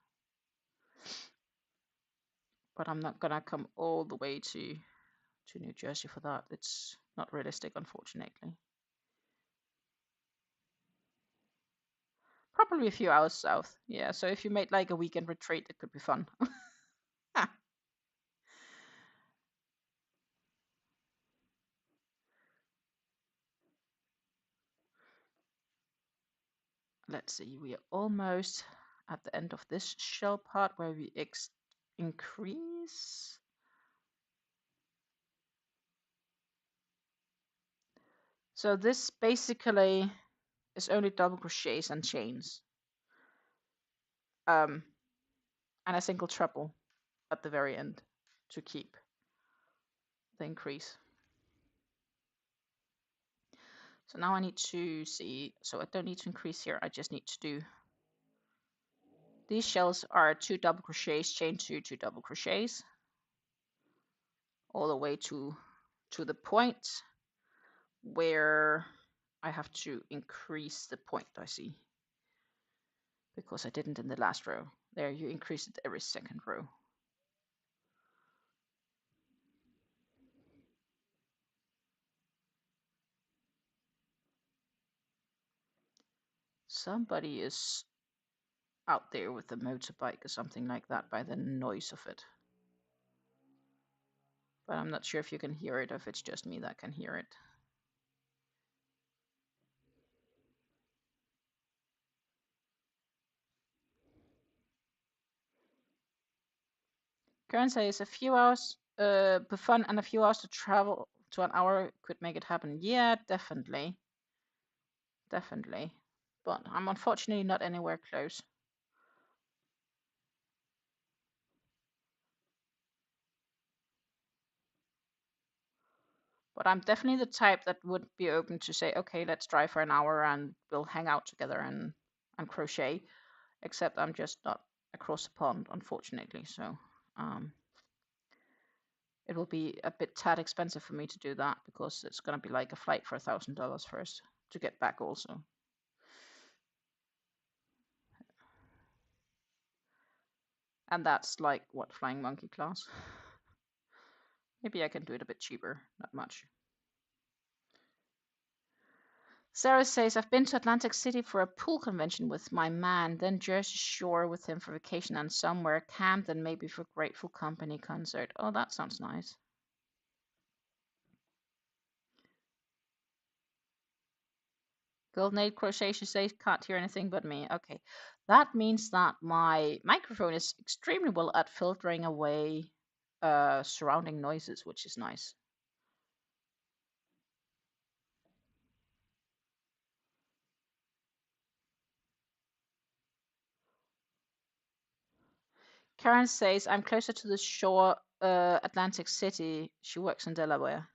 But I'm not gonna come all the way to New Jersey for that. It's not realistic, unfortunately. Probably a few hours south. Yeah, so if you made like a weekend retreat, it could be fun. Let's see, we are almost at the end of this shell part where we increase. So this basically is only double crochets and chains. And a single treble at the very end to keep the increase. So now I need to see, so I don't need to increase here, I just need to do, these shells are 2 double crochets, chain 2 double crochets, all the way to the point where I have to increase the point, I see, because I didn't in the last row. There, you increase it every second row. Somebody is out there with a motorbike or something like that by the noise of it. But I'm not sure if you can hear it or if it's just me that can hear it. Karen says a few hours for fun and a few hours to travel to an hour could make it happen. Yeah, definitely. Definitely. But I'm unfortunately not anywhere close. But I'm definitely the type that would be open to say, okay, let's drive for an hour and we'll hang out together and crochet. Except I'm just not across the pond, unfortunately. So it will be a bit tad expensive for me to do that because it's going to be like a flight for $1,000 first to get back also. And that's like, what, flying monkey class? Maybe I can do it a bit cheaper, not much. Sarah says, I've been to Atlantic City for a pool convention with my man, then Jersey Shore with him for vacation, and somewhere Camden maybe for Grateful Company concert. Oh, that sounds nice. Golden Aid Crochet, she says, can't hear anything but me. Okay, that means that my microphone is extremely well at filtering away surrounding noises, which is nice. Karen says, I'm closer to the shore, Atlantic City. She works in Delaware.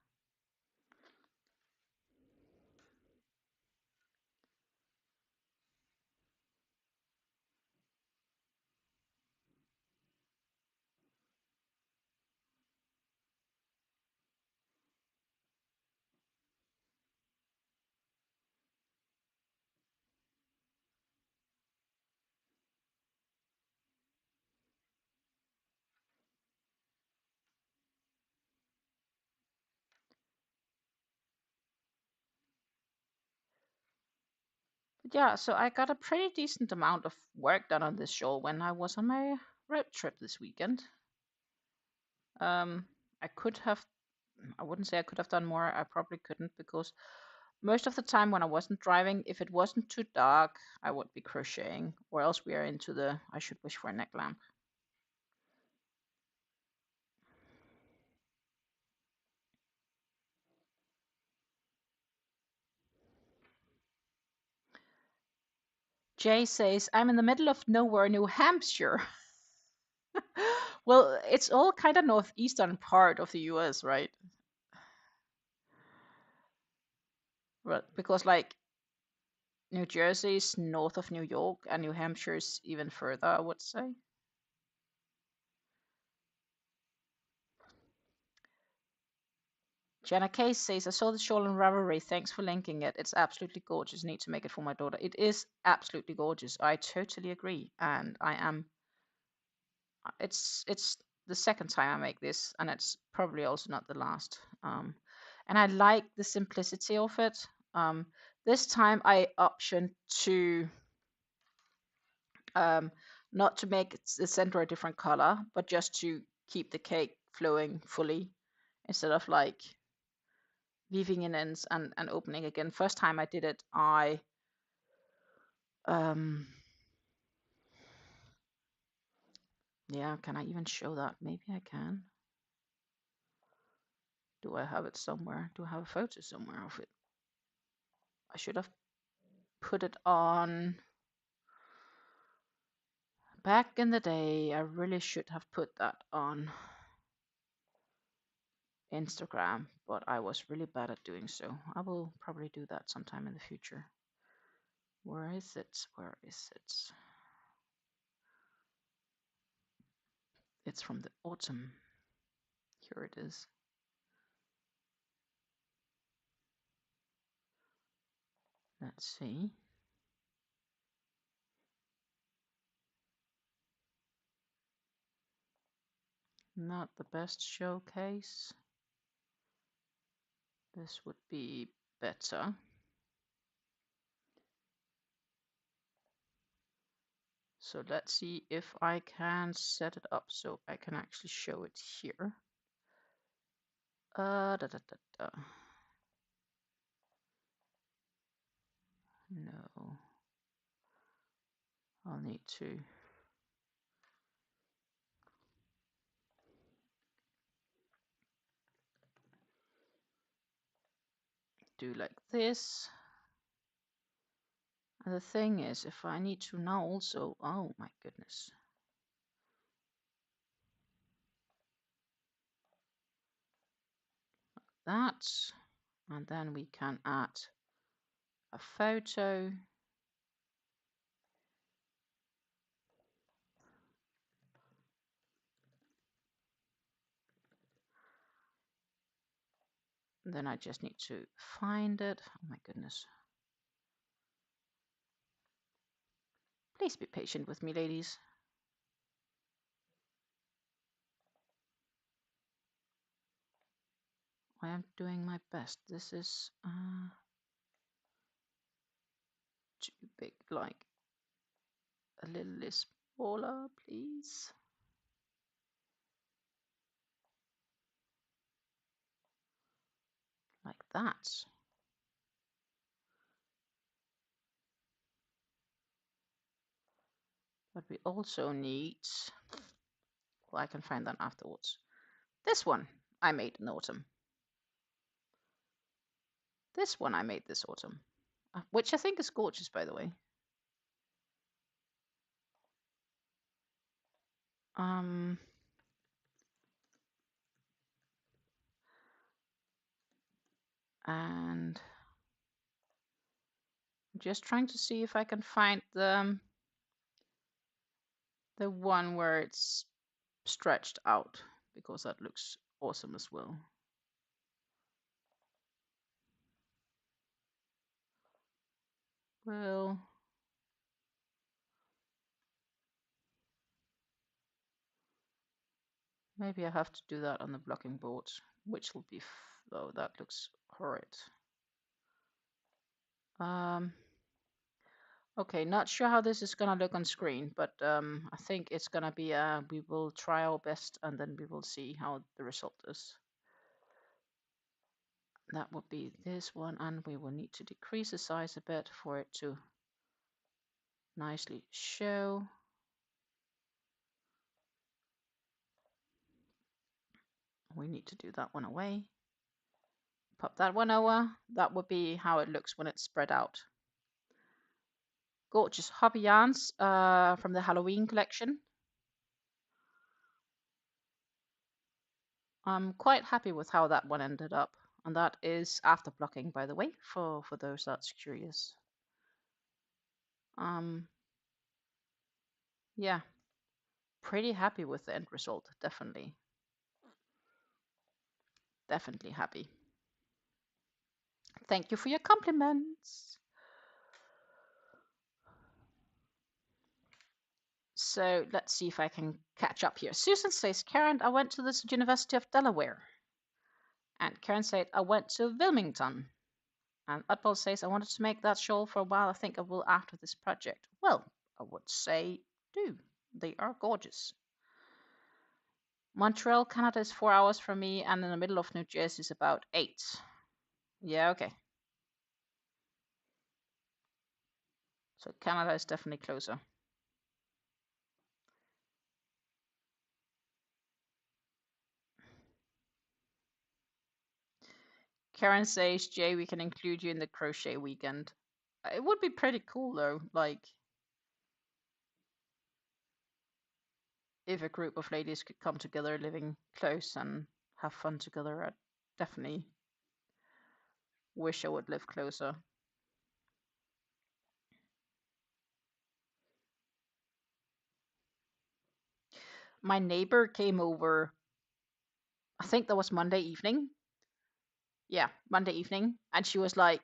But yeah, so I got a pretty decent amount of work done on this shawl when I was on my road trip this weekend. I could have, I wouldn't say I could have done more. I probably couldn't because most of the time when I wasn't driving, if it wasn't too dark, I would be crocheting, or else we are into the I should wish for a neck lamp. Jay says, I'm in the middle of nowhere, New Hampshire. Well, it's all kind of northeastern part of the US, right? Right, because like New Jersey is north of New York, and New Hampshire is even further, I would say. Jenna Case says, I saw the shawl in Ravelry. Thanks for linking it. It's absolutely gorgeous. Need to make it for my daughter. It is absolutely gorgeous. I totally agree. And I am, it's the second time I make this, and it's probably also not the last. And I like the simplicity of it. This time I optioned to not to make the center a different color, but just to keep the cake flowing fully instead of like weaving in ends and opening again. First time I did it, I yeah, can I even show that? Maybe I can. Do I have it somewhere? Do I have a photo somewhere of it? I should have put it on back in the day. I really should have put that on Instagram, but I was really bad at doing so. I will probably do that sometime in the future. Where is it? Where is it? It's from the autumn. Here it is. Let's see. Not the best showcase. This would be better. So let's see if I can set it up so I can actually show it here. Da, da, da, da. No, I'll need to do like this. And the thing is, if I need to now also, oh my goodness. That, and then we can add a photo. Then I just need to find it. Oh my goodness. Please be patient with me, ladies. I am doing my best. This is too big, like a little smaller, please. Like that. But we also need, well, I can find that afterwards. This one I made in autumn. This one I made this autumn, which I think is gorgeous, by the way. And I'm just trying to see if I can find the one where it's stretched out, because that looks awesome as well. Well, maybe I have to do that on the blocking board, which will be, oh, that looks horrid. Okay, not sure how this is gonna look on screen, but I think it's gonna be, we will try our best and then we will see how the result is. That would be this one, and we will need to decrease the size a bit for it to nicely show. We need to do that one away. Pop that one over. That would be how it looks when it's spread out. Gorgeous hobby yarns from the Halloween collection. I'm quite happy with how that one ended up. And that is after blocking, by the way, for those that's curious. Yeah, pretty happy with the end result, definitely. Definitely happy. Thank you for your compliments. So let's see if I can catch up here. Susan says, Karen, I went to the University of Delaware. And Karen said, I went to Wilmington. And Utpal says, I wanted to make that shawl for a while. I think I will after this project. Well, I would say do. They are gorgeous. Montreal, Canada is 4 hours from me, and in the middle of New Jersey is about 8. Yeah, okay. So Canada is definitely closer. Karen says, Jay, we can include you in the crochet weekend. It would be pretty cool though, like if a group of ladies could come together living close and have fun together. I definitely wish I would live closer. My neighbor came over, I think that was Monday evening. Yeah, Monday evening. And she was like,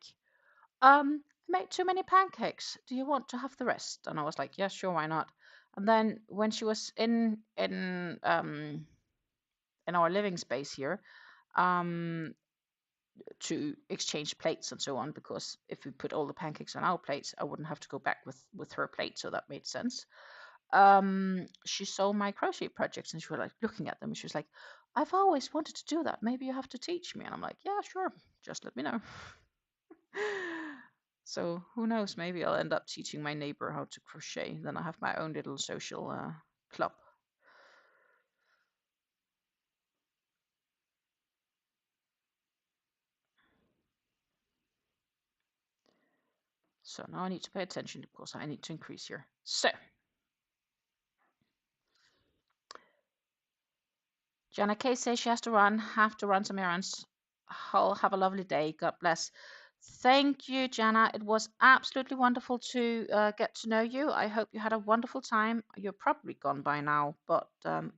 I made too many pancakes. Do you want to have the rest? And I was like, yeah, sure, why not? And then when she was in our living space here, to exchange plates and so on, because if we put all the pancakes on our plates, I wouldn't have to go back with her plate, so that made sense. she saw my crochet projects and she was like looking at them. And she was like, I've always wanted to do that. Maybe you have to teach me. And I'm like, yeah, sure. Just let me know. So who knows? Maybe I'll end up teaching my neighbor how to crochet. Then I have my own little social club. So now I need to pay attention because I need to increase here. So Jana K says she has to have to run some errands. I'll have a lovely day. God bless. Thank you, Jana. It was absolutely wonderful to get to know you. I hope you had a wonderful time. You're probably gone by now, but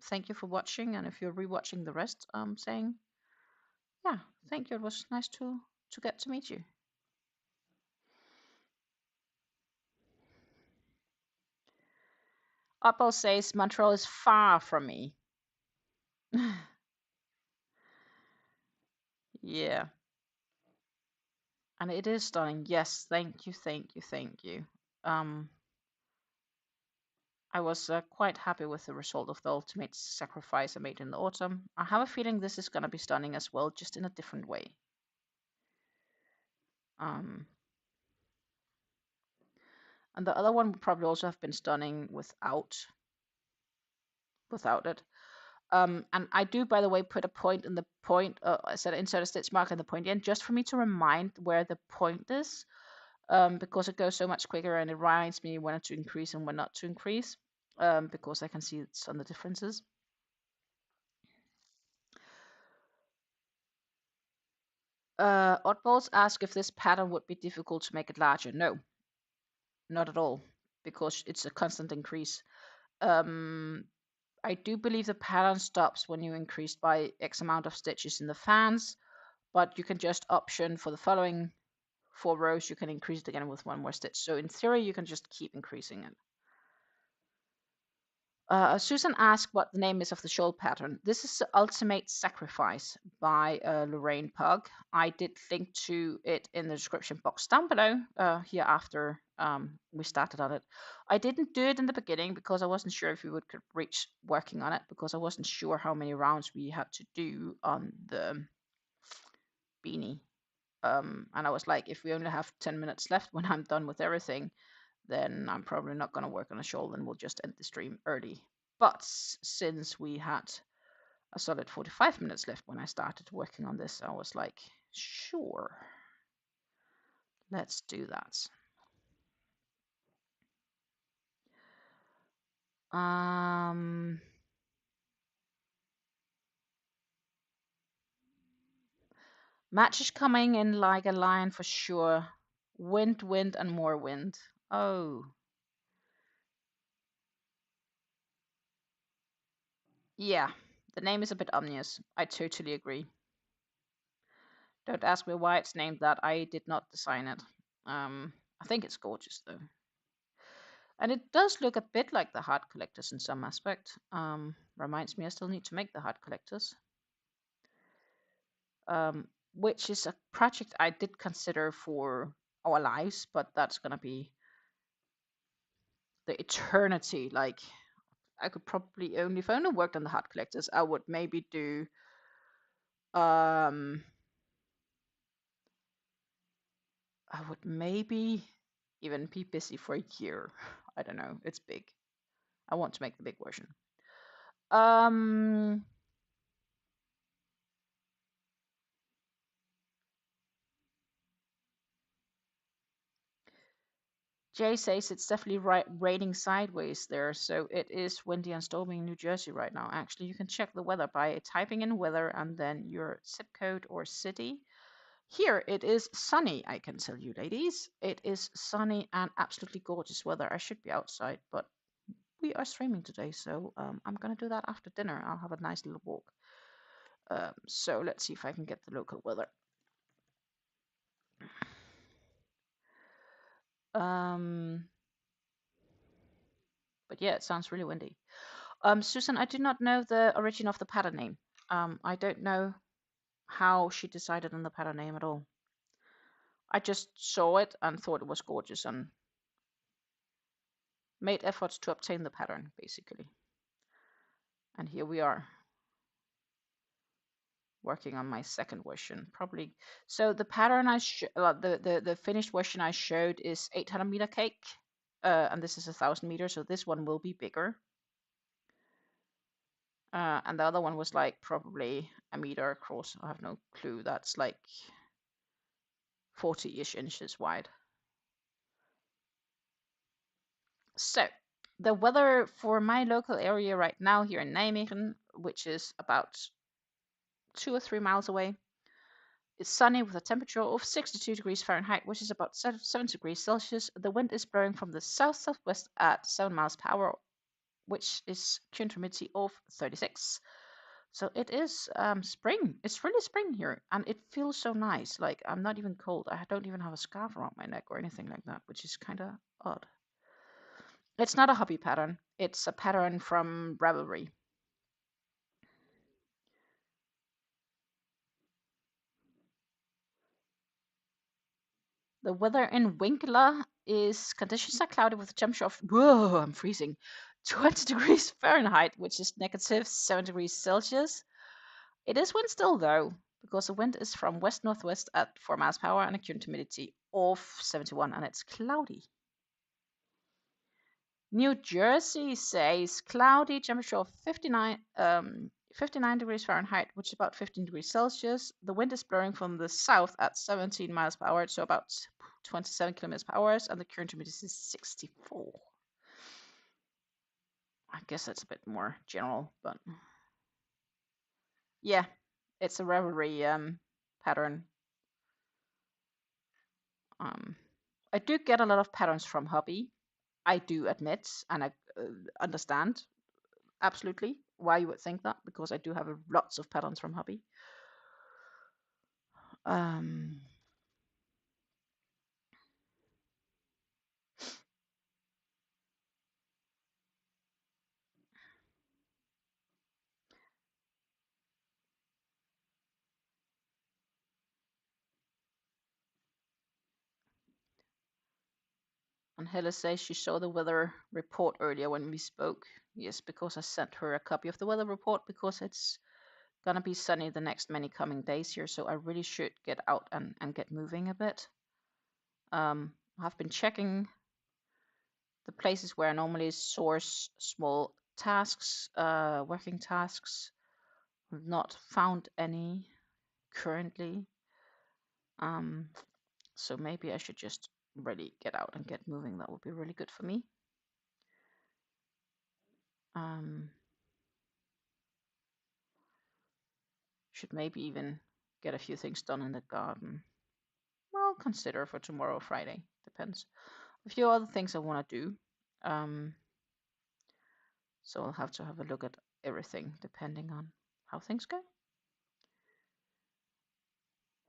thank you for watching. And if you're rewatching the rest, saying, yeah, thank you. It was nice to get to meet you. Oppo says Montreal is far from me. Yeah. And it is stunning. Yes, thank you, thank you, thank you. I was quite happy with the result of the ultimate sacrifice I made in the autumn. I have a feeling this is going to be stunning as well, just in a different way. And the other one would probably also have been stunning without it. And I do, by the way, put a point in the point. I said insert a stitch mark in the point end, just for me to remind where the point is, because it goes so much quicker and it reminds me when to increase and when not to increase, because I can see it's on the differences. Oddballs ask if this pattern would be difficult to make it larger. No, not at all, because it's a constant increase. I do believe the pattern stops when you increase by X amount of stitches in the fans, but you can just option for the following 4 rows, you can increase it again with 1 more stitch. So in theory, you can just keep increasing it. Susan asked what the name is of the shawl pattern. This is the Ultimate Sacrifice by Lorraine Pug. I did link to it in the description box down below here after we started on it. I didn't do it in the beginning because I wasn't sure if we could reach working on it, because I wasn't sure how many rounds we had to do on the beanie. And I was like, if we only have 10 minutes left when I'm done with everything, then I'm probably not going to work on a shawl and we'll just end the stream early. But since we had a solid 45 minutes left when I started working on this, I was like, sure, let's do that. Match is coming in like a lion for sure. Wind, wind, and more wind. Oh. Yeah, the name is a bit ominous. I totally agree. Don't ask me why it's named that. I did not design it. I think it's gorgeous though. And it does look a bit like the heart collectors in some aspect. Reminds me I still need to make the heart collectors. Which is a project I did consider for our lives, but that's gonna be the eternity. Like, I could probably only, if I only worked on the heart collectors, I would maybe do I would maybe even be busy for a year. I don't know. It's big. I want to make the big version. Jay says it's definitely raining sideways there, so it is windy and stormy in New Jersey right now. Actually, you can check the weather by typing in weather and then your zip code or city. Here it is sunny, I can tell you, ladies. It is sunny and absolutely gorgeous weather. I should be outside, but we are streaming today, so I'm gonna do that after dinner. I'll have a nice little walk. So let's see if I can get the local weather. But yeah, it sounds really windy. Susan, I do not know the origin of the pattern name. I don't know how she decided on the pattern name at all. I just saw it and thought it was gorgeous and made efforts to obtain the pattern, basically. And here we are, working on my second version, probably. So the pattern the finished version I showed is 800 meter cake, and this is 1,000 meters, so this one will be bigger. And the other one was like probably a meter across. I have no clue. That's like 40-ish inches wide. So the weather for my local area right now here in Nijmegen, which is about 2 or 3 miles away, is sunny with a temperature of 62 degrees Fahrenheit, which is about 7 degrees Celsius. The wind is blowing from the south-southwest at 7 miles per hour, which is current humidity of 36. So it is spring. It's really spring here, and it feels so nice. Like, I'm not even cold. I don't even have a scarf around my neck or anything like that, which is kind of odd. It's not a hobby pattern. It's a pattern from Ravelry. The weather in Winkler is conditions are cloudy with a temperature of, whoa, I'm freezing, 20 degrees Fahrenheit, which is negative 7 degrees Celsius. It is wind still though, because the wind is from west-northwest at 4 miles per hour and a current humidity of 71, and it's cloudy. New Jersey says cloudy, temperature of 59 degrees Fahrenheit, which is about 15 degrees Celsius. The wind is blowing from the south at 17 miles per hour, so about 27 kilometers per hour, and the current humidity is 64. I guess that's a bit more general, but yeah, it's a Ravelry pattern. I do get a lot of patterns from hobby. I do admit, and I understand absolutely why you would think that, because I do have lots of patterns from hobby. On Helle says she saw the weather report earlier when we spoke. Yes, because I sent her a copy of the weather report, because it's gonna be sunny the next many coming days here, so I really should get out and get moving a bit. I've been checking the places where I normally source small tasks, working tasks. I've not found any currently. So maybe I should just really get out and get moving. That would be really good for me. Should maybe even get a few things done in the garden. I'll consider for tomorrow, Friday. Depends. A few other things I want to do. So I'll have to have a look at everything depending on how things go.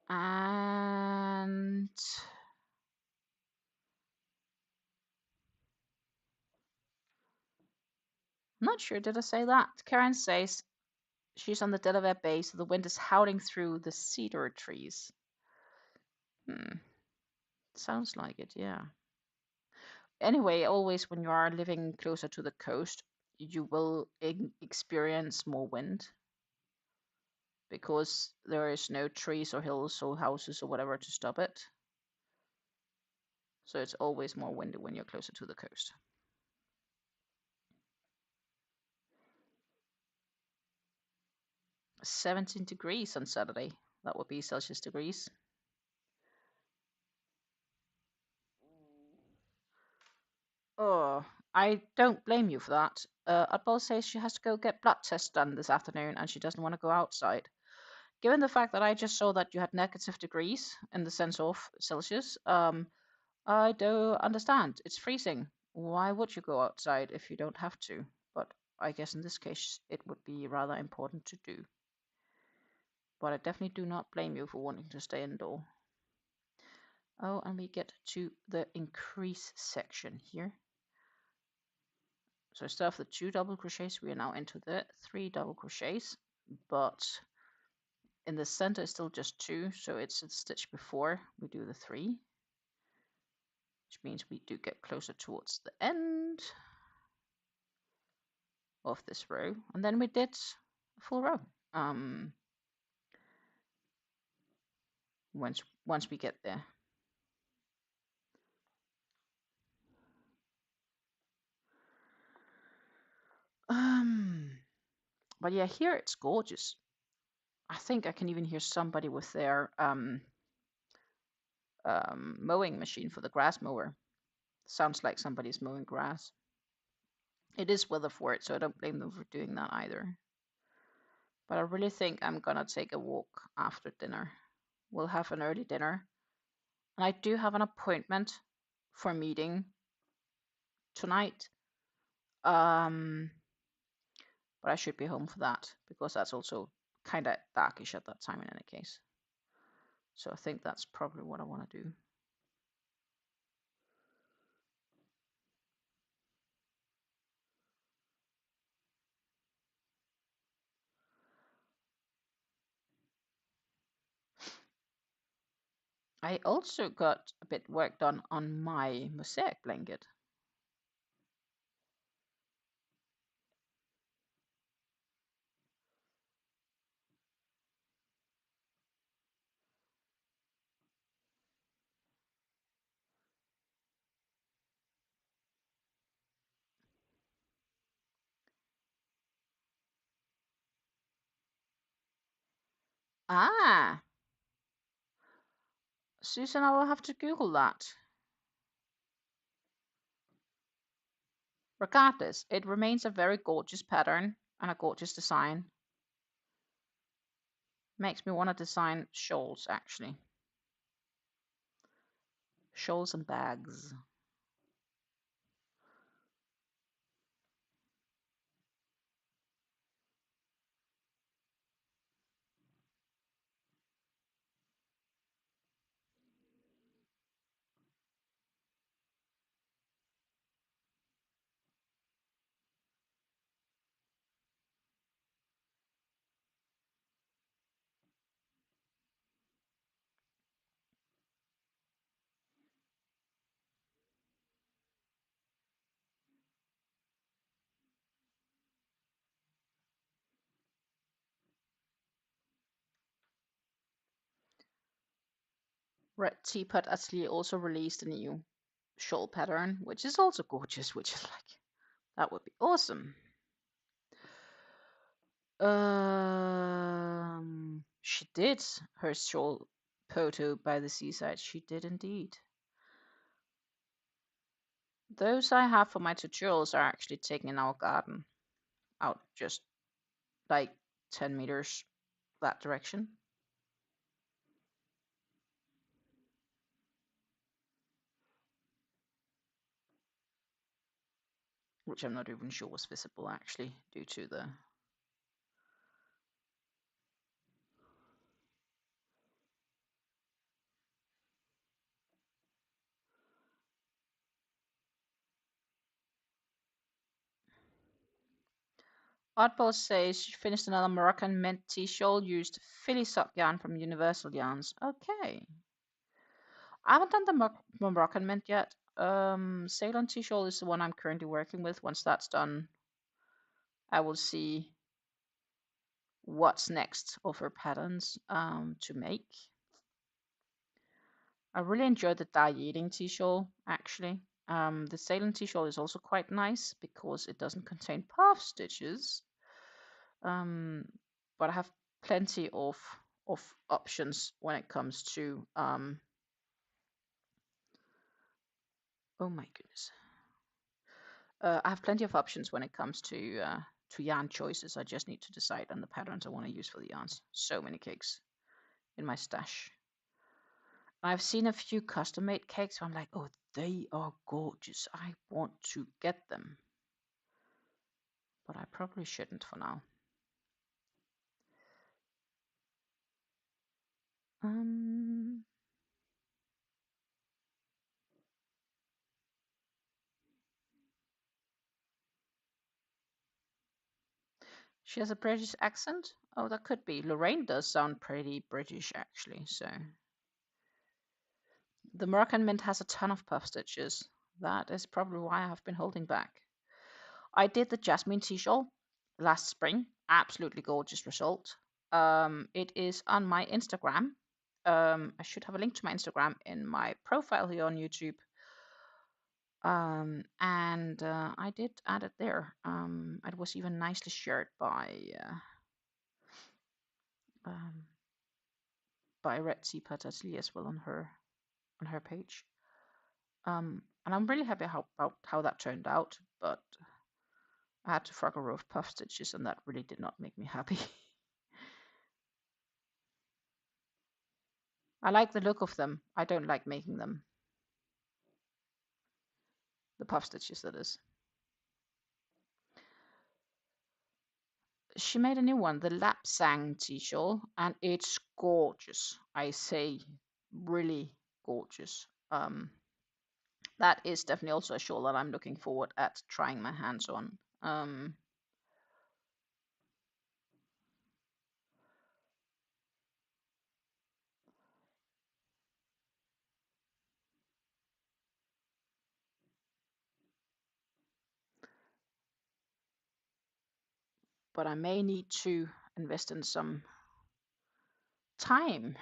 And I'm not sure, did I say that? Karen says she's on the Delaware Bay, so the wind is howling through the cedar trees. Sounds like it, yeah. Anyway, always when you are living closer to the coast, you will experience more wind, because there is no trees or hills or houses or whatever to stop it. So it's always more windy when you're closer to the coast. 17 degrees on Saturday. That would be Celsius degrees. Oh, I don't blame you for that. Adbal says she has to go get blood tests done this afternoon and she doesn't want to go outside. Given the fact that I just saw that you had negative degrees in the sense of Celsius, I do understand. It's freezing. Why would you go outside if you don't have to? But I guess in this case it would be rather important to do. But I definitely do not blame you for wanting to stay indoor. Oh, and we get to the increase section here. So instead of the 2 double crochets, we are now into the 3 double crochets, but in the center is still just 2, so it's a stitch before we do the 3, which means we do get closer towards the end. of this row, and then we did a full row. Once we get there. But yeah, here it's gorgeous. I think I can even hear somebody with their mowing machine for the grass mower. Sounds like somebody's mowing grass. It is weather for it, so I don't blame them for doing that either. But I really think I'm gonna take a walk after dinner. We'll have an early dinner. And I do have an appointment for a meeting tonight. But I should be home for that because that's also kind of darkish at that time in any case. So I think that's probably what I want to do. I also got a bit work done on my mosaic blanket. Ah, Susan, I will have to Google that. Regardless, it remains a very gorgeous pattern and a gorgeous design. Makes me want to design shawls, actually. Shawls and bags. Red Teapot actually also released a new shawl pattern, which is also gorgeous, which is like, that would be awesome. She did her shawl photo by the seaside. She did indeed. Those I have for my tutorials are actually taken in our garden, out just like 10 meters that direction. Which I'm not even sure was visible actually, due to the Oddball says she finished another Moroccan mint t-shawl, used Philly sock yarn from Universal Yarns. Okay. I haven't done the Moroccan mint yet. Ceylon t-shawl is the one I'm currently working with. Once that's done, I will see what's next of her patterns to make. I really enjoyed the dye-eating t-shawl, actually. The Ceylon t-shawl is also quite nice because it doesn't contain puff stitches. But I have plenty of options when it comes to oh my goodness. I have plenty of options when it comes to yarn choices. I just need to decide on the patterns I want to use for the yarns. So many cakes in my stash. I've seen a few custom made cakes. So I'm like, oh, they are gorgeous. I want to get them. But I probably shouldn't for now. She has a British accent? Oh, that could be. Lorraine does sound pretty British, actually, so. The Moroccan mint has a ton of puff stitches. That is probably why I have been holding back. I did the jasmine t-shawl last spring. Absolutely gorgeous result. It is on my Instagram. I should have a link to my Instagram in my profile here on YouTube. And I did add it there. It was even nicely shared um, by Red Sea Patatli as well on her page. And I'm really happy about how that turned out, but I had to frog a row of puff stitches, and that really did not make me happy. I like the look of them. I don't like making them. The puff stitches, that is. She made a new one, the Lapsang t-shawl, and it's gorgeous. I say, really gorgeous. That is definitely also a shawl that I'm looking forward at trying my hands on. But I may need to invest in some time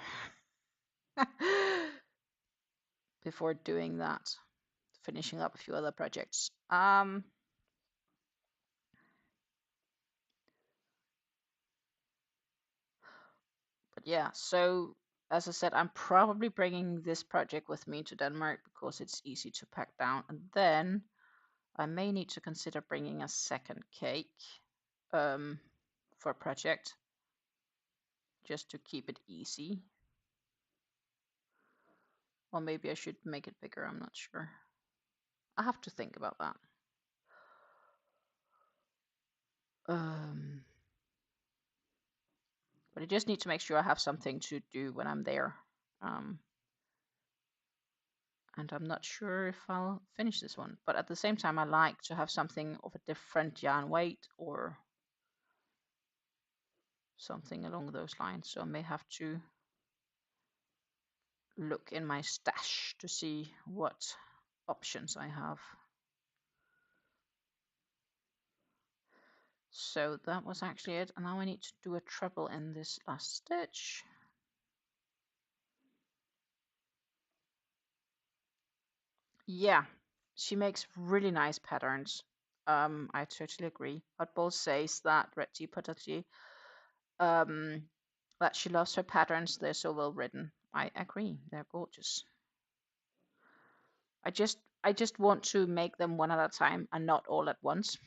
before doing that, finishing up a few other projects. But yeah, so as I said, I'm probably bringing this project with me to Denmark because it's easy to pack down. And then I may need to consider bringing a second cake for a project, just to keep it easy. Or maybe I should make it bigger, I'm not sure. I have to think about that. But I just need to make sure I have something to do when I'm there. And I'm not sure if I'll finish this one. But at the same time, I like to have something of a different yarn weight or something along those lines. So I may have to look in my stash to see what options I have. So that was actually it. And now I need to do a treble in this last stitch. Yeah, she makes really nice patterns. I totally agree. Oddball says that Retty Patachi, that she loves her patterns. They're so well written. I agree. They're gorgeous. I just want to make them one at a time and not all at once.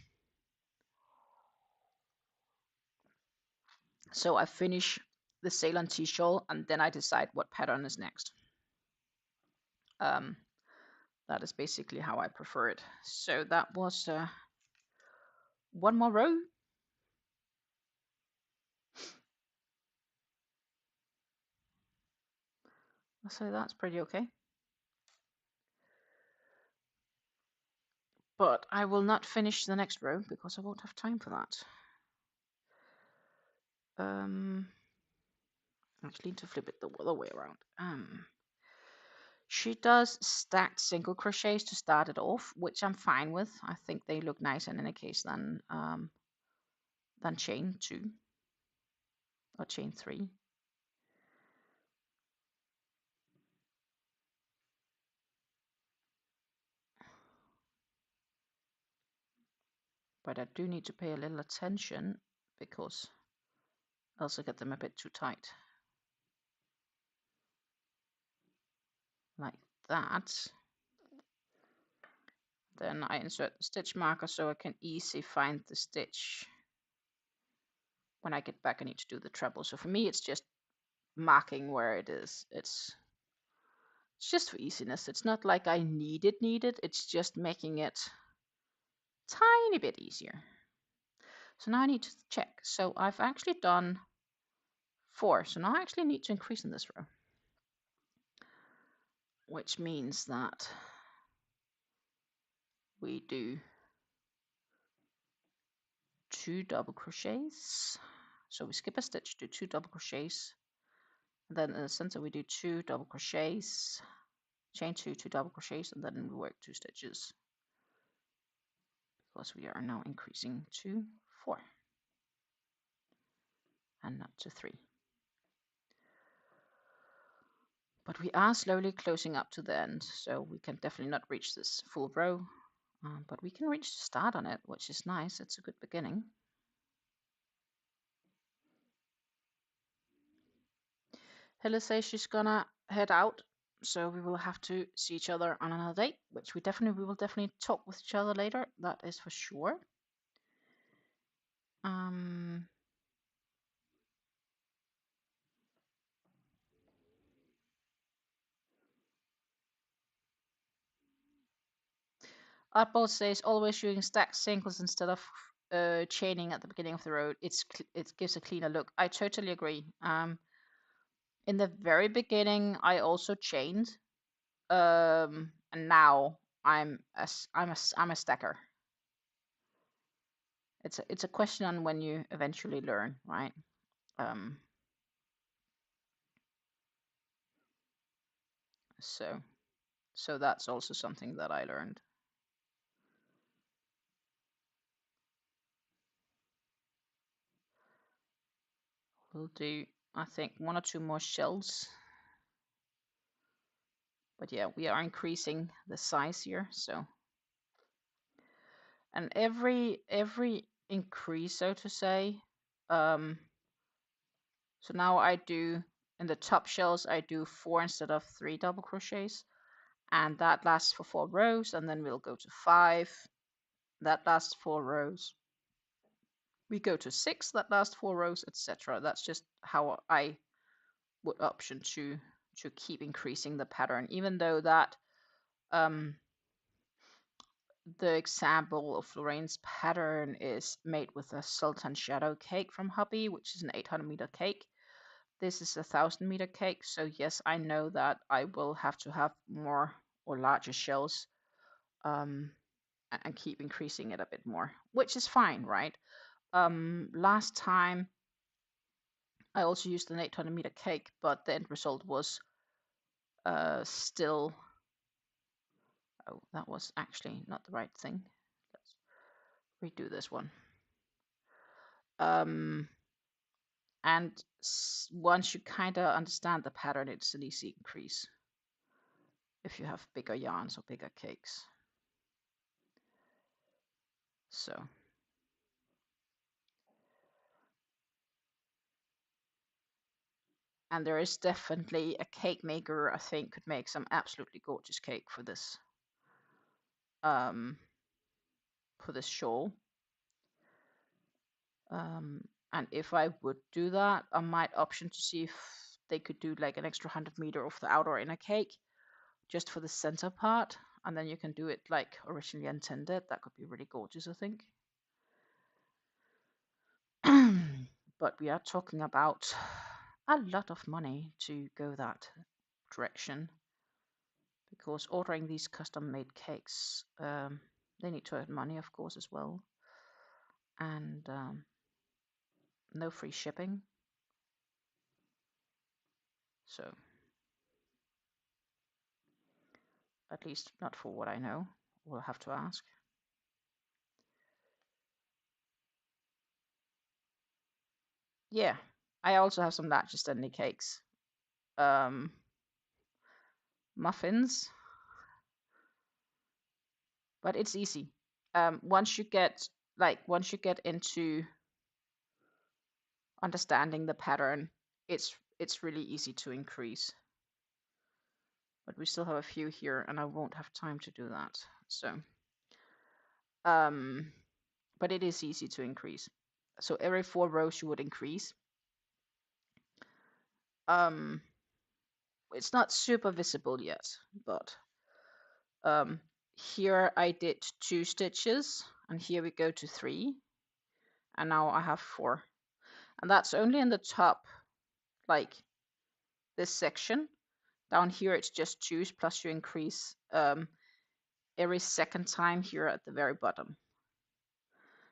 So I finish the Ceylon T-shawl and then I decide what pattern is next. That is basically how I prefer it. So that was one more row. So that's pretty okay. But I will not finish the next row because I won't have time for that. Actually need to flip it the other way around. She does stacked single crochets to start it off, which I'm fine with. I think they look nicer in any case than chain 2 or chain 3. But I do need to pay a little attention because else I get them a bit too tight. Like that. Then I insert the stitch marker so I can easily find the stitch. When I get back, I need to do the treble. So for me, it's just marking where it is. It's just for easiness. It's not like I need it. It's just making it tiny bit easier. So now I need to check. So I've actually done 4. So now I actually need to increase in this row, which means that we do 2 double crochets. So we skip a stitch, do 2 double crochets. And then in the center we do 2 double crochets, chain 2, 2 double crochets, and then we work 2 stitches. because we are now increasing to 4 and not to 3. But we are slowly closing up to the end, so we can definitely not reach this full row, but we can reach the start on it, which is nice. It's a good beginning. Hilla says she's gonna head out, so we will have to see each other on another day, which we will definitely talk with each other later. That is for sure. Oddball says always using stacked singles instead of chaining at the beginning of the row. It gives a cleaner look. I totally agree. In the very beginning, I also chained, and now I'm a stacker. It's a question on when you eventually learn, right? So that's also something that I learned. We'll do, I think, 1 or 2 more shells. But yeah, we are increasing the size here, so. And every increase, so to say, so now I do, in the top shells, I do 4 instead of 3 double crochets, and that lasts for 4 rows, and then we'll go to 5. That lasts 4 rows. We go to 6, that lasts 4 rows, etc. That's just how I would option to keep increasing the pattern, even though that the example of Lorraine's pattern is made with a Sultan Shadow cake from Hobby, which is an 800-meter cake. This is a 1,000-meter cake, so yes, I know that I will have to have more or larger shells and keep increasing it a bit more, which is fine, right? Last time I also used an 800-meter cake, but the end result was still... Oh, that was actually not the right thing. Let's redo this one. And once you kind of understand the pattern, it's an easy increase if you have bigger yarns or bigger cakes. So. And there is definitely a cake maker, I think, could make some absolutely gorgeous cake for this shawl. And if I would do that, I might option to see if they could do like an extra 100-meter of the outer inner cake just for the center part, and then you can do it like originally intended. That could be really gorgeous, I think. But we are talking about a lot of money to go that direction, because ordering these custom-made cakes, they need to earn money, of course, as well, and no free shipping. So, at least not for what I know. We'll have to ask. Yeah, I also have some larger Stanley cakes. Muffins. But it's easy. Once you get into understanding the pattern, it's really easy to increase. But we still have a few here, and I won't have time to do that. So, but it is easy to increase. So every 4 rows you would increase. It's not super visible yet, but here I did 2 stitches, and here we go to 3, and now I have 4, and that's only in the top, like this section. Down here it's just 2, plus you increase every second time here at the very bottom.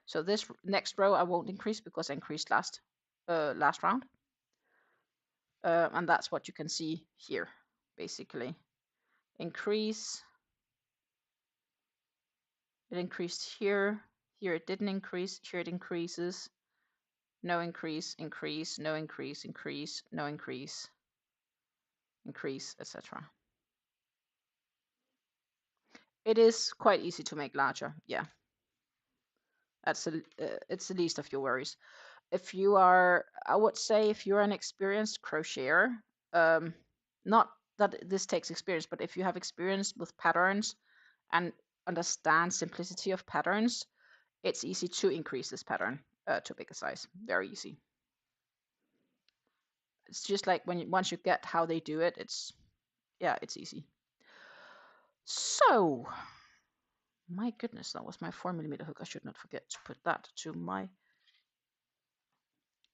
So this next row I won't increase because I increased last round, and that's what you can see here, basically. Increase. It increased here, Here it didn't increase. Here it increases. No increase, increase, no increase, increase, no increase, increase, etc. It is quite easy to make larger. Yeah, that's it's the least of your worries. If you are, I would say, if you're an experienced crocheter, not that this takes experience, but if you have experience with patterns and understand simplicity of patterns, it's easy to increase this pattern to a bigger size. Very easy. It's just like once you get how they do it, it's easy. So, my goodness, that was my 4mm hook. I should not forget to put that to my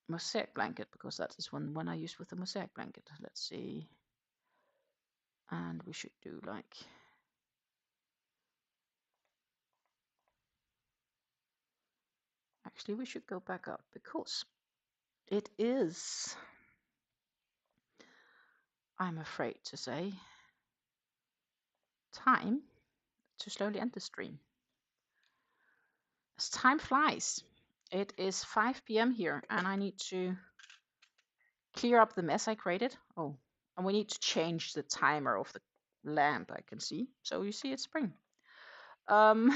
mosaic blanket, because that is one I used with the mosaic blanket. Let's see. And we should do like, actually we should go back up, because it is, I'm afraid to say, time to slowly end the stream. As time flies, it is 5 p.m. here, and I need to clear up the mess I created. Oh, and we need to change the timer of the lamp, I can see. So you see it's spring. But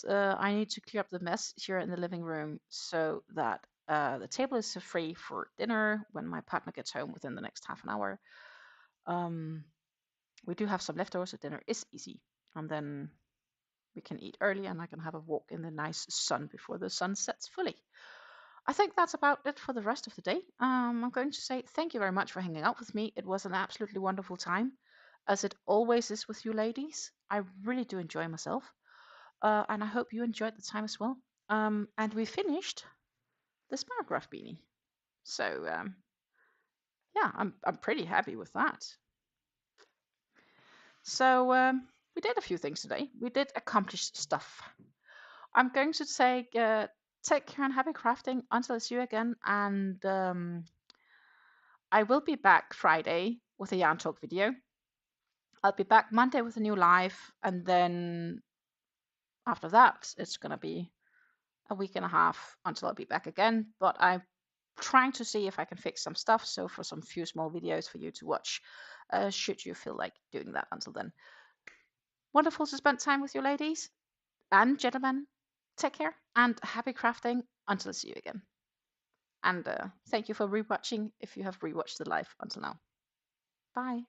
I need to clear up the mess here in the living room so that the table is free for dinner when my partner gets home within the next half an hour. We do have some leftovers, so dinner is easy. And then we can eat early and I can have a walk in the nice sun before the sun sets fully. I think that's about it for the rest of the day. I'm going to say thank you very much for hanging out with me. It was an absolutely wonderful time, as it always is with you ladies. I really do enjoy myself. And I hope you enjoyed the time as well. And we finished the Spirograph Beanie. So yeah, I'm pretty happy with that. So we did a few things today. We did accomplish stuff. I'm going to say take care and happy crafting until I see you again. And I will be back Friday with a yarn talk video. I'll be back Monday with a new live, and then after that it's gonna be a week and a half until I'll be back again. But I'm trying to see if I can fix some stuff, so for some few small videos for you to watch, should you feel like doing that until then. Wonderful to spend time with you ladies and gentlemen. Take care and happy crafting until I see you again. And thank you for rewatching if you have rewatched the live until now. Bye.